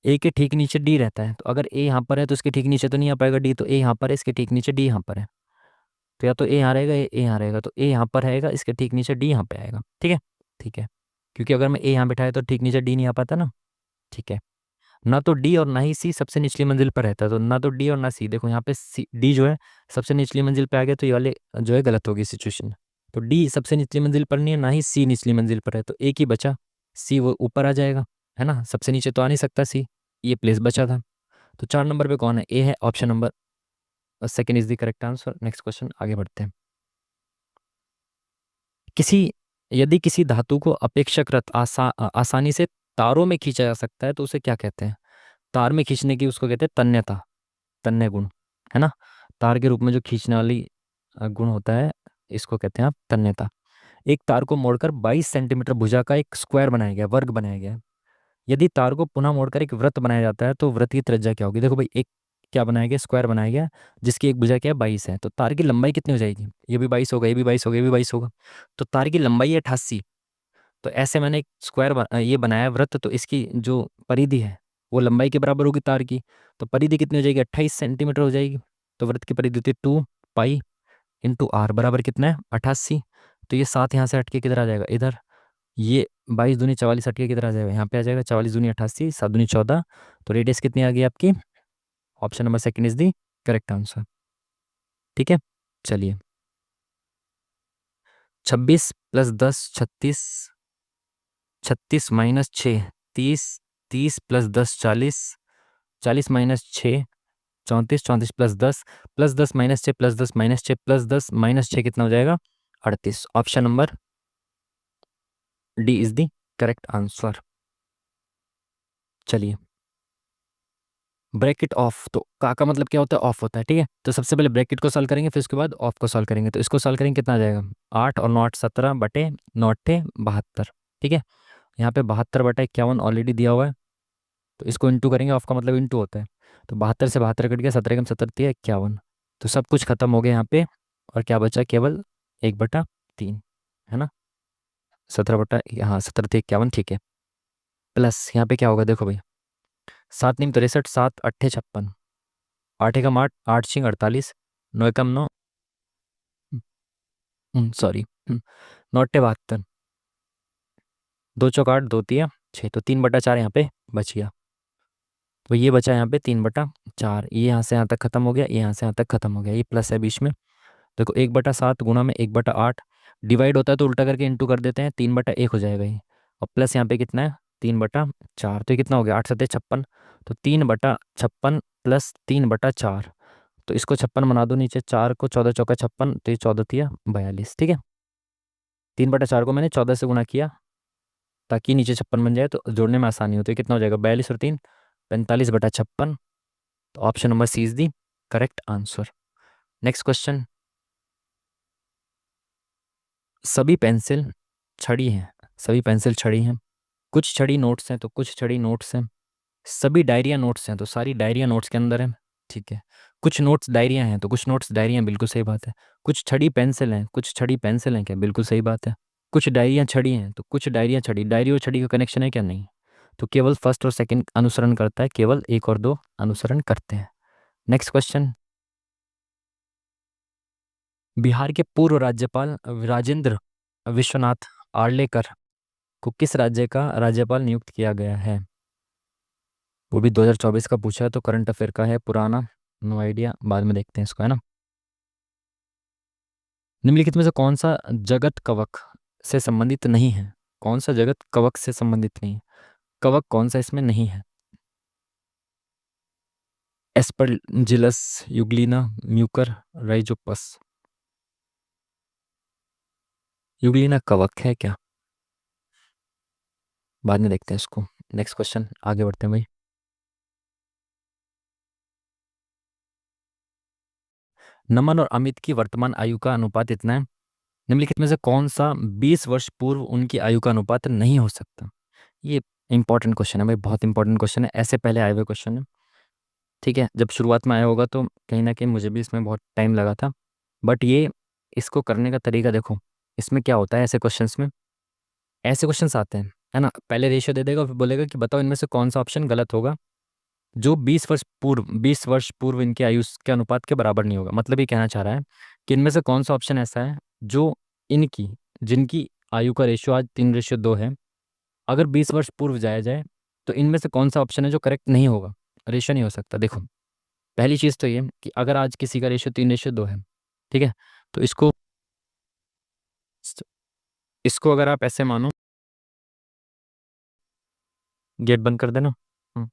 ए के ठीक नीचे डी रहता है, तो अगर ए यहाँ पर है तो इसके ठीक नीचे तो नहीं आ पाएगा डी, तो ए यहाँ पर है, इसके ठीक नीचे डी यहाँ पर है, तो या तो ए यहाँ रहेगा या ए यहाँ रहेगा, तो ए यहाँ पर रहेगा, इसके ठीक नीचे डी यहाँ पे आएगा। ठीक है, ठीक है, क्योंकि अगर मैं ए यहाँ बिठाया तो ठीक नीचे डी नहीं आ पाता ना। ठीक है, ना तो डी और ना ही सी सबसे निचली मंजिल पर रहता है, तो ना तो डी और ना सी, देखो यहाँ पे सी डी जो है सबसे निचली मंजिल पे आ गया, तो ये वाले जो है गलत होगी सिचुएशन। तो डी सबसे निचली मंजिल पर नहीं है, ना ही सी निचली मंजिल पर है, तो एक ही बचा, सी वो ऊपर आ जाएगा, है ना, सबसे नीचे तो आ नहीं सकता सी, ये प्लेस बचा था। तो 4 नंबर पे कौन है, ए है, option number second is the correct answer. Next question आगे बढ़ते हैं। किसी यदि किसी धातु को अपेक्षाकृत आसानी से तारों में खींचा जा सकता है तो उसे क्या कहते हैं, तार में खींचने की उसको कहते हैं तन्यता, तन्य गुण, है ना, तार के रूप में जो खींचने वाली गुण होता है, इसको कहते हैं आप तन्यता। एक तार को मोड़कर 22 सेंटीमीटर भुजा का एक स्क्वायर बनाया गया, वर्ग बनाया गया है। यदि तार को पुनः मोड़कर एक वृत्त बनाया जाता है तो वृत्त की त्रिज्या क्या होगी, देखो भाई एक क्या बनाया गया, स्क्वायर बनाया गया जिसकी एक भुजा क्या है 22 है, तो तार की लंबाई कितनी हो जाएगी, ये भी 22 होगा, ये भी 22 होगा, ये भी 22 होगा, तो तार की लंबाई है 88। तो ऐसे मैंने एक स्क्वायर ये बनाया वृत्त, तो इसकी जो परिधि है वो लंबाई के बराबर होगी तार की, तो परिधि कितनी हो जाएगी, 28 सेंटीमीटर हो जाएगी। तो वृत्त की परिधि होती है 2 पाई × r बराबर कितना है 88। तो ये 7 यहाँ से हट के किधर आ जाएगा, इधर, ये 22 दूनी 44 हट के किधर आ जाएगा, यहाँ पे आ जाएगा, 44 दूनी 88, 7 दूनी 14, तो रेडियस कितनी आ गई आपकी, option number second is the correct answer. ठीक है, चलिए। 26 + 10 36, 36 - 6 30, 30 + 10 40, 40 - 6 34, 34 +10 +10 - 6 +10 - 6 कितना हो जाएगा? 38। Option number D is the correct answer. चलिए, ब्रैकेट ऑफ, तो का मतलब क्या होता है? ऑफ होता है। ठीक है, तो सबसे पहले ब्रैकेट को सॉल्व करेंगे, फिर उसके बाद ऑफ को सॉल्व करेंगे। तो इसको सॉल्व करेंगे, कितना आ जाएगा? 8 और 9 17 बटे 9 72। ठीक है, यहाँ पे 72/51 ऑलरेडी दिया हुआ है, तो इसको इंटू करेंगे। ऑफ का मतलब इंटू होता है। तो 72 से 72 कट गया, 17 कम 70 दिया 51। तो सब कुछ खत्म हो गया यहाँ पे, और क्या बचा? केवल 1/3, है ना? 17 हाँ 17 × 51, ठीक है। प्लस यहाँ पे क्या होगा देखो भाई, 7 × 9 = 63, 7 × 8 = 56, 8 × 8 8 × 48, 9 × 9 सॉरी 9 × 8 = 72, 2 × 4 = 8, 2 × 3 = 6, तो 3/4 यहाँ पे बच गया। तो ये बचा यहाँ पे 3/4, ये यहाँ से यहाँ तक खत्म हो गया, ये यहाँ से यहाँ तक खत्म हो गया, ये प्लस है बीच में। देखो 1/7 गुणा में 1/8, डिवाइड होता है तो उल्टा करके इंटू कर देते हैं, 3/1 हो जाएगा ये। और प्लस यहाँ पे कितना है? 3/4, तो ये कितना हो गया? 8 × 7 = 56, तो 3/56 प्लस 3/4, तो इसको 56 बना दो नीचे, 4 को 14 × 4 = 56, तो ये 14 × 42। ठीक है, 3/4 को मैंने 14 से गुणा किया ताकि नीचे 56 बन जाए, तो जोड़ने में आसानी हो। तो ये कितना हो जाएगा? 42 और 3 45/56। तो option number C is the correct answer. Next question. सभी पेंसिल छड़ी हैं, सभी पेंसिल छड़ी हैं, कुछ छड़ी नोट्स हैं तो कुछ छड़ी नोट्स हैं, सभी डायरिया नोट्स हैं तो सारी डायरिया नोट्स के अंदर है। ठीक है, कुछ नोट्स डायरिया हैं तो कुछ नोट्स डायरिया हैं, बिल्कुल सही बात है। कुछ छड़ी पेंसिल हैं, कुछ छड़ी पेंसिल हैं, क्या? बिल्कुल सही बात है। कुछ डायरिया छड़ी हैं तो कुछ डायरिया छड़ी, डायरी और छड़ी का कनेक्शन है क्या? नहीं। तो केवल फर्स्ट और सेकंड अनुसरण करता है, केवल 1 और 2 अनुसरण करते हैं। Next question. बिहार के पूर्व राज्यपाल राजेंद्र विश्वनाथ आर्लेकर को किस राज्य का राज्यपाल नियुक्त किया गया है? वो भी 2024 का पूछा है, तो करंट अफेयर का है, पुराना, नो आइडिया, बाद में देखते हैं इसको, है ना। निम्नलिखित में से कौन सा जगत कवक से संबंधित नहीं है? कौन सा जगत कवक से संबंधित नहीं है? कवक कौन सा इसमें नहीं है? Aspergillus, Euglena, Mucor, Rhizopus. Euglena कवक है क्या? बाद में देखते हैं इसको। नेक्स्ट क्वेश्चन, आगे बढ़ते हैं भाई। नमन और अमित की वर्तमान आयु का अनुपात इतना है, निम्नलिखित में से कौन सा 20 वर्ष पूर्व उनकी आयु का अनुपात नहीं हो सकता? ये इंपॉर्टेंट क्वेश्चन है भाई, बहुत इंपॉर्टेंट क्वेश्चन है, ऐसे पहले आए हुए क्वेश्चन है। ठीक है, जब शुरुआत में आया होगा तो कहीं ना कहीं मुझे भी इसमें बहुत टाइम लगा था, बट ये इसको करने का तरीका देखो। इसमें क्या होता है, ऐसे क्वेश्चंस में ऐसे क्वेश्चंस आते हैं, है ना, पहले रेशियो दे देगा, फिर बोलेगा कि बताओ इनमें से कौन सा ऑप्शन गलत होगा जो 20 वर्ष पूर्व इनके आयु के अनुपात के बराबर नहीं होगा। मतलब ये कहना चाह रहा है कि इनमें से कौन सा ऑप्शन ऐसा है जो इनकी जिनकी आयु का रेशियो आज 3:2 है, अगर 20 वर्ष पूर्व जाया जाए तो इनमें से कौन सा ऑप्शन है जो करेक्ट नहीं होगा, रेशियो नहीं हो सकता। देखो, पहली चीज़ तो ये कि अगर आज किसी का रेशियो 3:2 है, ठीक है, तो इसको अगर आप ऐसे मानो, गेट बंद कर देना। हम्म,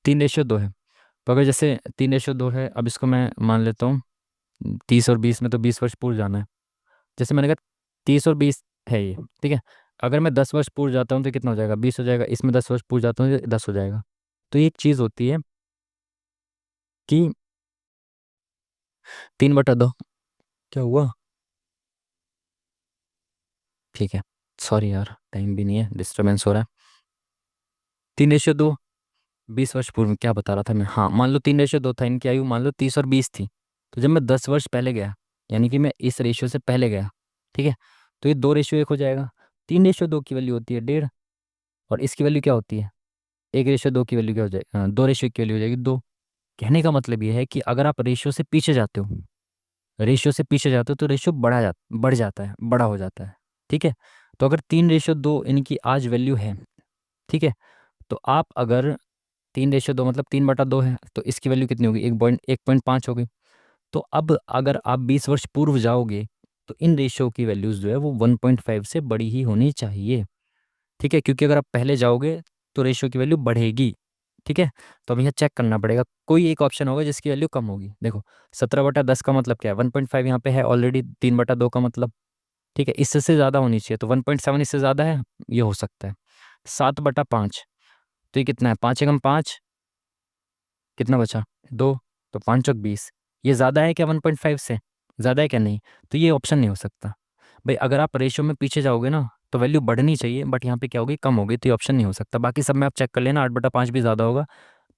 3:2 है, तो अगर जैसे 3:2 है, अब इसको मैं मान लेता हूँ 30 और 20 में, तो 20 वर्ष पूर्व जाना है। जैसे मैंने कहा 30 और 20 है ये, ठीक है। अगर मैं 10 वर्ष पूर्व जाता हूँ तो कितना हो जाएगा? 20 हो जाएगा। इसमें 10 वर्ष पूर्व जाता हूँ तो 10 हो जाएगा। तो ये एक चीज़ होती है कि 3/2। क्या हुआ? ठीक है, सॉरी यार, टाइम भी नहीं है, डिस्टर्बेंस हो रहा है। 3:2, 20 वर्ष पूर्व क्या बता रहा था मैं? हाँ, मान लो 3:2 था, इनकी आयु मान लो 30 और 20 थी, तो जब मैं 10 वर्ष पहले गया, यानी कि मैं इस रेशियो से पहले गया, ठीक है, तो ये 2:1 हो जाएगा। 3:2 की वैल्यू होती है 1.5, और इसकी वैल्यू क्या होती है? 1:2 की वैल्यू क्या हो जाएगी? 2:1 की वैल्यू हो जाएगी 2। कहने का मतलब ये है कि अगर आप रेशियो से पीछे जाते हो, तो रेशियो बढ़ जाता है, बड़ा हो जाता है। ठीक है, तो अगर 3:2 इनकी आज वैल्यू है, ठीक है, तो आप अगर 3:2 मतलब 3/2 है, तो इसकी वैल्यू कितनी होगी? 1.5 होगी। तो अब अगर आप 20 वर्ष पूर्व जाओगे तो इन रेशियो की वैल्यूज जो है वो 1.5 से बड़ी ही होनी चाहिए। ठीक है, क्योंकि अगर आप पहले जाओगे तो रेशियो की वैल्यू बढ़ेगी। ठीक है, तो अब यहाँ चेक करना पड़ेगा, कोई एक ऑप्शन होगा जिसकी वैल्यू कम होगी। देखो 17/10 का मतलब क्या है? 1.5 यहाँ पे है ऑलरेडी, 3/2 का मतलब। ठीक है, इससे ज़्यादा होनी चाहिए, तो 1.7 इससे ज़्यादा है, ये हो सकता है। 7/5, तो ये कितना है? 5 × 5 कितना बचा? 2, तो 5 × 20। ये ज़्यादा है क्या 1.5 से? ज़्यादा है क्या? नहीं, तो ये ऑप्शन नहीं हो सकता। भाई अगर आप रेशियो में पीछे जाओगे ना तो वैल्यू बढ़नी चाहिए, बट यहाँ पे क्या होगी? कम होगी, तो ये ऑप्शन नहीं हो सकता। बाकी सब में आप चेक कर लेना, 8/5 भी ज़्यादा होगा,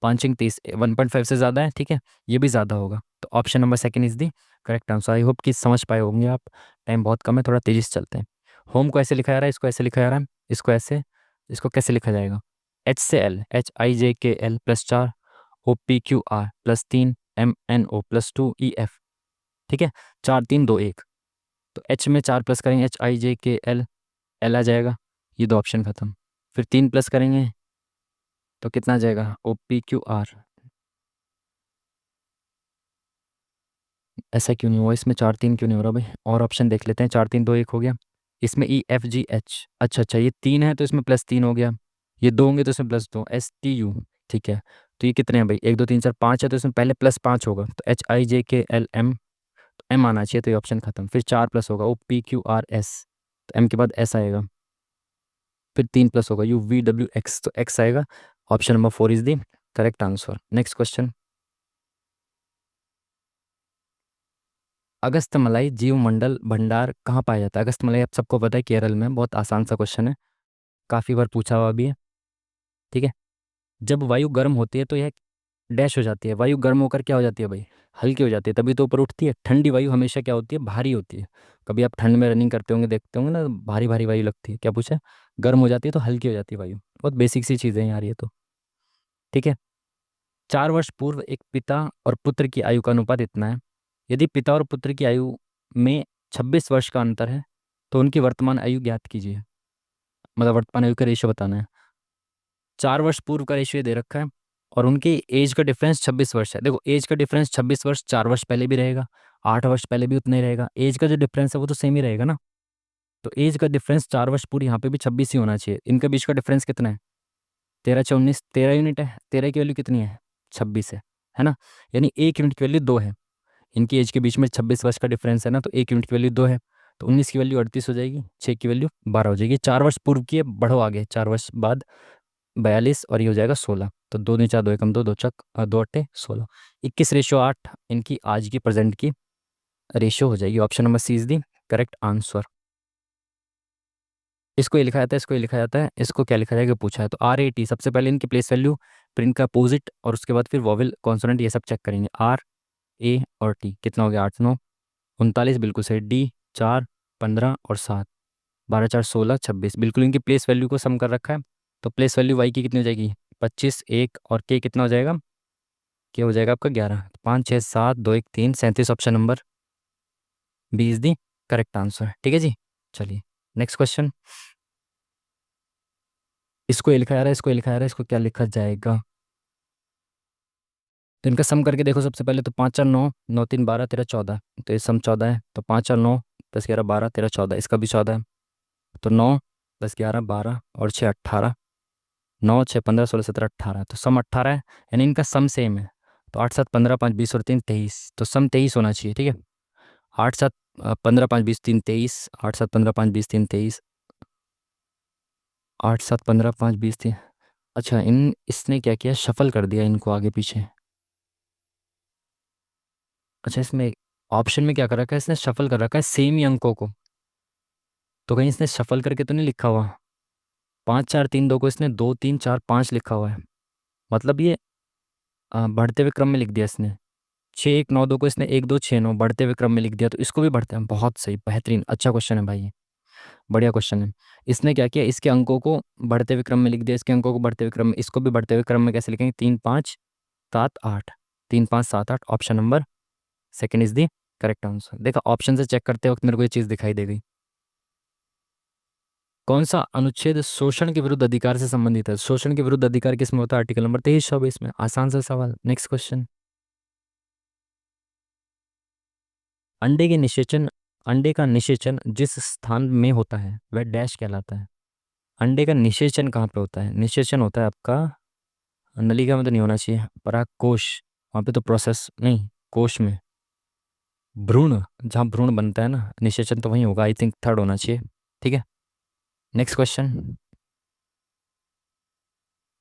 5 × 30 1.5 से ज़्यादा है। ठीक है, ये भी ज़्यादा होगा, तो option number second is the correct answer. I hope कि समझ पाए होंगे आप। टाइम बहुत कम है, थोड़ा तेज़ी से चलते हैं। होम को ऐसे लिखा जा रहा है, इसको ऐसे लिखा जा रहा है, इसको ऐसे, इसको कैसे लिखा जाएगा? HCl HIJKL +4 OPQR +3 MNO +2 EF। ठीक है, 4 3 2 1, तो H में 4 प्लस करेंगे HIJKL, एल आ जाएगा, ये दो ऑप्शन खत्म। फिर 3 प्लस करेंगे तो कितना आ जाएगा? OPQR। ऐसा क्यों नहीं हुआ इसमें? 4 3 क्यों नहीं हो रहा भाई? और ऑप्शन देख लेते हैं। 4 3 2 1 हो गया, इसमें EFGH। अच्छा अच्छा, ये 3 है तो इसमें +3 हो गया, ये 2 होंगे तो इसमें +2 STU। ठीक है, तो ये कितने हैं भाई? 1 2 3 4 5 है, तो इसमें पहले +5 होगा, तो HIJKLM, तो M आना चाहिए, तो ये ऑप्शन खत्म। फिर 4 प्लस होगा OPQRS, तो M के बाद S आएगा। फिर 3 प्लस होगा UVWX, तो X आएगा। Option number 4 is the correct answer. Next question. Agasthyamalai जीव मंडल भंडार कहाँ पाया जाता है? अगस्तमलाई आप सबको पता है, केरल में। बहुत आसान सा क्वेश्चन है, काफ़ी बार पूछा हुआ भी है। ठीक है, जब वायु गर्म होती है तो यह डैश हो जाती है। वायु गर्म होकर क्या हो जाती है भाई? हल्की हो जाती है, तभी तो ऊपर उठती है। ठंडी वायु हमेशा क्या होती है? भारी होती है। कभी आप ठंड में रनिंग करते होंगे, देखते होंगे ना, भारी भारी वायु लगती है। क्या पूछा? गर्म हो जाती है तो हल्की हो जाती है वायु। बहुत बेसिक सी चीज़ें हैं यार ये तो। ठीक है, 4 वर्ष पूर्व एक पिता और पुत्र की आयु का अनुपात इतना है। यदि पिता और पुत्र की आयु में 26 वर्ष का अंतर है तो उनकी वर्तमान आयु ज्ञात कीजिए। मतलब वर्तमान आयु का रेशियो बताना है। 4 वर्ष पूर्व का रेशियो दे रखा है और उनकी एज का डिफरेंस 26 वर्ष है। देखो एज का डिफरेंस 26 वर्ष, 4 वर्ष पहले भी रहेगा, 8 वर्ष पहले भी उतना ही रहेगा। एज का जो डिफरेंस है वो तो सेम ही रहेगा ना। तो एज का डिफरेंस 4 वर्ष पूरी, यहाँ पे भी 26 ही होना चाहिए। इनके बीच का डिफरेंस कितना है? 13 × 19, 13 यूनिट है। 13 की वैल्यू कितनी है? 26 है ना। यानी 1 यूनिट की वैल्यू 2 है। इनकी एज के बीच में 26 वर्ष का डिफरेंस है ना, तो 1 यूनिट की वैल्यू 2 है। तो 19 की वैल्यू 38 हो जाएगी, 6 की वैल्यू 12 हो जाएगी। 4 वर्ष पूर्व की है, बढ़ो आगे, 4 वर्ष बाद 42 और ये हो जाएगा 16। तो 2 दूनी 4, 2 एकम 2, 2 चक 2 अट्ठे 16, 21:8 इनकी आज की प्रेजेंट की रेशियो हो जाएगी। Option number C is the correct answer. इसको ये लिखा जाता है, इसको ये लिखा जाता है, इसको क्या लिखा जाएगा पूछा है। तो RAT सबसे पहले इनकी प्लेस वैल्यू, फिर इनका अपोजिट, और उसके बाद फिर वॉवेल कॉन्सोनेंट, ये सब चेक करेंगे। RA और T कितना हो गया? 8 9 39, बिल्कुल सही। D 4 15 और 7, 12 4 16 26, बिल्कुल इनकी प्लेस वैल्यू को सम कर रखा है। तो प्लेस वैल्यू वाई की कितनी हो जाएगी? 25 1, और के कितना हो जाएगा? के हो जाएगा आपका 11। 5 6 7 2 1 3 37, option number B is the correct answer. ठीक है जी, चलिए नेक्स्ट क्वेश्चन। इसको ये लिखा जा रहा है, इसको ये लिखा जा रहा है, इसको क्या लिखा जाएगा? तो इनका सम करके देखो। सबसे पहले तो 5 4 9, 9 3 12 13 14, तो ये सम 14 है। तो 5 4 9 10 11 12 13 14, इसका भी 14 है। तो 9 10 11 12 और 6 18, 9 6 15 16 17 18, तो सम 18 है। यानी इनका सम सेम है। तो 8 7 15 5 20 और 3 23, तो सम 23 होना चाहिए। ठीक है, 8 7 15 5 20 3 23, 8 7 15 5 20 3 23, 8 7 15 5 20 3। अच्छा, इन इसने क्या किया? शफल कर दिया इनको आगे पीछे। अच्छा, इसमें ऑप्शन में क्या कर रखा है? इसने शफल कर रखा है सेम ही अंकों को। तो कहीं इसने शफल करके तो नहीं लिखा हुआ? 5 4 3 2 को इसने 2 3 4 5 लिखा हुआ है। मतलब ये बढ़ते हुए क्रम में लिख दिया इसने। 6 1 9 2 को इसने 1 2 6 9 बढ़ते हुए क्रम में लिख दिया, तो इसको भी बढ़ते हैं। बहुत सही, बेहतरीन, अच्छा क्वेश्चन है भाई ये, बढ़िया क्वेश्चन है। इसने क्या किया? इसके अंकों को बढ़ते हुए क्रम में लिख दिया, इसके अंकों को बढ़ते हुए क्रम में, इसको भी बढ़ते हुए क्रम में कैसे लिखेंगे? 3 5 7 8, 3 5 7 8, option number second is the correct answer. देखा, ऑप्शन से चेक करते वक्त मेरे को ये चीज़ दिखाई दे गई। कौन सा अनुच्छेद शोषण के विरुद्ध अधिकार से संबंधित है? शोषण के विरुद्ध अधिकार किसमें होता है? आर्टिकल नंबर 23-24 में। आसान सा सवाल। Next question. अंडे के निषेचन अंडे का निषेचन जिस स्थान में होता है वह डैश कहलाता है। अंडे का निषेचन कहाँ पे होता है? निषेचन होता है आपका नलिका में तो नहीं होना चाहिए, परागकोश, वहाँ पे तो प्रोसेस नहीं, कोश में, भ्रूण, जहाँ भ्रूण बनता है ना, निषेचन तो वहीं होगा। आई थिंक थर्ड होना चाहिए। ठीक है, नेक्स्ट क्वेश्चन।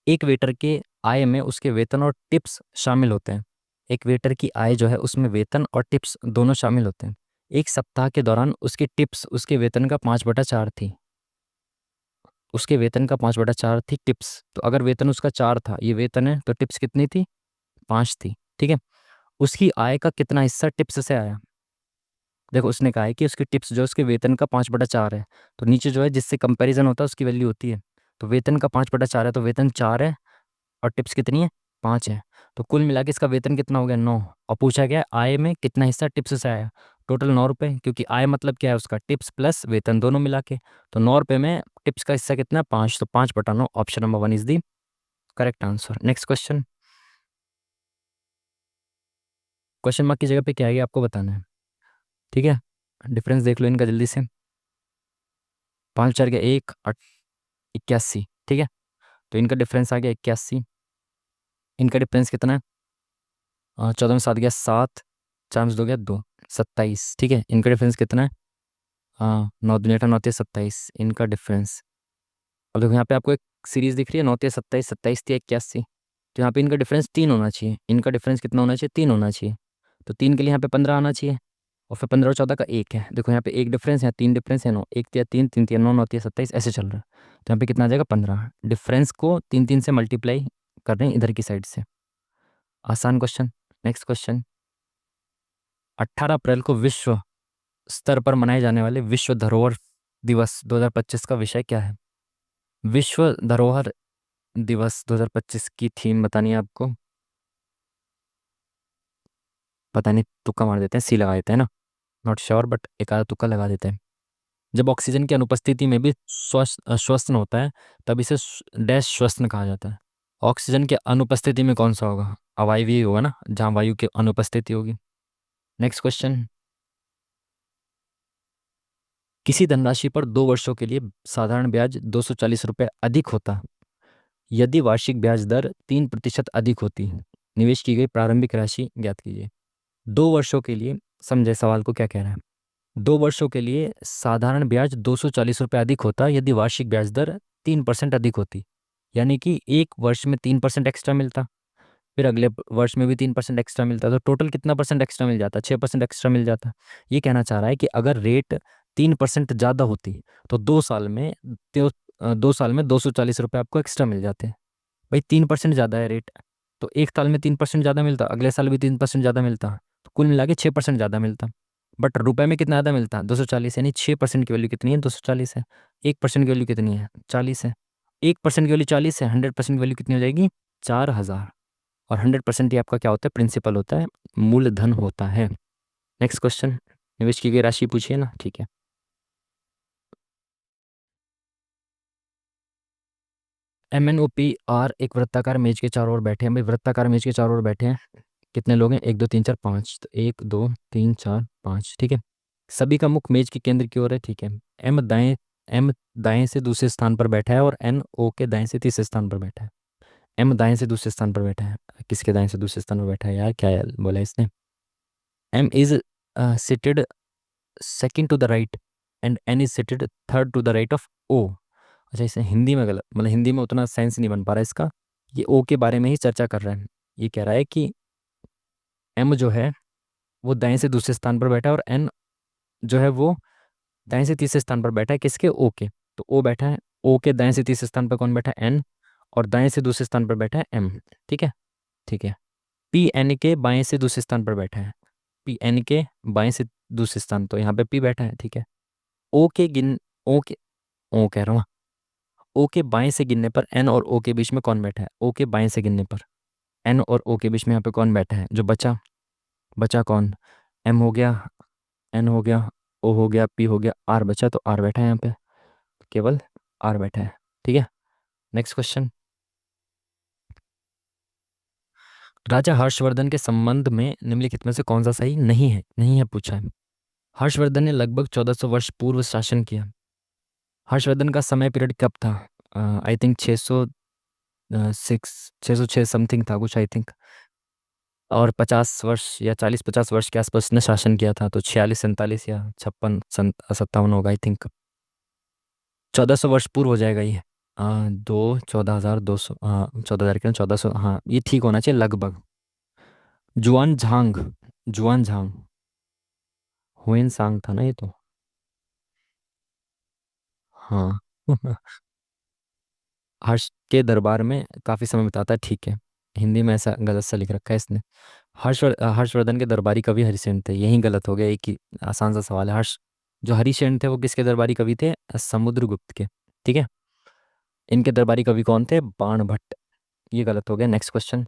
एक वेटर के आय में उसके वेतन और टिप्स शामिल होते हैं। एक वेटर की आय जो है उसमें वेतन और टिप्स दोनों शामिल होते हैं। एक सप्ताह के दौरान उसकी टिप्स उसके वेतन का 5/4 थी। उसके वेतन का 5/4 थी टिप्स। तो अगर वेतन उसका 4 था, ये वेतन है, तो टिप्स कितनी थी? 5 थी। ठीक है, उसकी आय का कितना हिस्सा टिप्स से आया? देखो, उसने कहा है कि उसकी टिप्स जो उसके वेतन का 5/4 है, तो नीचे जो है जिससे कंपैरिजन होता है उसकी वैल्यू होती है। तो वेतन का 5/4 है, तो वेतन 4 है और टिप्स कितनी है? 5 है। तो कुल मिला के इसका वेतन कितना हो गया? 9। और पूछा गया आय में कितना हिस्सा टिप्स से आया? टोटल 9 रुपये, क्योंकि आय मतलब क्या है उसका? टिप्स प्लस वेतन दोनों मिला के। तो 9 रुपये में टिप्स का हिस्सा कितना है? 5। तो 5/9, option number 1 is the correct answer. Next question. Question mark की जगह पे क्या है आपको बताना है। ठीक है, डिफरेंस देख लो इनका जल्दी से। 5 4 के 1 81। ठीक है, तो इनका डिफरेंस आ गया 81। इनका डिफरेंस कितना है? 14 में 7 गया 7, 4 में 2 गया 2, 27। ठीक है, इनका डिफरेंस कितना है? हाँ, 9 दूनी 18, 9 3 27, इनका डिफरेंस। अब देखो यहाँ पे आपको एक सीरीज दिख रही है, 9 3 27, 27 3 81। तो यहाँ पे इनका डिफरेंस 3 होना चाहिए। इनका डिफरेंस कितना होना चाहिए? 3 होना चाहिए। तो 3 के लिए यहाँ पे 15 आना चाहिए, और फिर 15 और 14 का 1 है। देखो यहाँ पे एक डिफरेंस है, 3 डिफरेंस है, 9 1 3 3 3 3 9 9 3 27, ऐसे चल रहा है। तो यहाँ पे कितना आ जाएगा? 15। डिफरेंस को 3 3 से मल्टीप्लाई कर रहे हैं इधर की साइड से। आसान क्वेश्चन। Next question. 18 अप्रैल को विश्व स्तर पर मनाए जाने वाले विश्व धरोहर दिवस 2025 का विषय क्या है? विश्व धरोहर दिवस 2025 की थीम बतानी है आपको। पता नहीं, तुक्का मार देते हैं, सी लगा देते हैं ना, नॉट श्योर, बट एक आधा तुक्का लगा देते हैं। जब ऑक्सीजन की अनुपस्थिति में भी श्वसन होता है, तब इसे डैश श्वसन कहा जाता है। ऑक्सीजन की अनुपस्थिति में कौन सा होगा? अवायवीय होगा ना, जहाँ वायु की अनुपस्थिति होगी। Next question. किसी धनराशि पर 2 वर्षों के लिए साधारण ब्याज 240 रुपये अधिक होता यदि वार्षिक ब्याज दर 3% अधिक होती। निवेश की गई प्रारंभिक राशि ज्ञात कीजिए। 2 वर्षों के लिए, समझे सवाल को क्या कह रहा है? 2 वर्षों के लिए साधारण ब्याज 240 रुपये अधिक होता यदि वार्षिक ब्याज दर 3% अधिक होती। यानी कि एक वर्ष में 3% एक्स्ट्रा मिलता, फिर अगले वर्ष में भी 3% एक्स्ट्रा मिलता, तो टोटल कितना परसेंट एक्स्ट्रा मिल जाता? 6% एक्स्ट्रा मिल जाता। ये कहना चाह रहा है कि अगर रेट 3% ज़्यादा होती तो 2 साल में 240 रुपये आपको एक्स्ट्रा मिल जाते। भाई 3% ज़्यादा है रेट, तो एक साल में 3% ज़्यादा मिलता, अगले साल भी 3% ज़्यादा मिलता, तो कुल मिला के 6% ज़्यादा मिलता। बट रुपए में कितना ज़्यादा मिलता? 240, यानी 6% की वैल्यू कितनी है? 240 है। 1% की वैल्यू कितनी है? 40 है। 1% की वैल्यू 40 है, 100% की वैल्यू कितनी हो जाएगी? 4000। और 100% ही आपका क्या होता है? प्रिंसिपल होता है, मूलधन होता है। Next question. निवेश की गई राशि पूछिए ना। ठीक है, MNOPR एक वृत्ताकार मेज के चारों ओर बैठे हैं। भाई वृत्ताकार मेज के चारों ओर बैठे हैं, कितने लोग हैं? 1 2 3 4 5, तो 1 2 3 4 5। ठीक है, सभी का मुख मेज के केंद्र की ओर है। ठीक है, एम दाएं से दूसरे स्थान पर बैठा है और NO के दाएं से तीसरे स्थान पर बैठा है। एम दाएं से दूसरे स्थान पर बैठा है। किसके दाएं से दूसरे स्थान पर बैठा है यार? क्या यार बोला इसने? M is seated second to the right and N is seated third to the right of O। अच्छा, इसे हिंदी में गलत, मतलब हिंदी में उतना सेंस नहीं बन पा रहा इसका। ये O के बारे में ही चर्चा कर रहा है। ये कह रहा है कि M जो है वो दाएं से दूसरे स्थान पर बैठा है, और N जो है वो दाएं से तीसरे स्थान पर बैठा है। किसके? O के। तो O बैठा है, O के दाएं से तीसरे स्थान पर कौन बैठा है? N। और दाएं से दूसरे स्थान पर बैठा है M। ठीक है, ठीक है। P N के बाएं से दूसरे स्थान पर बैठा है। P N के बाएं से दूसरे स्थान, तो यहाँ पे P बैठा है। ठीक है, O के गिन O के O कह रहा हूँ, O के बाएं से गिनने पर N और O के बीच में कौन बैठा है? O के बाएं से गिनने पर N और O के बीच में यहाँ पे कौन बैठा है? जो बचा, बचा कौन? M हो गया, N हो गया, O हो गया, P हो गया, R बचा, तो R बैठा है यहाँ पे केवल। आर बैठा है। ठीक है, नेक्स्ट क्वेश्चन। राजा हर्षवर्धन के संबंध में निम्नलिखित में से कौन सा सही नहीं है पूछा है। हर्षवर्धन ने लगभग 1400 वर्ष पूर्व शासन किया। हर्षवर्धन का समय पीरियड कब था? आई थिंक 606 समथिंग था कुछ, आई थिंक। और 50 वर्ष या 40-50 वर्ष के आसपास ने शासन किया था, तो 46-47 या 56-57 होगा आई थिंक। 1400 वर्ष पूर्व हो जाएगा ये। 14,200, हाँ 14,000 के 1400, हाँ ये ठीक होना चाहिए लगभग। जुआन झांग, जुआन झांग, हुएन सांग था ना ये तो। हाँ हर्ष के दरबार में काफी समय बिताता है, ठीक है। हिंदी में ऐसा गलत सा लिख रखा है इसने। हर्षवर्धन के दरबारी कवि हरिसेन थे, यही गलत हो गया। एक ही आसान सा सवाल है। जो हरिसेन थे वो किसके दरबारी कवि थे? समुद्रगुप्त के। ठीक है, इनके दरबारी कवि कौन थे? बाणभट्ट। ये गलत हो गया। Next question.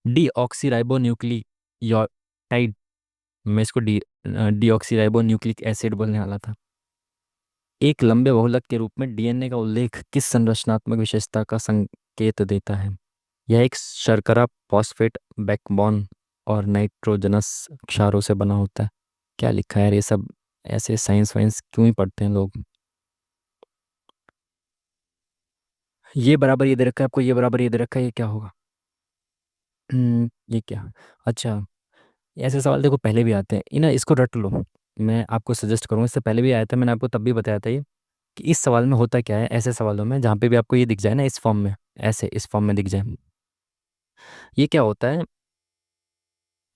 D oxy ribo nucleotide, मैं इसको D oxy ribo nucleic acid बोलने वाला था। एक लंबे बहुलक के रूप में डीएनए का उल्लेख किस संरचनात्मक विशेषता का संकेत देता है? यह एक शर्करा फॉस्फेट बैकबोन और नाइट्रोजनस क्षारों से बना होता है। क्या लिखा है यार ये सब? ऐसे साइंस वाइंस क्यों ही पढ़ते हैं लोग? ये बराबर ये दे रखा है आपको, ये बराबर ये दे रखा है, ये क्या होगा? ये क्या? अच्छा, ऐसे सवाल देखो पहले भी आते हैं, इन्हें इसको रट लो। मैं आपको सजेस्ट करूँगा, इससे पहले भी आया था, मैंने आपको तब भी बताया था ये, कि इस सवाल में होता क्या है। ऐसे सवालों में जहाँ पे भी आपको ये दिख जाए ना इस फॉर्म में, ऐसे इस फॉर्म में दिख जाए, ये क्या होता है?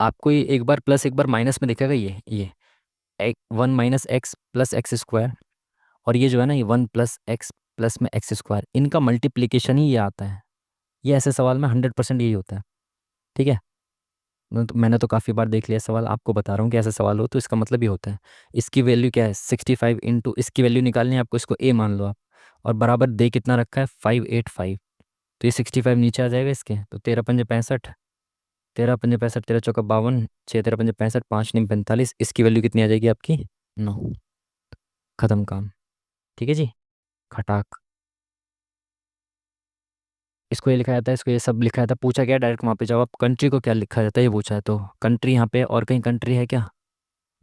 आपको ये एक बार प्लस एक बार माइनस में दिखेगा, ये एक 1 - x + x², और ये जो है ना ये 1 + x प्लस में x², इनका मल्टीप्लीकेशन ही ये आता है। ये ऐसे सवाल में 100% यही होता है। ठीक है, मैंने तो काफ़ी बार देख लिया सवाल, आपको बता रहा हूँ कि ऐसा सवाल हो तो इसका मतलब ये होता है। इसकी वैल्यू क्या है? 65 इंटू इसकी वैल्यू निकालनी है आपको, इसको a मान लो आप, और बराबर दे कितना रखा है? 585। तो ये 65 नीचे आ जाएगा इसके, तो 13×5 = 65, 13×5 = 13×4 = 52, 6 × 13 = 65, 5×9 = 45, इसकी वैल्यू कितनी आ जाएगी आपकी? 9। खत्म काम। ठीक है जी, खटाक। इसको ये लिखा जाता है, इसको ये सब लिखा जाता है। पूछा क्या डायरेक्ट वहाँ पे जाओ आप, कंट्री को क्या लिखा जाता है ये पूछा है, तो कंट्री यहाँ पे, और कहीं कंट्री है क्या?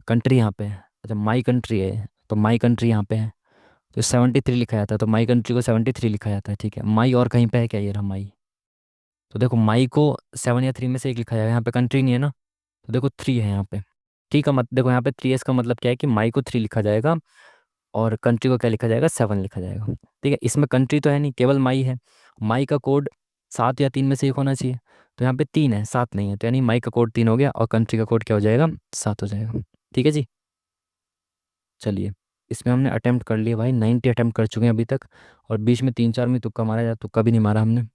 कंट्री यहाँ पे है। अच्छा माई कंट्री है, तो माई कंट्री यहाँ पे है, तो 73 लिखा जाता है, तो माई कंट्री को 73 लिखा जाता है। ठीक है, माई और कहीं पे है क्या? ये रहा माई। तो देखो माई को 7 या 3 में से एक लिखा जाएगा, यहाँ पे कंट्री नहीं है ना, तो देखो 3 है यहाँ पे। ठीक है, मत देखो यहाँ पे 3 का मतलब क्या है कि माई को 3 लिखा जाएगा, और कंट्री को क्या लिखा जाएगा? 7 लिखा जाएगा। ठीक है, इसमें कंट्री तो है नहीं, केवल माई है। माई का कोड 7 या 3 में से एक होना चाहिए, तो यहाँ पे 3 है 7 नहीं है, तो यानी माई का कोड 3 हो गया, और कंट्री का कोड क्या हो जाएगा? 7 हो जाएगा। ठीक है जी, चलिए। इसमें हमने अटेम्प्ट कर लिए भाई, 90 अटेम्प्ट कर चुके हैं अभी तक, और बीच में 3-4 में तुक्का मारा जाए, तुक्का भी नहीं मारा हमने।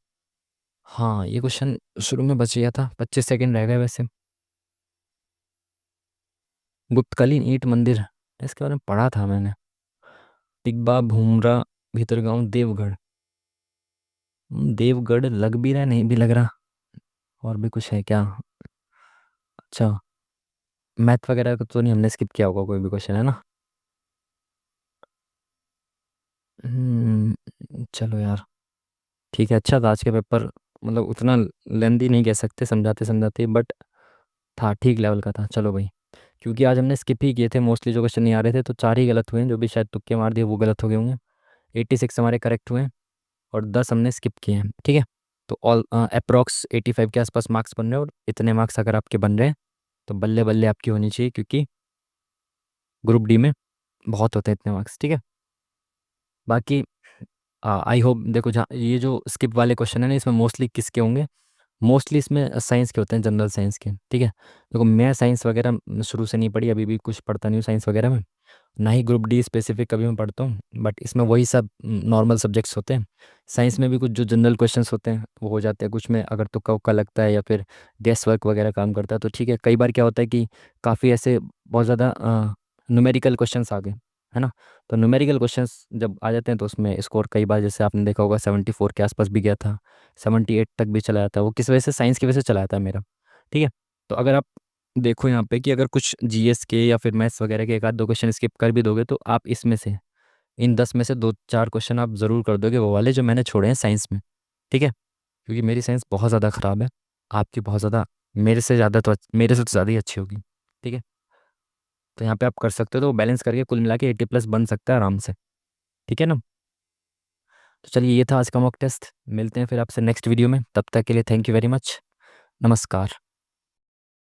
हाँ ये क्वेश्चन शुरू में बच गया था, 25 सेकेंड रह गए वैसे। गुप्तकालीन ईंट मंदिर, इसके बारे में पढ़ा था मैंने। टिब्बा, भूमरा, भीतरगांव, देवगढ़। देवगढ़ लग भी रहा है, नहीं भी लग रहा। और भी कुछ है क्या? अच्छा, मैथ वगैरह का तो नहीं, हमने स्किप किया होगा कोई भी क्वेश्चन, है ना? चलो यार, ठीक है। अच्छा था आज के पेपर, मतलब उतना लेंदी नहीं कह सकते समझाते समझाते, बट था ठीक लेवल का था। चलो भाई, क्योंकि आज हमने स्किप ही किए थे मोस्टली, जो क्वेश्चन नहीं आ रहे थे, तो 4 ही गलत हुए हैं, जो भी शायद तुक्के मार दिए वो गलत हो गए होंगे। 86 हमारे करेक्ट हुए हैं, और 10 हमने स्किप किए हैं। ठीक है, तो ऑल अप्रॉक्स 85 के आसपास मार्क्स बन रहे हैं, और इतने मार्क्स अगर आपके बन रहे हैं तो बल्ले बल्ले आपकी होनी चाहिए, क्योंकि ग्रुप डी में बहुत होते हैं इतने मार्क्स। ठीक है, बाकी आई होप, देखो जहाँ ये जो स्किप वाले क्वेश्चन है ना, इसमें मोस्टली किसके होंगे? मोस्टली इसमें साइंस के होते हैं, जनरल साइंस के। ठीक है, देखो मैं साइंस वगैरह शुरू से नहीं पढ़ी, अभी भी कुछ पढ़ता नहीं हूँ साइंस वगैरह में, ना ही ग्रुप डी स्पेसिफिक कभी मैं पढ़ता हूँ, बट इसमें वही सब नॉर्मल सब्जेक्ट्स होते हैं। साइंस में भी कुछ जो जनरल क्वेश्चंस होते हैं वो हो जाते हैं, कुछ में अगर तुक्का उक्का लगता है या फिर गेस वर्क वगैरह काम करता है तो ठीक है। कई बार क्या होता है कि काफ़ी ऐसे बहुत ज़्यादा न्यूमेरिकल क्वेश्चंस आ गए, है ना, तो न्यूमेरिकल क्वेश्चंस जब आ जाते हैं तो उसमें स्कोर कई बार, जैसे आपने देखा होगा, 74 के आसपास भी गया था, 78 तक भी चला जाता है। वो किस वजह से? साइंस की वजह से चला जाता है मेरा। ठीक है, तो अगर आप देखो यहाँ पे कि अगर कुछ जीएस के या फिर मैथ्स वगैरह के एक आध दो क्वेश्चन स्किप कर भी दोगे तो आप इसमें से, इन 10 में से दो चार क्वेश्चन आप ज़रूर कर दोगे, वो वाले जो मैंने छोड़े हैं साइंस में। ठीक है, क्योंकि मेरी साइंस बहुत ज़्यादा ख़राब है, आपकी बहुत ज़्यादा, मेरे से तो ज़्यादा ही अच्छी होगी। ठीक है, तो यहाँ पे आप कर सकते हो, तो बैलेंस करके कुल मिला के 80+ बन सकता है आराम से। ठीक है ना। तो चलिए, ये था आज का मॉक टेस्ट। मिलते हैं फिर आपसे नेक्स्ट वीडियो में, तब तक के लिए थैंक यू वेरी मच। नमस्कार।